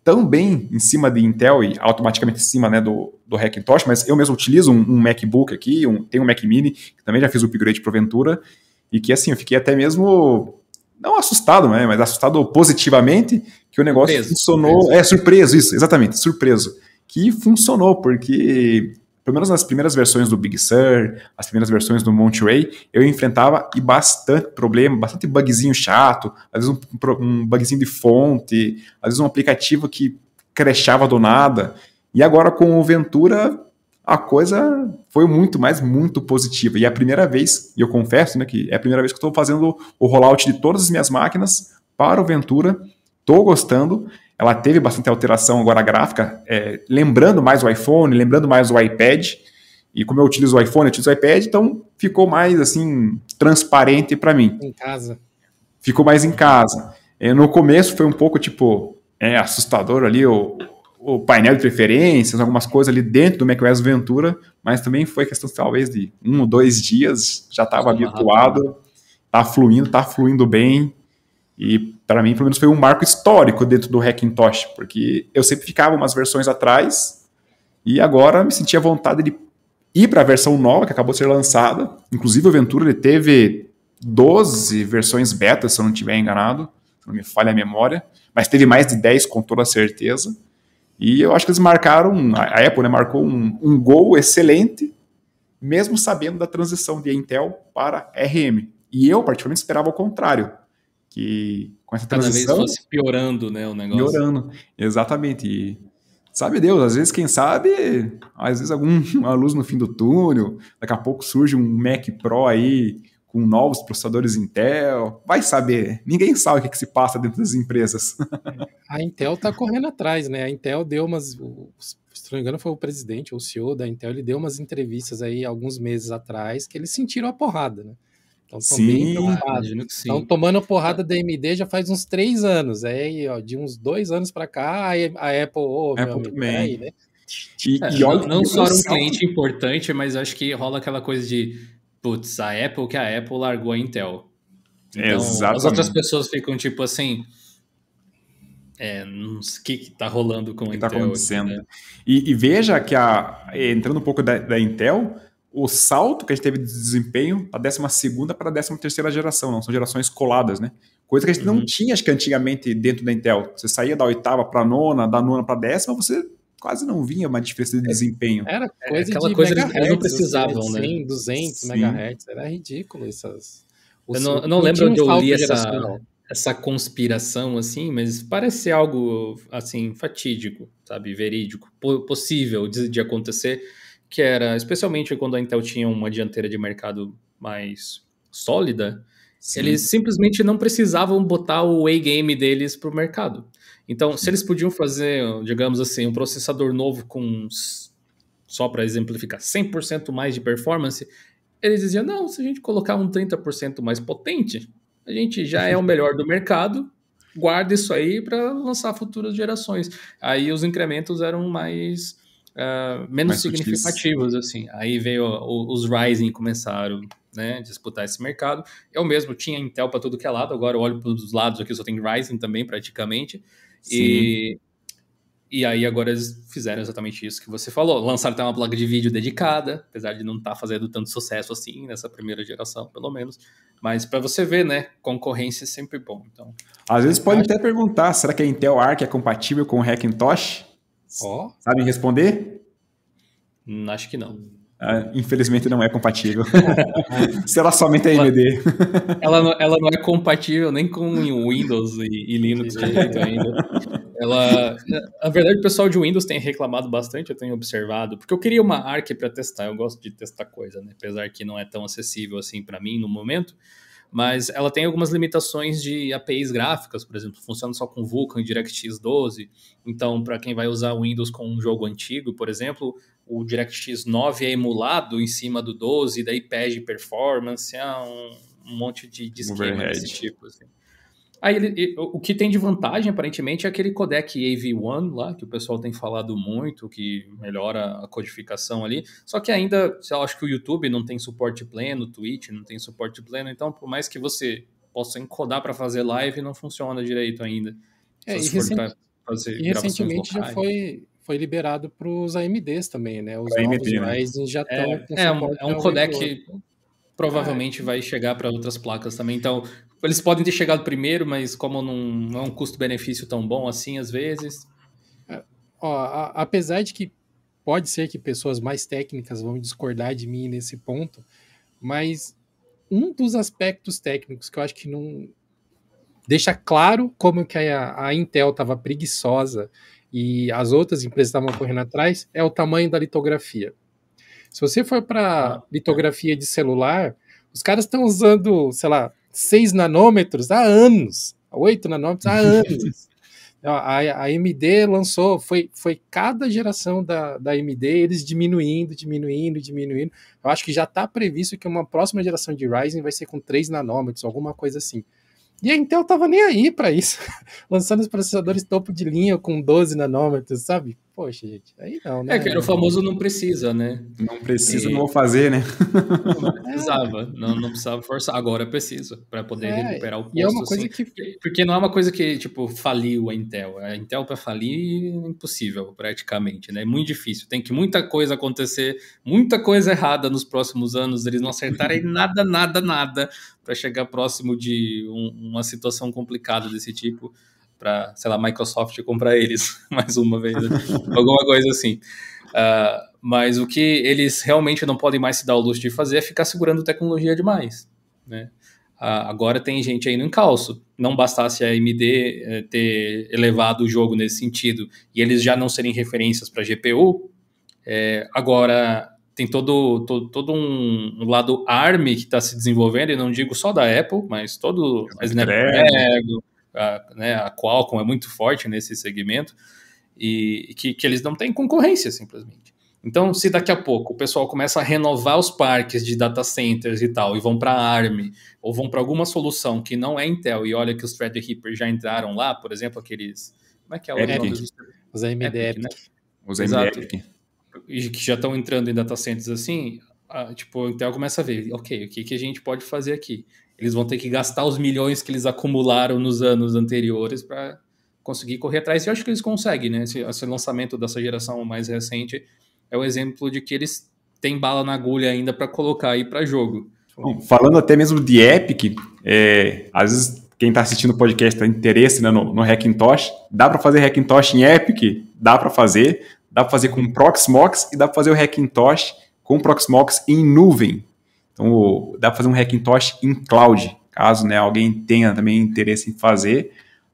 em cima de Intel e automaticamente em cima, né, do Hackintosh, mas eu mesmo utilizo um MacBook aqui, tenho um Mac Mini, que também já fiz o upgrade para o Ventura, e que assim, eu fiquei até mesmo, não assustado, né, mas assustado positivamente, que o negócio funcionou. Surpreso, isso, exatamente, surpreso. Que funcionou, porque pelo menos nas primeiras versões do Big Sur, as primeiras versões do Monterey, eu enfrentava bastante problema, bastante bugzinho chato, às vezes um bugzinho de fonte, às vezes um aplicativo que crashava do nada. E agora com o Ventura, a coisa foi muito positiva. E é a primeira vez, e eu confesso, né, que é a primeira vez que eu estou fazendo o rollout de todas as minhas máquinas para o Ventura. Estou gostando. Ela teve bastante alteração agora gráfica, lembrando mais o iPhone, lembrando mais o iPad. E como eu utilizo o iPhone, eu utilizo o iPad, então ficou mais assim transparente para mim. Em casa. Ficou mais em casa. No começo foi um pouco tipo assustador ali o painel de preferências, algumas coisas ali dentro do macOS Ventura, mas também foi questão talvez de 1 ou 2 dias, já estava habituado, tá fluindo bem. E para mim, pelo menos, foi um marco histórico dentro do Hackintosh, porque eu sempre ficava umas versões atrás e agora me sentia vontade de ir para a versão nova que acabou de ser lançada. Inclusive, o Ventura ele teve 12 versões beta, se eu não estiver enganado, se não me falha a memória, mas teve mais de 10 com toda certeza. E eu acho que eles marcaram, a Apple, né, marcou um gol excelente, mesmo sabendo da transição de Intel para ARM. E eu, particularmente, esperava o contrário. Que com essa transição... Cada vez fosse piorando, né, o negócio. Piorando, exatamente. E sabe Deus, às vezes, quem sabe, às vezes alguma luz no fim do túnel, daqui a pouco surge um Mac Pro aí com novos processadores Intel, vai saber, ninguém sabe o que se passa dentro das empresas. A Intel tá correndo atrás, né? A Intel deu umas... Se não me engano, foi o presidente, ou o CEO da Intel, ele deu umas entrevistas aí alguns meses atrás que eles sentiram a porrada, né? Então estão bem preocupados. Estão tomando porrada da AMD já faz uns 3 anos. Aí, ó, de uns 2 anos para cá, a Apple, meu amigo, peraí, né? Não só era um cliente importante, mas acho que rola aquela coisa de putz, a Apple largou a Intel. Então, as outras pessoas ficam tipo assim, não sei o que tá rolando com a Intel. Tá acontecendo. Aqui, né? E veja que, entrando um pouco da Intel, o salto que a gente teve de desempenho da 12ª para a 13ª geração, não são gerações coladas, né? Coisa que a gente não tinha, acho que antigamente, dentro da Intel. Você saía da 8ª para a 9ª, da 9ª para a 10ª, você quase não vinha uma diferença de desempenho. Era coisa aquela de coisa megahertz, eles não precisavam, assim, né? 100, 200 megahertz, era ridículo essas... Eu não lembro onde eu li essa conspiração, assim, mas parece algo, assim, fatídico, sabe, verídico, possível de acontecer, que era, especialmente quando a Intel tinha uma dianteira de mercado mais sólida, eles simplesmente não precisavam botar o A-game deles para o mercado. Então, se eles podiam fazer, digamos assim, um processador novo com só para exemplificar, 100% mais de performance, eles diziam, não, se a gente colocar um 30% mais potente, a gente já é o melhor do mercado, guarda isso aí para lançar futuras gerações. Aí os incrementos eram menos mais significativos, assim. Aí veio os Ryzen começaram, né, disputar esse mercado. Eu mesmo tinha Intel para tudo que é lado, agora eu olho para os lados aqui, só tem Ryzen também, praticamente. E aí agora eles fizeram exatamente isso que você falou. Lançaram até uma placa de vídeo dedicada, apesar de não estar fazendo tanto sucesso assim nessa primeira geração, pelo menos. Mas para você ver, né, concorrência é sempre bom. Então, às vezes pode até perguntar, será que a Intel Arc é compatível com o Hackintosh? Sabe responder? Acho que não. Infelizmente não é compatível. Será somente a AMD. Ela não é compatível nem com Windows e Linux direito ainda. Na verdade, o pessoal de Windows tem reclamado bastante, eu tenho observado, porque eu queria uma Arc para testar, eu gosto de testar coisa, né? Apesar que não é tão acessível assim para mim no momento, mas ela tem algumas limitações de APIs gráficas, por exemplo, funciona só com Vulkan e DirectX 12, então para quem vai usar o Windows com um jogo antigo, por exemplo, o DirectX 9 é emulado em cima do 12, daí perde performance, um monte de esquema desse tipo, assim. Aí o que tem de vantagem, aparentemente, é aquele codec AV1 lá, que o pessoal tem falado muito, que melhora a codificação ali. Só que ainda, eu acho que o YouTube não tem suporte pleno, o Twitch não tem suporte pleno, então por mais que você possa encodar para fazer live, não funciona direito ainda. Recentemente já foi liberado para os AMDs também, né? Os novos AMD, Ryzen já estão com suporte. É um codec que provavelmente vai chegar para outras placas também. Então, eles podem ter chegado primeiro, mas como não é um custo-benefício tão bom assim, às vezes... Apesar de que pode ser que pessoas mais técnicas vão discordar de mim nesse ponto, mas um dos aspectos técnicos que eu acho que não deixa claro como que a Intel estava preguiçosa e as outras empresas estavam correndo atrás é o tamanho da litografia. Se você for para litografia de celular, os caras estão usando, sei lá, 6 nanômetros há anos, 8 nanômetros há anos. A AMD lançou, foi cada geração da AMD, eles diminuindo. Eu acho que já está previsto que uma próxima geração de Ryzen vai ser com 3 nanômetros, alguma coisa assim. E a Intel tava nem aí para isso, lançando os processadores topo de linha com 12 nanômetros, sabe? Poxa, gente, aí não, né? Que era o famoso não precisa, né? Não precisa, não vou fazer, né? Não precisava forçar, agora precisa, para poder recuperar o posto. E é uma coisa assim, porque não é uma coisa que, tipo, faliu a Intel. A Intel para falir é impossível, praticamente, né? É muito difícil, tem que muita coisa acontecer, muita coisa errada nos próximos anos, eles não acertarem nada para chegar próximo de uma situação complicada desse tipo, para, sei lá, Microsoft comprar eles mais uma vez, né? Alguma coisa assim. Mas o que eles realmente não podem mais se dar o luxo de fazer é ficar segurando tecnologia demais, né? Agora tem gente aí no encalço. Não bastasse a AMD ter elevado o jogo nesse sentido e eles já não serem referências para GPU, agora tem todo um lado ARM que está se desenvolvendo, e não digo só da Apple, mas todo a Snapdragon, a Qualcomm é muito forte nesse segmento, e que eles não têm concorrência, simplesmente. Então, se daqui a pouco o pessoal começa a renovar os parques de data centers e tal, e vão para ARM, ou vão para alguma solução que não é Intel, e olha que os Threadripper já entraram lá, por exemplo, aqueles... Como é que é o nome dos... Os AMD Epic. Né? Os AMD Epic. E que já estão entrando em data centers assim, tipo, a Intel começa a ver, ok, o que a gente pode fazer aqui? Eles vão ter que gastar os milhões que eles acumularam nos anos anteriores para conseguir correr atrás. E eu acho que eles conseguem, né? Esse lançamento dessa geração mais recente é o exemplo de que eles têm bala na agulha ainda para colocar aí para jogo. Bom, falando até mesmo de Epic, às vezes quem está assistindo o podcast tem interesse, né, no Hackintosh, dá para fazer Hackintosh em Epic? Dá para fazer com Proxmox e dá para fazer o Hackintosh com Proxmox em nuvem. Então, dá para fazer um Hackintosh em cloud, caso, né, alguém tenha também interesse em fazer.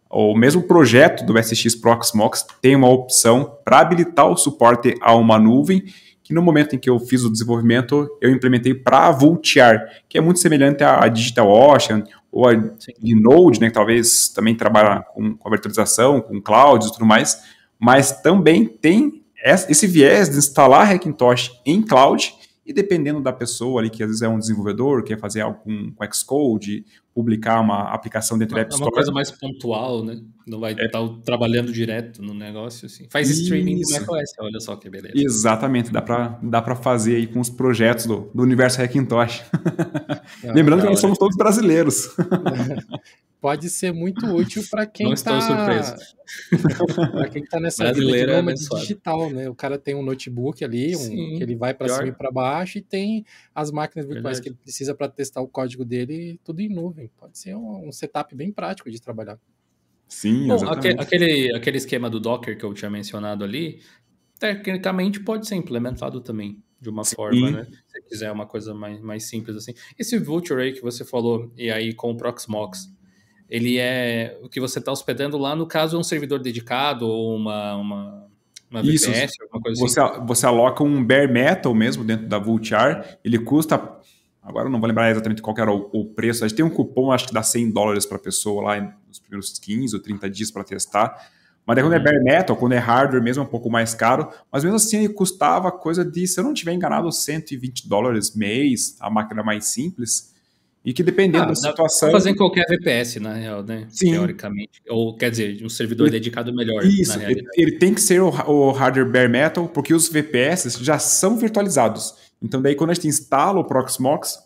O mesmo projeto do SX Proxmox tem uma opção para habilitar o suporte a uma nuvem, que no momento em que eu fiz o desenvolvimento, eu implementei para a Vultr, que é muito semelhante à DigitalOcean ou a Linode, né, que talvez também trabalha com a virtualização, com clouds e tudo mais, mas também tem esse viés de instalar Hackintosh em cloud, e dependendo da pessoa ali, que às vezes é um desenvolvedor, quer fazer algo com Xcode, publicar uma aplicação dentro da App É uma Store. coisa mais pontual, né? Não vai estar trabalhando direto no negócio, assim. Faz streaming do Isso. macOS, olha só que beleza. Exatamente, dá para fazer aí com os projetos do universo Hackintosh. Ah, Lembrando que da nós hora. somos todos brasileiros. Pode ser muito útil para Não quem estou surpreso. para quem tá nessa vida de Brasileiro é nômade abençoado. digital, né? O cara tem um notebook ali, que Sim, ele vai para cima e pior. para baixo e tem as máquinas virtuais que Verdade. ele precisa para testar o código dele, tudo em nuvem. Pode ser um setup bem prático de trabalhar. Sim, Bom, exatamente. aquele esquema do Docker que eu tinha mencionado ali, tecnicamente pode ser implementado também de uma forma, Sim. né? Se você quiser uma coisa mais simples assim. Esse Vultr aí que você falou, e aí com o Proxmox, ele é o que você está hospedando lá, no caso, é um servidor dedicado ou uma Isso. VPS, alguma coisa assim? Você aloca um bare metal mesmo dentro da Vultr. Ele custa, agora eu não vou lembrar exatamente qual que era o preço. A gente tem um cupom, acho que dá $100 para a pessoa lá nos primeiros 15 ou 30 dias para testar. Mas daí quando é bare metal, quando é hardware mesmo, é um pouco mais caro. Mas mesmo assim, ele custava coisa de, se eu não estiver enganado, $120 mês, a máquina mais simples. E que dependendo da Dá situação... pra fazer em qualquer VPS, na real, né? Sim. Teoricamente. Ou, quer dizer, um servidor dedicado melhor, Isso, na realidade. ele tem que ser o hardware bare metal, porque os VPS já são virtualizados. Então, daí, quando a gente instala o Proxmox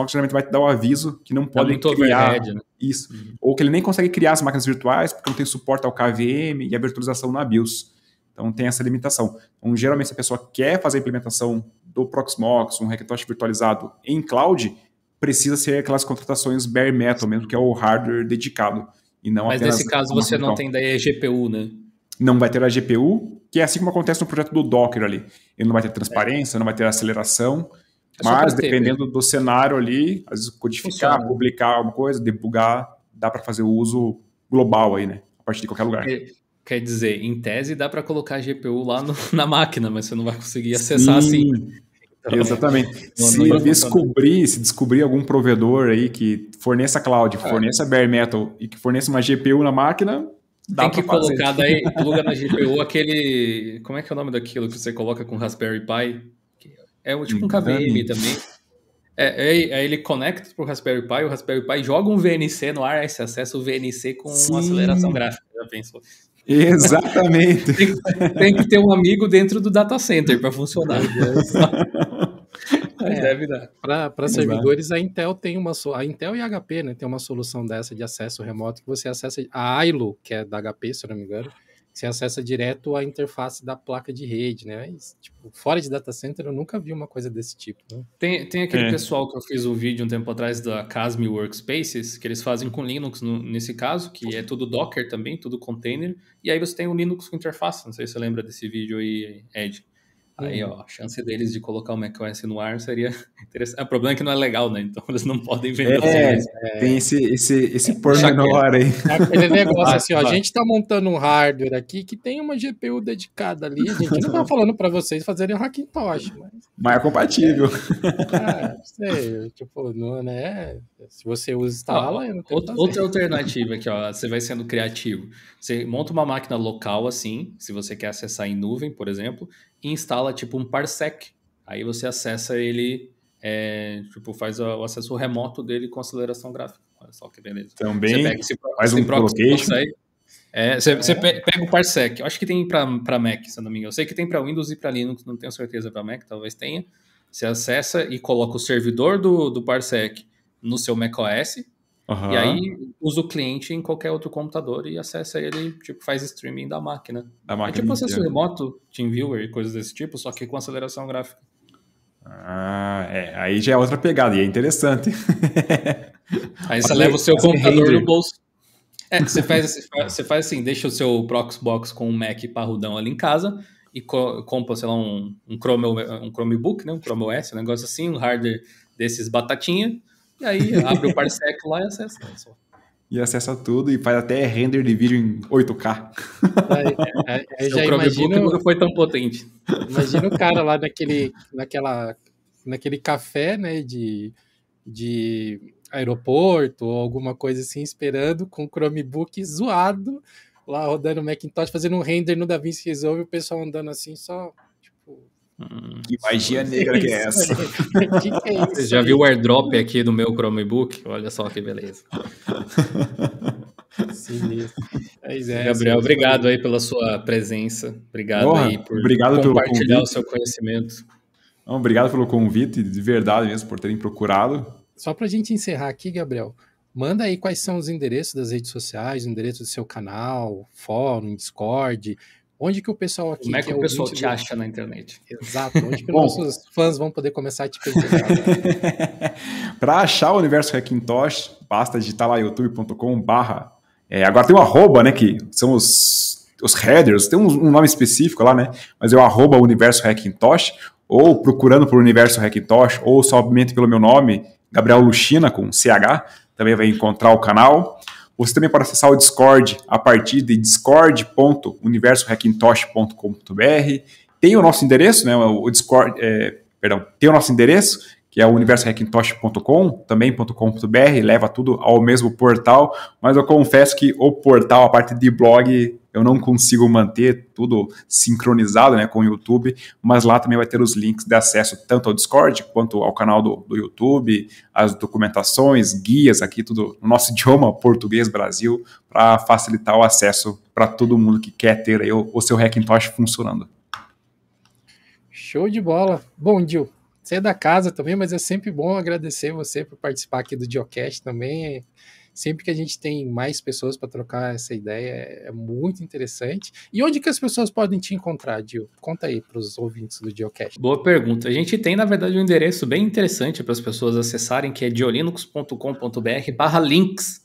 geralmente vai te dar o aviso que não pode muito criar overhead, né? isso. Ou que ele nem consegue criar as máquinas virtuais, porque não tem suporte ao KVM e a virtualização na BIOS. Então, tem essa limitação. Então, geralmente, se a pessoa quer fazer a implementação do Proxmox, um Hackintosh virtualizado em cloud, precisa ser aquelas contratações bare metal mesmo, que é o hardware dedicado. E não Mas apenas nesse caso você não tem daí a GPU, né? Não vai ter a GPU, que é assim como acontece no projeto do Docker ali. Ele não vai ter transparência, não vai ter aceleração, É só mas pra ter dependendo mesmo. do cenário ali, às vezes codificar, Funciona. publicar alguma coisa, debugar, dá para fazer o uso global aí, né? A partir de qualquer lugar. Quer dizer, em tese dá para colocar a GPU lá na máquina, mas você não vai conseguir acessar assim. Então, exatamente. Não Se descobrir algum provedor aí que forneça cloud, forneça bare metal e que forneça uma GPU na máquina, dá tem que pra fazer. colocar daí, pluga na GPU aquele... Como é que é o nome daquilo que você coloca com Raspberry Pi? É tipo um KVM também. Aí ele conecta pro Raspberry Pi, o Raspberry Pi joga um VNC no ar, aí você acessa o VNC com aceleração gráfica. Já pensou? Exatamente. Tem que ter um amigo dentro do data center para funcionar. Mas deve dar. Para servidores, a Intel tem a Intel e a HP, né, tem uma solução dessa de acesso remoto que você acessa a ILO, que é da HP, se eu não me engano, você acessa direto a interface da placa de rede, né? Mas, tipo, fora de data center eu nunca vi uma coisa desse tipo, né? Tem aquele pessoal que eu fiz um vídeo um tempo atrás da Casmi Workspaces, que eles fazem com Linux nesse caso, que é tudo Docker também, tudo container, e aí você tem o Linux com interface, não sei se você lembra desse vídeo aí, Ed. Aí, ó, a chance deles de colocar o macOS no ar seria interessante. O problema é que não é legal, né? Então eles não podem vender o serviço. Tem esse pormenor aí. Aquele negócio assim, ó, a gente tá montando um hardware aqui que tem uma GPU dedicada ali, a gente não tá falando para vocês fazerem um Hackintosh, mas é compatível. Não sei, tipo, não, né? Se você usa instala, eu não tenho outra alternativa aqui, ó, você vai sendo criativo. Você monta uma máquina local assim, se você quer acessar em nuvem, por exemplo, e instala tipo um parsec. Aí você acessa ele, tipo, faz o acesso remoto dele com aceleração gráfica. Olha só que beleza. Também você pega faz um colocation. Você pega o parsec. Eu acho que tem para Mac, se eu não me engano. Eu sei que tem para Windows e para Linux, não tenho certeza para Mac, talvez tenha. Você acessa e coloca o servidor do parsec no seu macOS, e aí usa o cliente em qualquer outro computador e acessa ele, tipo, faz streaming da máquina. É tipo acesso remoto, TeamViewer e coisas desse tipo, só que com aceleração gráfica. Aí já é outra pegada, e é interessante. Aí você leva o seu computador no bolso. Você faz assim, deixa o seu Proxmox com um Mac parrudão ali em casa e compra, sei lá, um Chromebook, né, um Chrome OS, um negócio assim, um hardware desses batatinha, e aí abre o parsec lá e acessa. E acessa tudo e faz até render de vídeo em 8K. Aí já o Chromebook nunca foi tão potente. Imagina o cara lá naquele café, né, de aeroporto ou alguma coisa assim, esperando com o Chromebook zoado, lá rodando o Macintosh, fazendo um render no DaVinci Resolve, o pessoal andando assim, só, tipo... Que magia negra que é essa? Que é isso? Você já viu o airdrop aqui do meu Chromebook? Olha só que beleza. Sinistro. Gabriel, obrigado aí pela sua presença. Obrigado aí por compartilhar o seu conhecimento. Não, obrigado pelo convite, de verdade mesmo, por terem procurado. Só para a gente encerrar aqui, Gabriel, manda aí quais são os endereços das redes sociais, o endereço do seu canal, fórum, Discord, onde que o pessoal aqui... Como é que o pessoal te acha na internet? Exato, onde que nossos fãs vão poder começar a te perguntar. Para achar o Universo Hackintosh, basta digitar lá youtube.com/. Agora tem um arroba, né, que são os headers, tem um nome específico lá, né, mas é o @Universo Hackintosh, ou procurando por Universo Hackintosh, ou somente pelo meu nome, Gabriel Lucchina, com CH, também vai encontrar o canal. Você também pode acessar o Discord a partir de discord.universohackintosh.com.br. Tem o nosso endereço, né, o Discord, tem o nosso endereço, que é o universohackintosh.com, também .com.br, leva tudo ao mesmo portal, mas eu confesso que o portal, a parte de blog, eu não consigo manter tudo sincronizado, né, com o YouTube, mas lá também vai ter os links de acesso tanto ao Discord quanto ao canal do YouTube, as documentações, guias aqui, tudo no nosso idioma português Brasil, para facilitar o acesso para todo mundo que quer ter aí o seu Hackintosh funcionando. Show de bola. Bom, Gil, você é da casa também, mas é sempre bom agradecer você por participar aqui do Geocast também. Sempre que a gente tem mais pessoas para trocar essa ideia, é muito interessante. E onde que as pessoas podem te encontrar, Gil? Conta aí para os ouvintes do Geocast. Boa pergunta. A gente tem, na verdade, um endereço bem interessante para as pessoas acessarem, que é geolinux.com.br/links.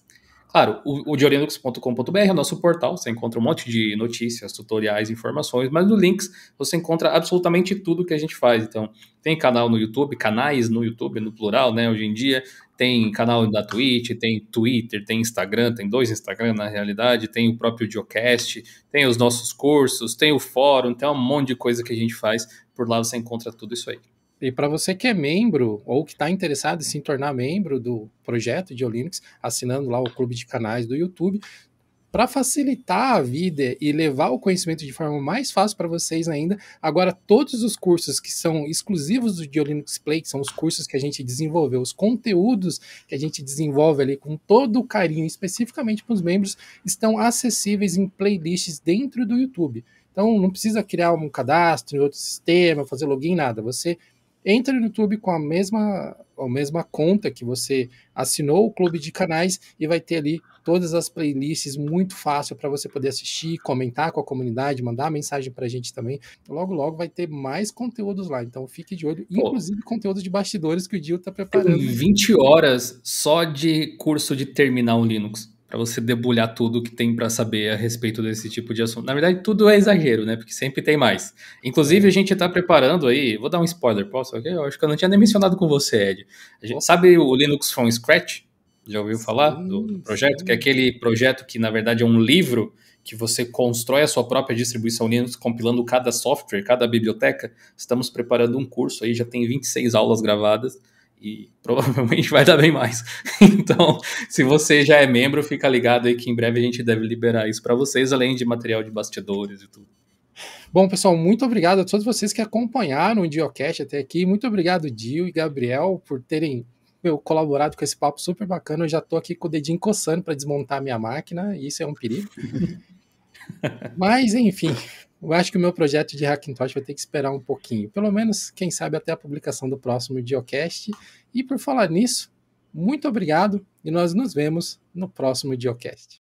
Claro, o geolinux.com.br é o nosso portal, você encontra um monte de notícias, tutoriais, informações, mas no Links você encontra absolutamente tudo que a gente faz. Então, tem canal no YouTube, canais no YouTube, no plural, né, hoje em dia, tem canal da Twitch, tem Twitter, tem Instagram, tem 2 Instagram na realidade, tem o próprio Geocast, tem os nossos cursos, tem o fórum, tem um monte de coisa que a gente faz, por lá você encontra tudo isso aí. E para você que é membro ou que está interessado em se tornar membro do projeto de Linux, assinando lá o clube de canais do YouTube, para facilitar a vida e levar o conhecimento de forma mais fácil para vocês ainda, agora todos os cursos que são exclusivos do Linux Play, que são os cursos que a gente desenvolveu, os conteúdos que a gente desenvolve ali com todo o carinho, especificamente para os membros, estão acessíveis em playlists dentro do YouTube. Então não precisa criar um cadastro em outro sistema, fazer login, nada. Você entra no YouTube com a mesma conta que você assinou o clube de canais e vai ter ali todas as playlists muito fácil para você poder assistir, comentar com a comunidade, mandar mensagem para a gente também. Logo, logo vai ter mais conteúdos lá, então fique de olho, inclusive conteúdo de bastidores que o Gil está preparando. 20 horas só de curso de terminal Linux, para você debulhar tudo que tem para saber a respeito desse tipo de assunto. Na verdade, tudo é exagero, né? Porque sempre tem mais. Inclusive, a gente está preparando aí... Vou dar um spoiler, posso? Eu acho que eu não tinha nem mencionado com você, Ed. Sabe o Linux from Scratch? Já ouviu falar do projeto? Sim. Que é aquele projeto que, na verdade, é um livro que você constrói a sua própria distribuição Linux, compilando cada software, cada biblioteca. Estamos preparando um curso aí, já tem 26 aulas gravadas. E provavelmente vai dar bem mais. Então, se você já é membro, fica ligado aí que em breve a gente deve liberar isso para vocês, além de material de bastidores e tudo. Bom, pessoal, muito obrigado a todos vocês que acompanharam o Geocast até aqui. Muito obrigado, Gil e Gabriel, por terem colaborado com esse papo super bacana. Eu já estou aqui com o dedinho coçando para desmontar a minha máquina, e isso é um perigo. Mas, enfim... Eu acho que o meu projeto de Hackintosh vai ter que esperar um pouquinho. Pelo menos, quem sabe, até a publicação do próximo Geocast. E por falar nisso, muito obrigado e nós nos vemos no próximo Geocast.